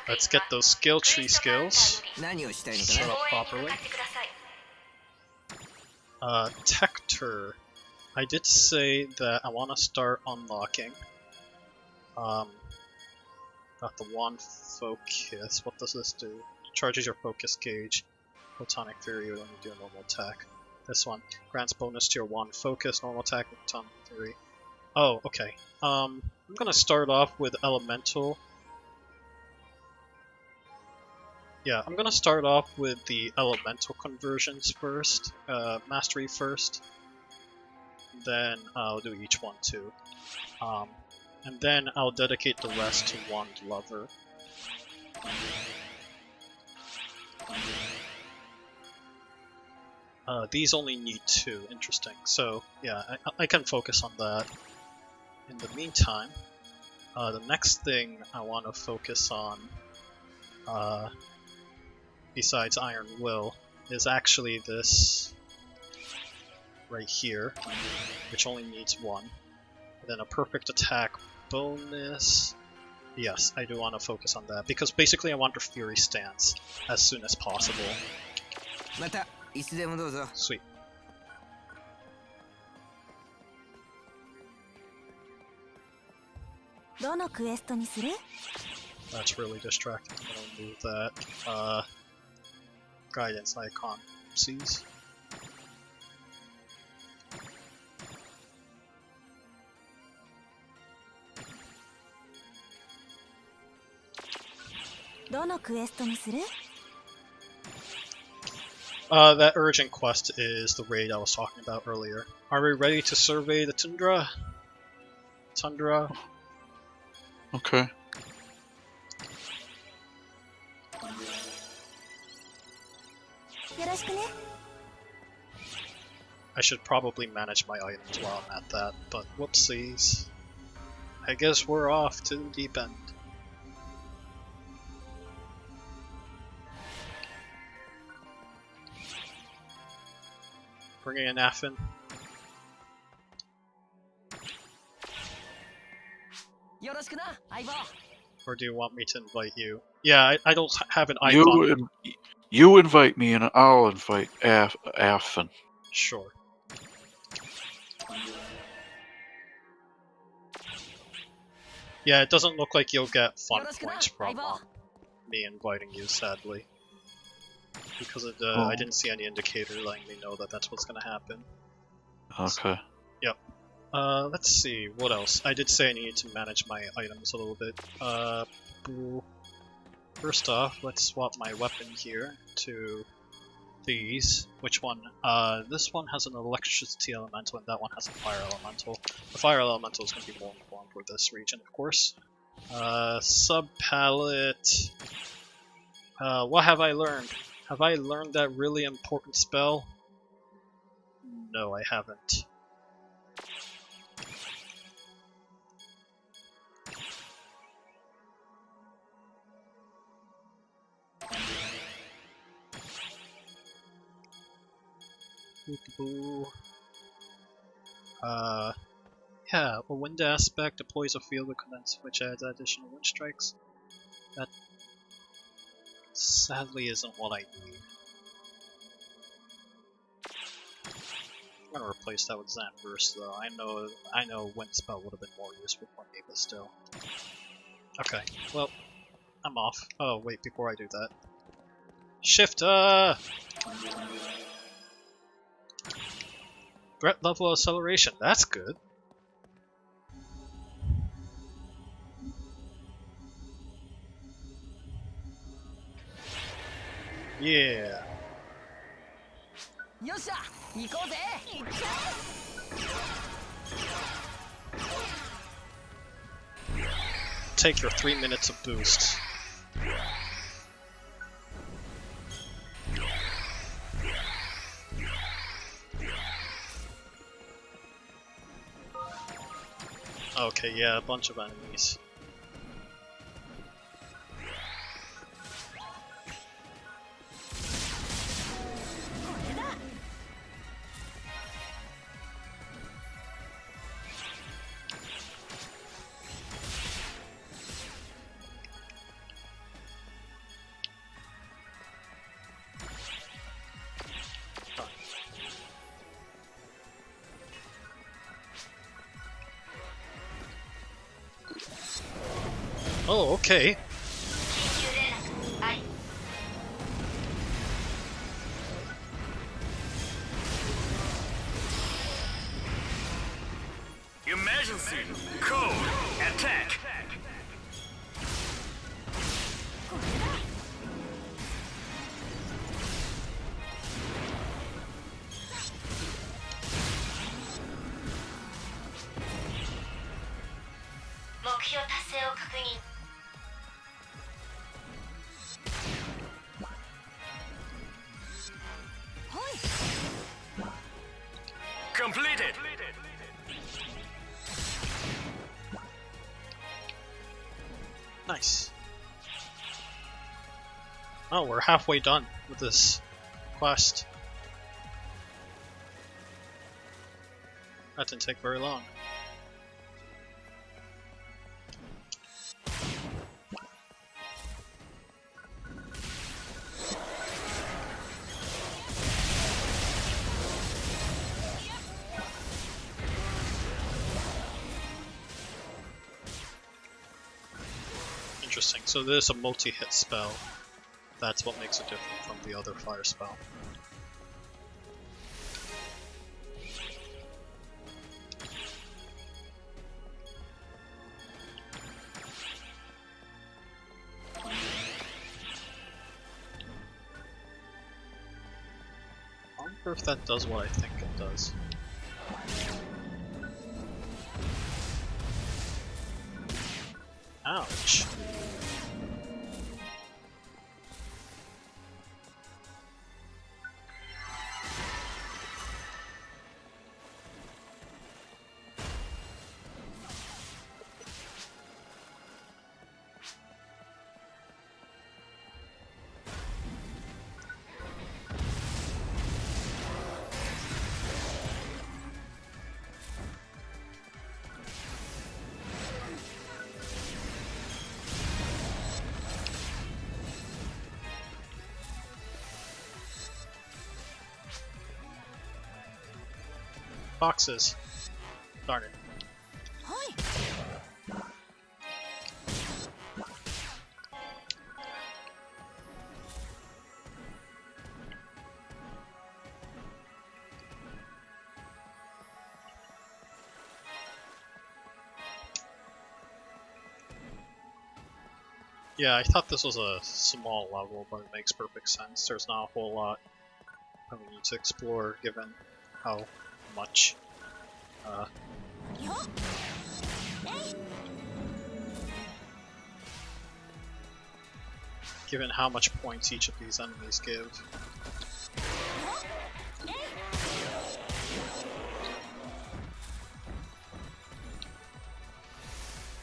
Let's get those skill tree skills set up properly. Tector. I did say that I want to start unlocking. Got the wand focus. What does this do? Charges your focus gauge. Photonic Fury when you do a normal attack. This one grants bonus to your wand focus, normal attack, and Photonic Fury. Oh, okay. I'm gonna start off with elemental. Yeah, I'm gonna start off with the elemental conversions first, mastery first. Then I'll do each one too. And then I'll dedicate the rest to Wand Lover. These only need 2, interesting. So yeah, I can focus on that. In the meantime, the next thing I want to focus on, besides Iron Will, is actually this right here, which only needs 1. And then a perfect attack bonus. Yes, I do want to focus on that, because basically I want her Fury stance as soon as possible. Sweet. That's really distracting. I'm gonna move that. Guidance icon. Seize. That urgent quest is the raid I was talking about earlier. Are we ready to survey the Tundra? Tundra? Okay. I should probably manage my items while I'm at that, but whoopsies. I guess we're off to the deep end. Bringing in Affin. Or do you want me to invite you? Yeah, I don't have an icon. You invite me and I'll invite Affin. Sure. Yeah, it doesn't look like you'll get fun points from me inviting you, sadly. Because I didn't see any indicator letting me know that that's what's gonna happen. Okay. Yep. Let's see, what else? I did say I needed to manage my items a little bit. First off, let's swap my weapon here to these. Which one? This one has an electricity elemental and that one has a fire elemental. The fire elemental is going to be more important for this region, of course. Sub-palette. What have I learned? Have I learned that really important spell? No, I haven't. Yeah, a wind aspect deploys a field of condense which adds additional wind strikes. That sadly isn't what I need. I'm gonna replace that with Xanverse though. I know wind spell would have been more useful for me, but still. Okay, well, I'm off. Oh wait, before I do that. Shifter! Threat level acceleration, that's good. Yeah. よっしゃ行こうぜ。 Take your 3 minutes of boost. Okay, yeah, a bunch of enemies. Oh, okay. 緊急連絡あり Emergency! Code! Attack! 目標達成を確認 Completed! Nice. Oh, we're halfway done with this quest. That didn't take very long. Interesting. So this is a multi-hit spell. That's what makes it different from the other fire spell. I wonder if that does what I think it does. Ouch. Boxes. Darn it. はい。 Yeah, I thought this was a small level, but it makes perfect sense. There's not a whole lot I will need to explore given how much given how much points each of these enemies give.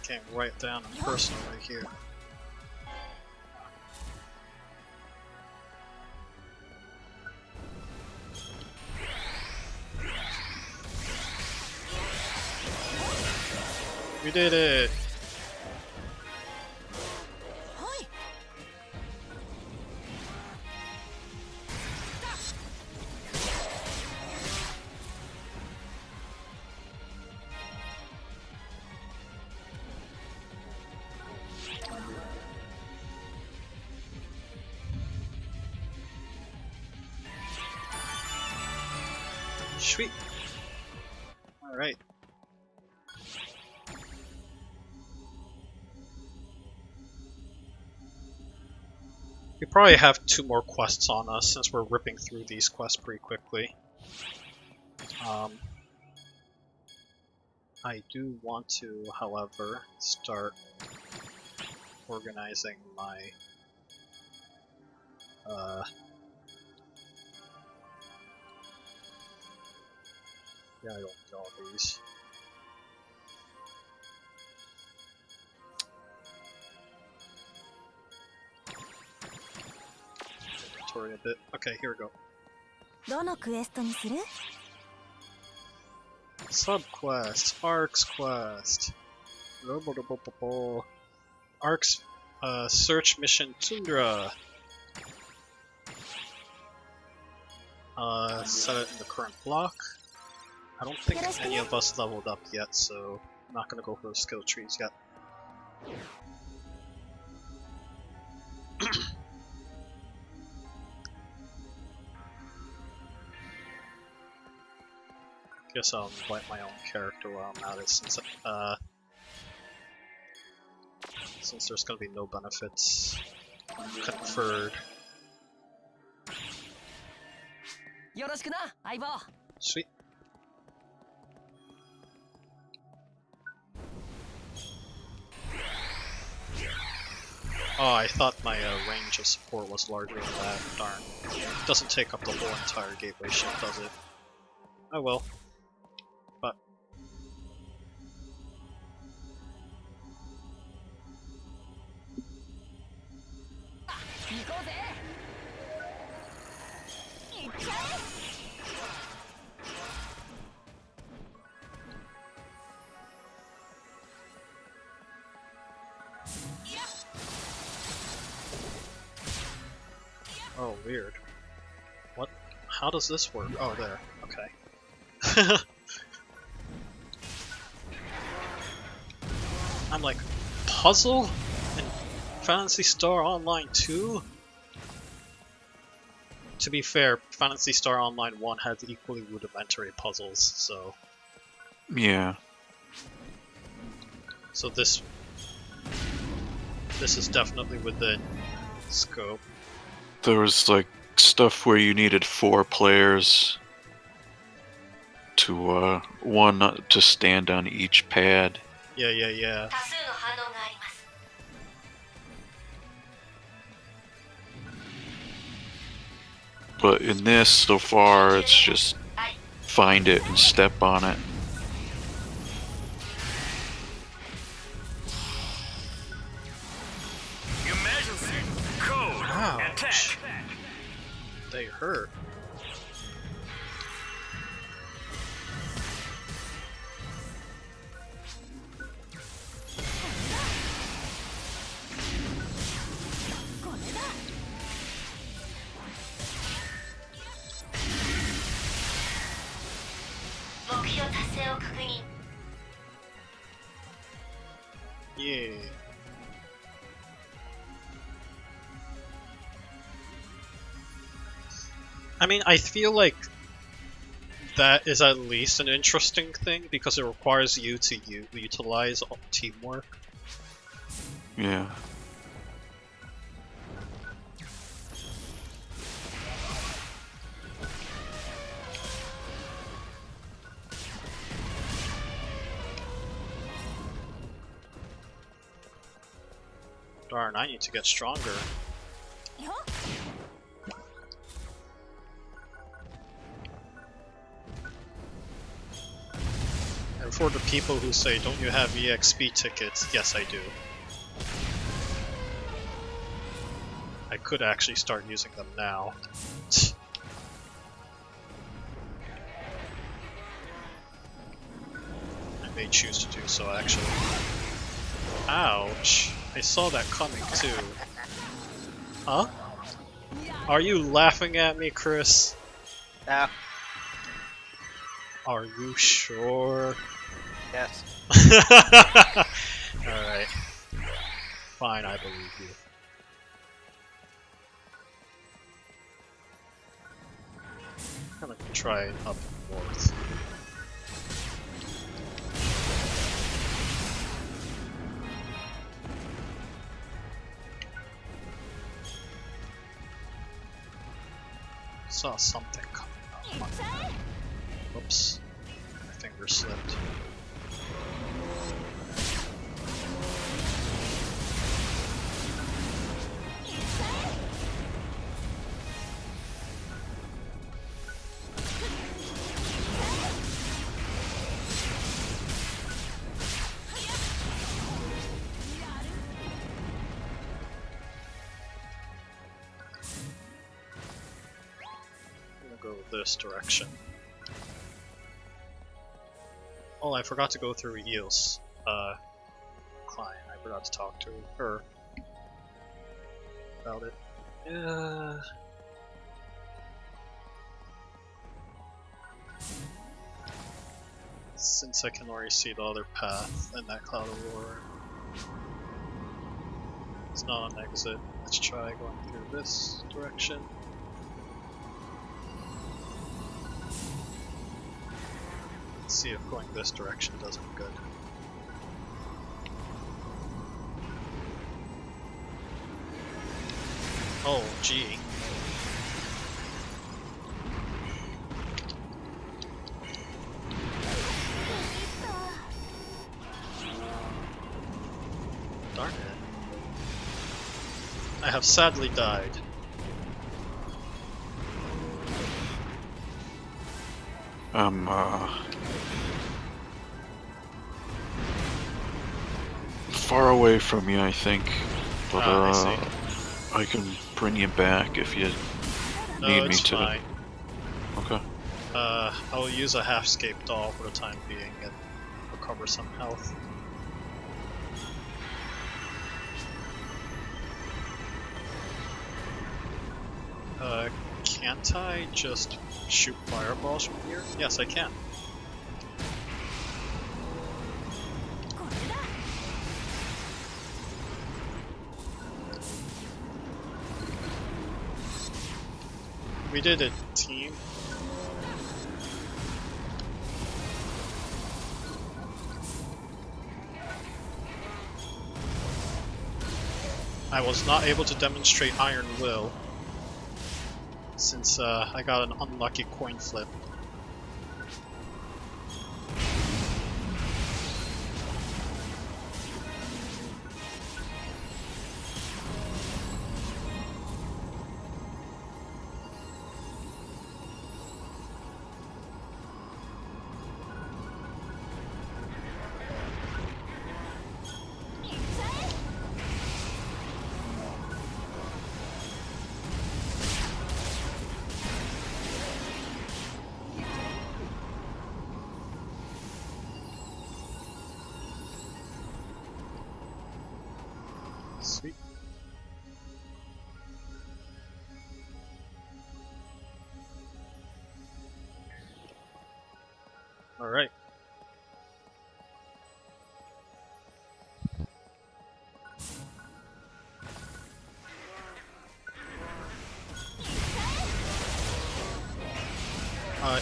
Can't write down in personal right here. We did it! Sweet. Alright. We probably have 2 more quests on us since we're ripping through these quests pretty quickly. I do want to, however, start organizing my yeah, I don't need all these. Inventory a bit. Okay, here we go. どのクエストにする? Subquest, ARKS quest. ARKS search mission Tundra. Set it in the current block. I don't think any of us leveled up yet, so I'm not gonna go for the skill trees yet. Guess I'll invite my own character while I'm at it, since there's gonna be no benefits conferred. Sweet. Oh, I thought my range of support was larger than that. Darn. It doesn't take up the whole entire gateway ship, does it? Oh well. But oh, weird. What? How does this work? Oh, there. Okay. I'm like, puzzle? In Phantasy Star Online 2? To be fair, Phantasy Star Online 1 had equally rudimentary puzzles, so... Yeah. So this is definitely within scope. There was like stuff where you needed 4 players to one to stand on each pad. Yeah, yeah, yeah. 多数の反応があります But in this, so far, it's just find it and step on it. Emergency. Code. Ouch. Attack. They hurt. Yeah. I mean, I feel like that is at least an interesting thing because it requires you to utilize teamwork. Yeah. Darn, I need to get stronger. And for the people who say, don't you have EXP tickets? Yes, I do. I could actually start using them now. I may choose to do so, actually. Ouch! I saw that coming, too. Huh? Are you laughing at me, Chris? No. Are you sure? Yes. Alright. Fine, I believe you. I'm gonna try up north. Saw something coming up. Oops. My finger slipped. Go this direction. Oh, I forgot to go through Eos. Client. I forgot to talk to her about it. Yeah. Since I can already see the other path and that cloud of war. It's not an exit. Let's try going through this direction. See if going this direction does any good. Oh, gee. Darn it. I have sadly died. Far away from you, I think, but I I can bring you back if you need me to. Fine. Okay. I'll use a half-scape doll for the time being and recover some health. Can't I just shoot fireballs from here? Yes, I can. We did it, team. I was not able to demonstrate Iron Will since I got an unlucky coin flip. Sweet. All right.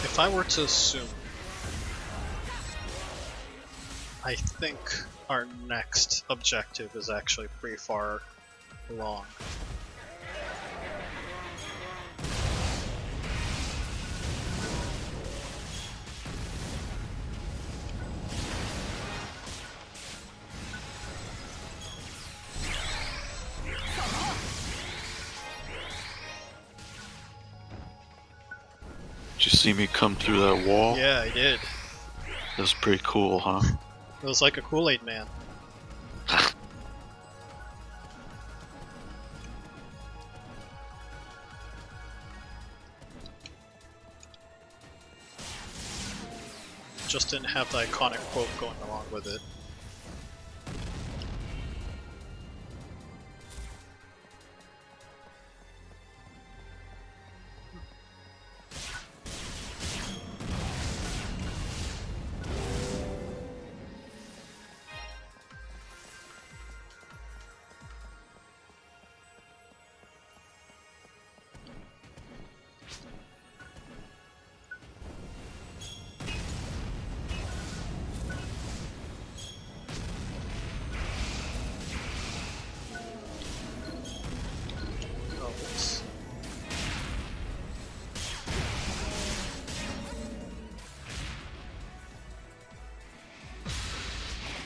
If I were to assume, I think our next objective is actually pretty far along. you see me come through that wall? Yeah, I did. That's pretty cool, huh? It was like a Kool-Aid man. Just didn't have the iconic quote going along with it.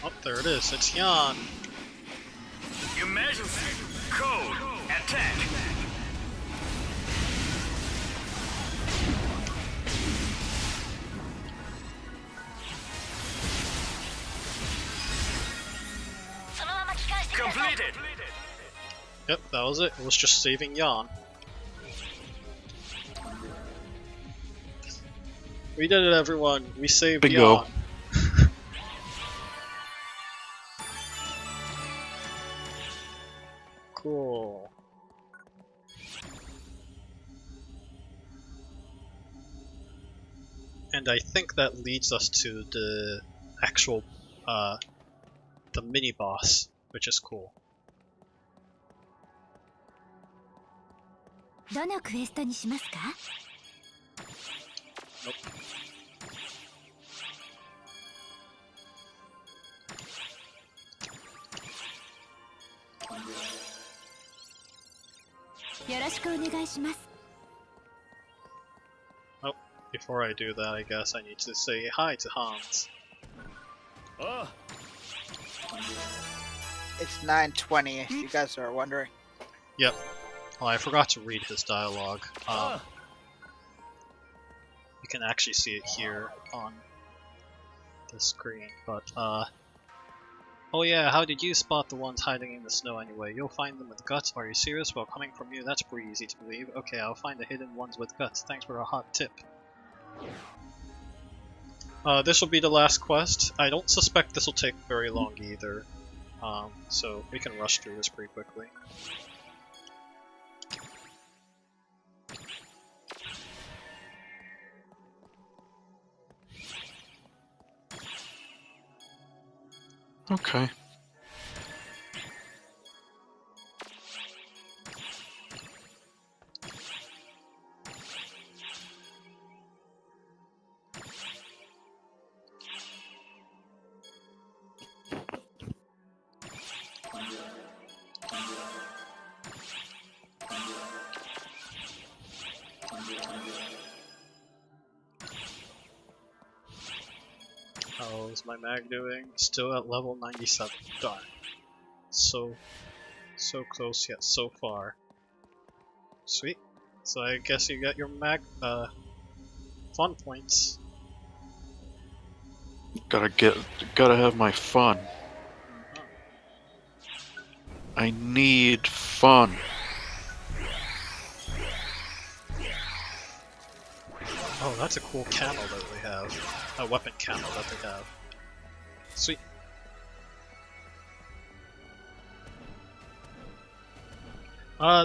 Oh, there it is. It's Jan. Your Majesty, code, attack. Completed. Yep, that was it. It was just saving Jan. We did it, everyone. We saved Bingo. Jan. Cool. And I think that leads us to the actual, the mini boss, which is cool. どのクエストにしますか？ Nope. よろしくお願いします。 Oh, before I do that, I guess I need to say hi to Hans. It's 9:20. If you guys are wondering. Yep. Well, I forgot to read his dialogue. You can actually see it here on the screen, but oh yeah, how did you spot the ones hiding in the snow anyway? You'll find them with guts. Are you serious? Well, coming from you, that's pretty easy to believe. Okay, I'll find the hidden ones with guts. Thanks for a hot tip. This will be the last quest. I don't suspect this will take very long either, so we can rush through this pretty quickly. Okay. How's my mag doing? Still at level 97. Darn. So close yet so far. Sweet. So I guess you got your mag, fun points. Gotta have my fun. I need fun. Oh, that's a cool camel that we have. A weapon camel that they have. Sweet.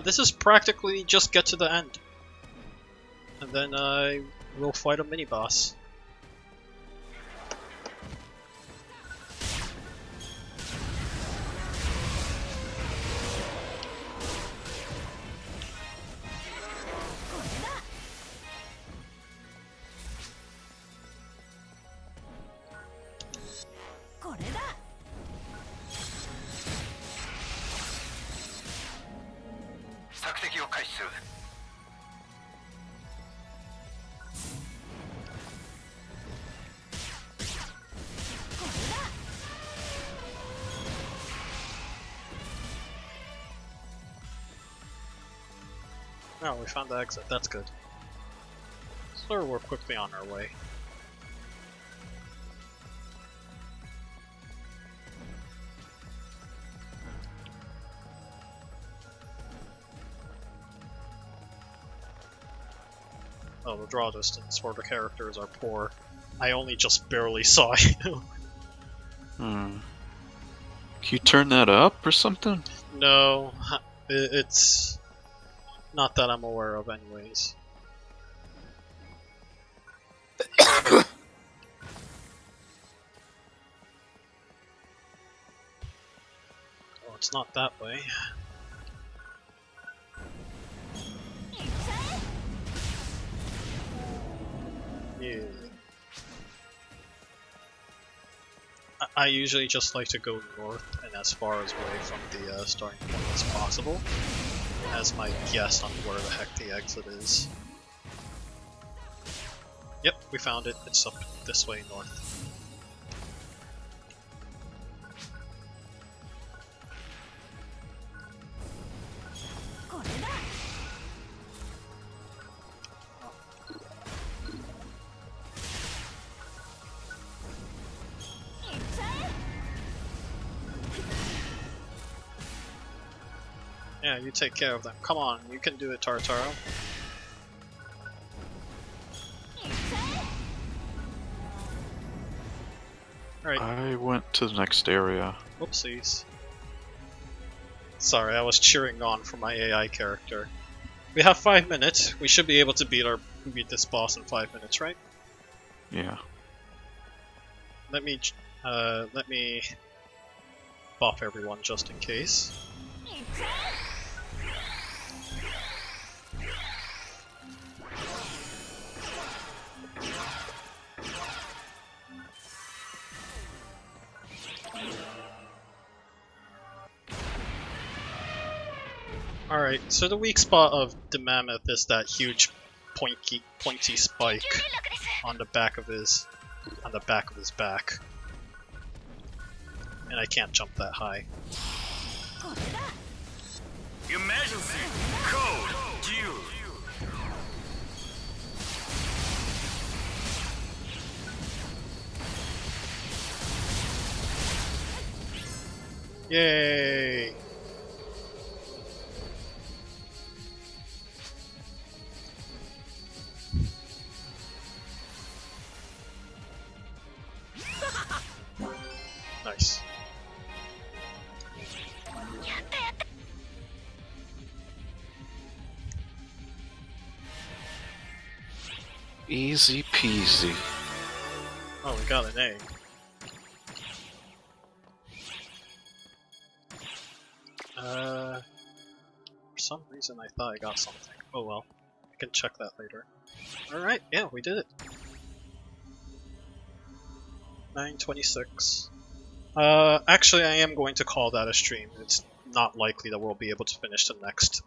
This is practically just get to the end. And then I will fight a mini-boss. Oh, we found the exit. That's good. Or we're quickly on our way. Oh, the draw distance for the characters are poor. I only just barely saw you. Hmm. Can you turn that up or something? No, it's not that I'm aware of anyways. Oh, it's not that way. Yeah. I usually just like to go north and as far as away from the starting point as possible, as my guess on where the heck the exit is. Yep, we found it. It's up this way north. Yeah, you take care of them. Come on, you can do it, Tartaro. Alright. I went to the next area. Whoopsies. Sorry, I was cheering on for my AI character. We have 5 minutes. We should be able to beat this boss in 5 minutes, right? Yeah. Let me buff everyone just in case. Alright, so the weak spot of the Mammoth is that huge pointy spike on the back of his back. And I can't jump that high. Emergency code due. Yay! Nice. Easy peasy. Oh, we got an egg. For some reason I thought I got something. Oh well. I can check that later. Alright, yeah, we did it. 9:26. Actually I am going to call that a stream. It's not likely that we'll be able to finish the next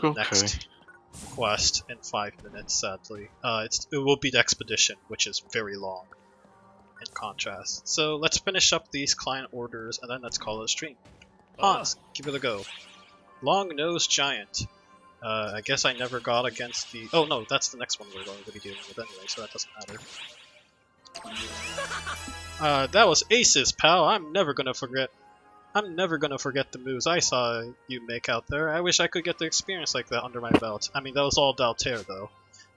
next quest in 5 minutes, sadly. It will be the expedition, which is very long in contrast. So let's finish up these client orders and then let's call it a stream. Hans, give it a go. Long-nosed giant. I guess I never got against the... Oh no, that's the next one we're going to be dealing with anyway, so that doesn't matter. That was aces, pal. I'm never gonna forget the moves I saw you make out there. I wish I could get the experience like that under my belt. I mean, that was all Daltair, though.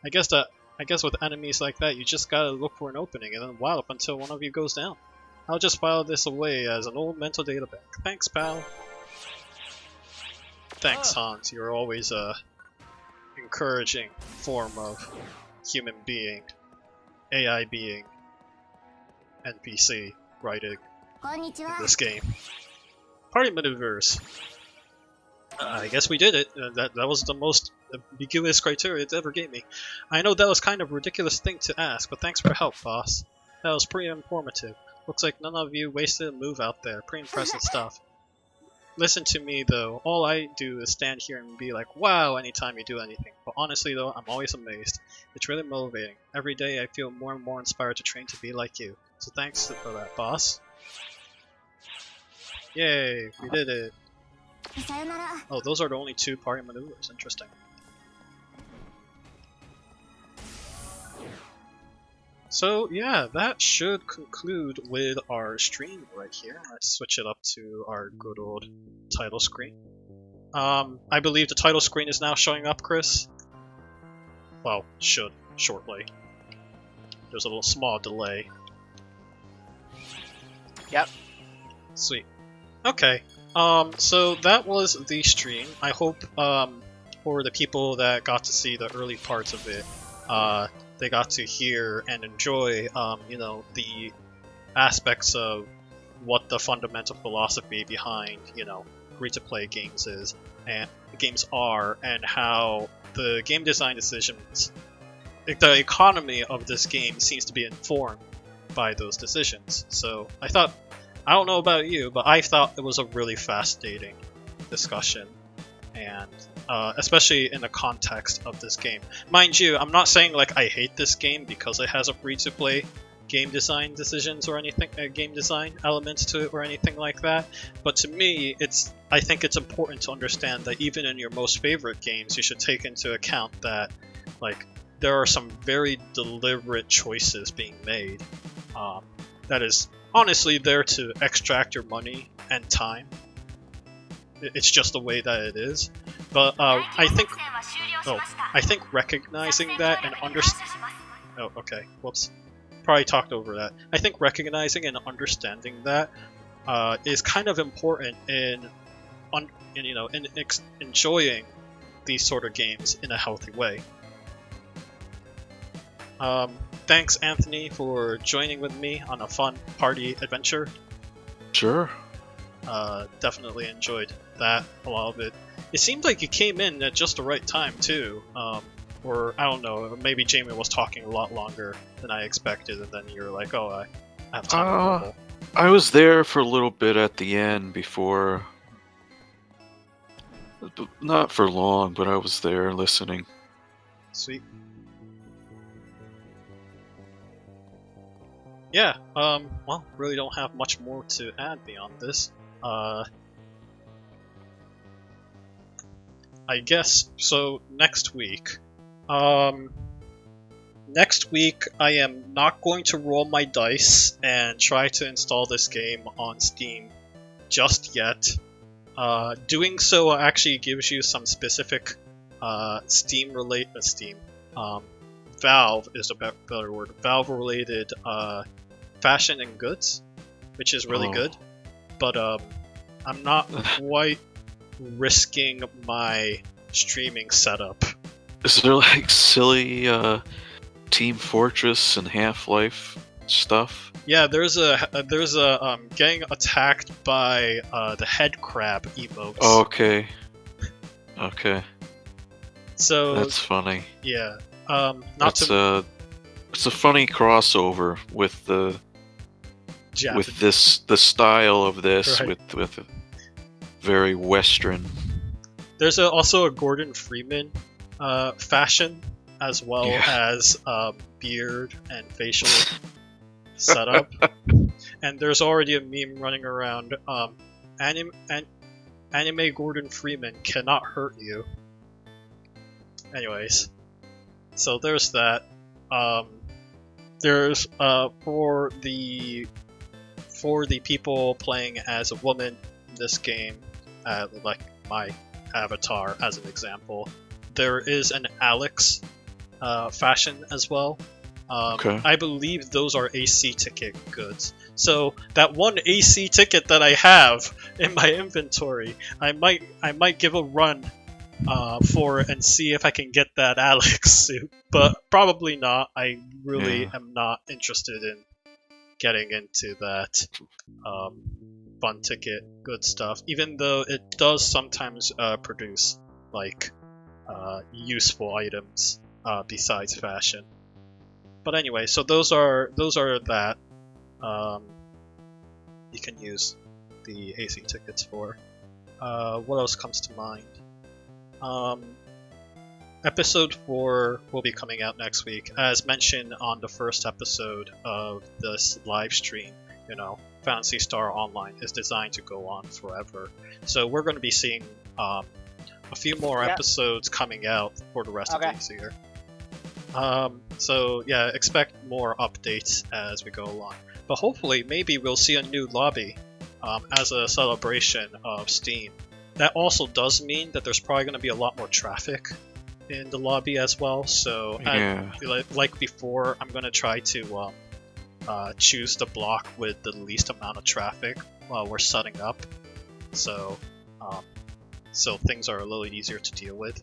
I guess with enemies like that, you just gotta look for an opening and then wow up until one of you goes down. I'll just file this away as an old mental data bank. Thanks, pal. Thanks, Hans. You're always a encouraging form of human being, AI being, NPC writing in this game. Party maneuvers. I guess we did it. That was the most ambiguous criteria it ever gave me. I know that was kind of a ridiculous thing to ask, but thanks for help, boss. That was pretty informative. Looks like none of you wasted a move out there. Pretty impressive stuff. Listen to me though, all I do is stand here and be like, wow, anytime you do anything. But honestly though, I'm always amazed. It's really motivating. Every day I feel more and more inspired to train to be like you. So thanks for that, boss. Yay, we did it. Oh, those are the only 2 party maneuvers. Interesting. So yeah, that should conclude with our stream right here. Let's switch it up to our good old title screen. I believe the title screen is now showing up, Chris. Well, should shortly. There's a little small delay. Yep. Sweet. Okay. So that was the stream. I hope for the people that got to see the early parts of it, they got to hear and enjoy, you know, the aspects of what the fundamental philosophy behind, you know, free-to-play games is, and games are, and how the game design decisions, the economy of this game seems to be informed by those decisions. So I thought, I don't know about you, but I thought it was a really fascinating discussion, and especially in the context of this game. Mind you, I'm not saying like I hate this game because it has a free-to-play game design decisions or anything, game design elements to it or anything like that. But to me, I think it's important to understand that even in your most favorite games, you should take into account that like there are some very deliberate choices being made. That is honestly there to extract your money and time. It's just the way that it is. But I think recognizing that and oh, okay, whoops. Probably talked over that. I think recognizing and understanding that is kind of important in enjoying these sort of games in a healthy way. Thanks, Anthony, for joining with me on a fun party adventure. Sure. Definitely enjoyed that, a lot of it. It seemed like you came in at just the right time, too. Or, I don't know, maybe Jamie was talking a lot longer than I expected, and then you're like, oh, I have time. I was there for a little bit at the end before. Not for long, but I was there listening. Sweet. Yeah, well, really don't have much more to add beyond this. I guess, so next week, I am not going to roll my dice and try to install this game on Steam just yet. Doing so actually gives you some specific Valve is a better word. Valve-related fashion and goods, which is really good. But I'm not quite risking my streaming setup. Is there like silly Team Fortress and Half-Life stuff? Yeah, there's a getting attacked by the head crab emotes. Oh, okay. Okay. So that's funny. Yeah. It's a funny crossover with the the style of this, right, with very Western. There's also a Gordon Freeman fashion, as well as beard and facial setup. And there's already a meme running around. Anime Gordon Freeman cannot hurt you. Anyways, so there's that. There's for the people playing as a woman in this game, like my avatar as an example, there is an ARKS fashion as well. Okay. I believe those are AC ticket goods. So that one AC ticket that I have in my inventory, I might give a run for it and see if I can get that ARKS suit, but probably not. I really am not interested in getting into that fun ticket good stuff, even though it does sometimes produce like useful items besides fashion. But anyway, so those are that you can use the AC tickets for. What else comes to mind? Episode 4 will be coming out next week. As mentioned on the first episode of this live stream, you know, Phantasy Star Online is designed to go on forever. So we're going to be seeing a few more episodes coming out for the rest of this year. So yeah, expect more updates as we go along. But hopefully, maybe we'll see a new lobby as a celebration of Steam. That also does mean that there's probably going to be a lot more traffic in the lobby as well. So Yeah. like before, I'm going to try to choose the block with the least amount of traffic while we're setting up. So things are a little easier to deal with.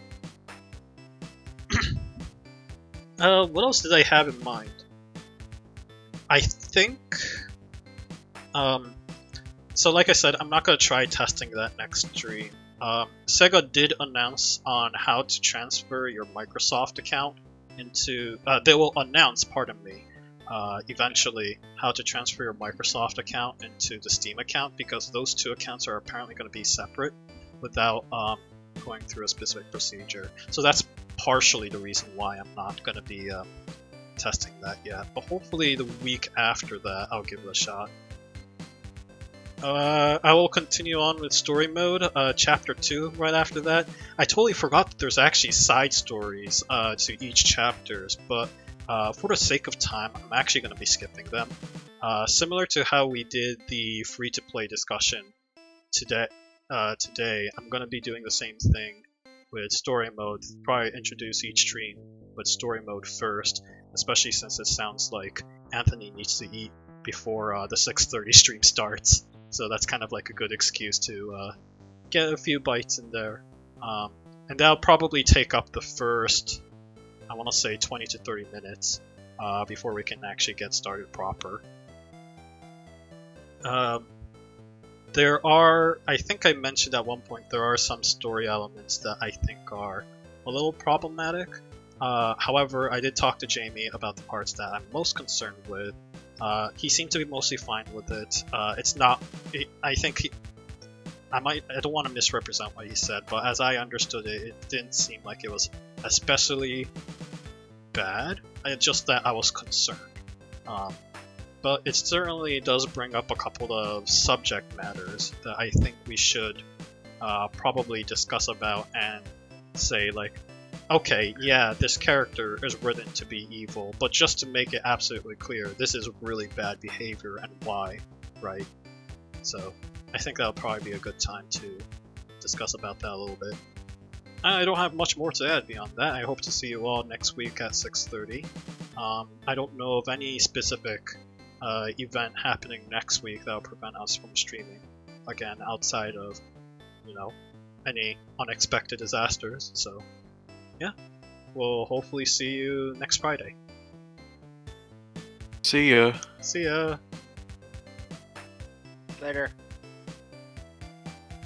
What else did I have in mind? I think... so like I said, I'm not going to try testing that next stream. Sega did announce on how to transfer your Microsoft account into... they will announce, pardon me, eventually how to transfer your Microsoft account into the Steam account, because those two accounts are apparently going to be separate without going through a specific procedure. So that's partially the reason why I'm not going to be testing that yet. But hopefully the week after that, I'll give it a shot. I will continue on with story mode, chapter 2 right after that. I totally forgot that there's actually side stories to each chapters, but for the sake of time, I'm actually going to be skipping them. Similar to how we did the free-to-play discussion today, I'm going to be doing the same thing with story mode. Probably introduce each stream with story mode first, especially since it sounds like Anthony needs to eat before the 6:30 stream starts. So that's kind of like a good excuse to get a few bites in there. And that'll probably take up the first, I want to say 20 to 30 minutes before we can actually get started proper. There are, I think I mentioned at one point, there are some story elements that I think are a little problematic. However, I did talk to Jamie about the parts that I'm most concerned with. He seemed to be mostly fine with it. It's not, I think I don't want to misrepresent what he said, but as I understood it, it didn't seem like it was especially bad. It's just that I was concerned. But it certainly does bring up a couple of subject matters that I think we should probably discuss about and say, like, okay, yeah, this character is written to be evil, but just to make it absolutely clear, this is really bad behavior and why, right? So I think that'll probably be a good time to discuss about that a little bit. I don't have much more to add beyond that. I hope to see you all next week at 6:30. I don't know of any specific event happening next week that will prevent us from streaming again outside of, you know, any unexpected disasters. So yeah, we'll hopefully see you next Friday. See ya. See ya. Later.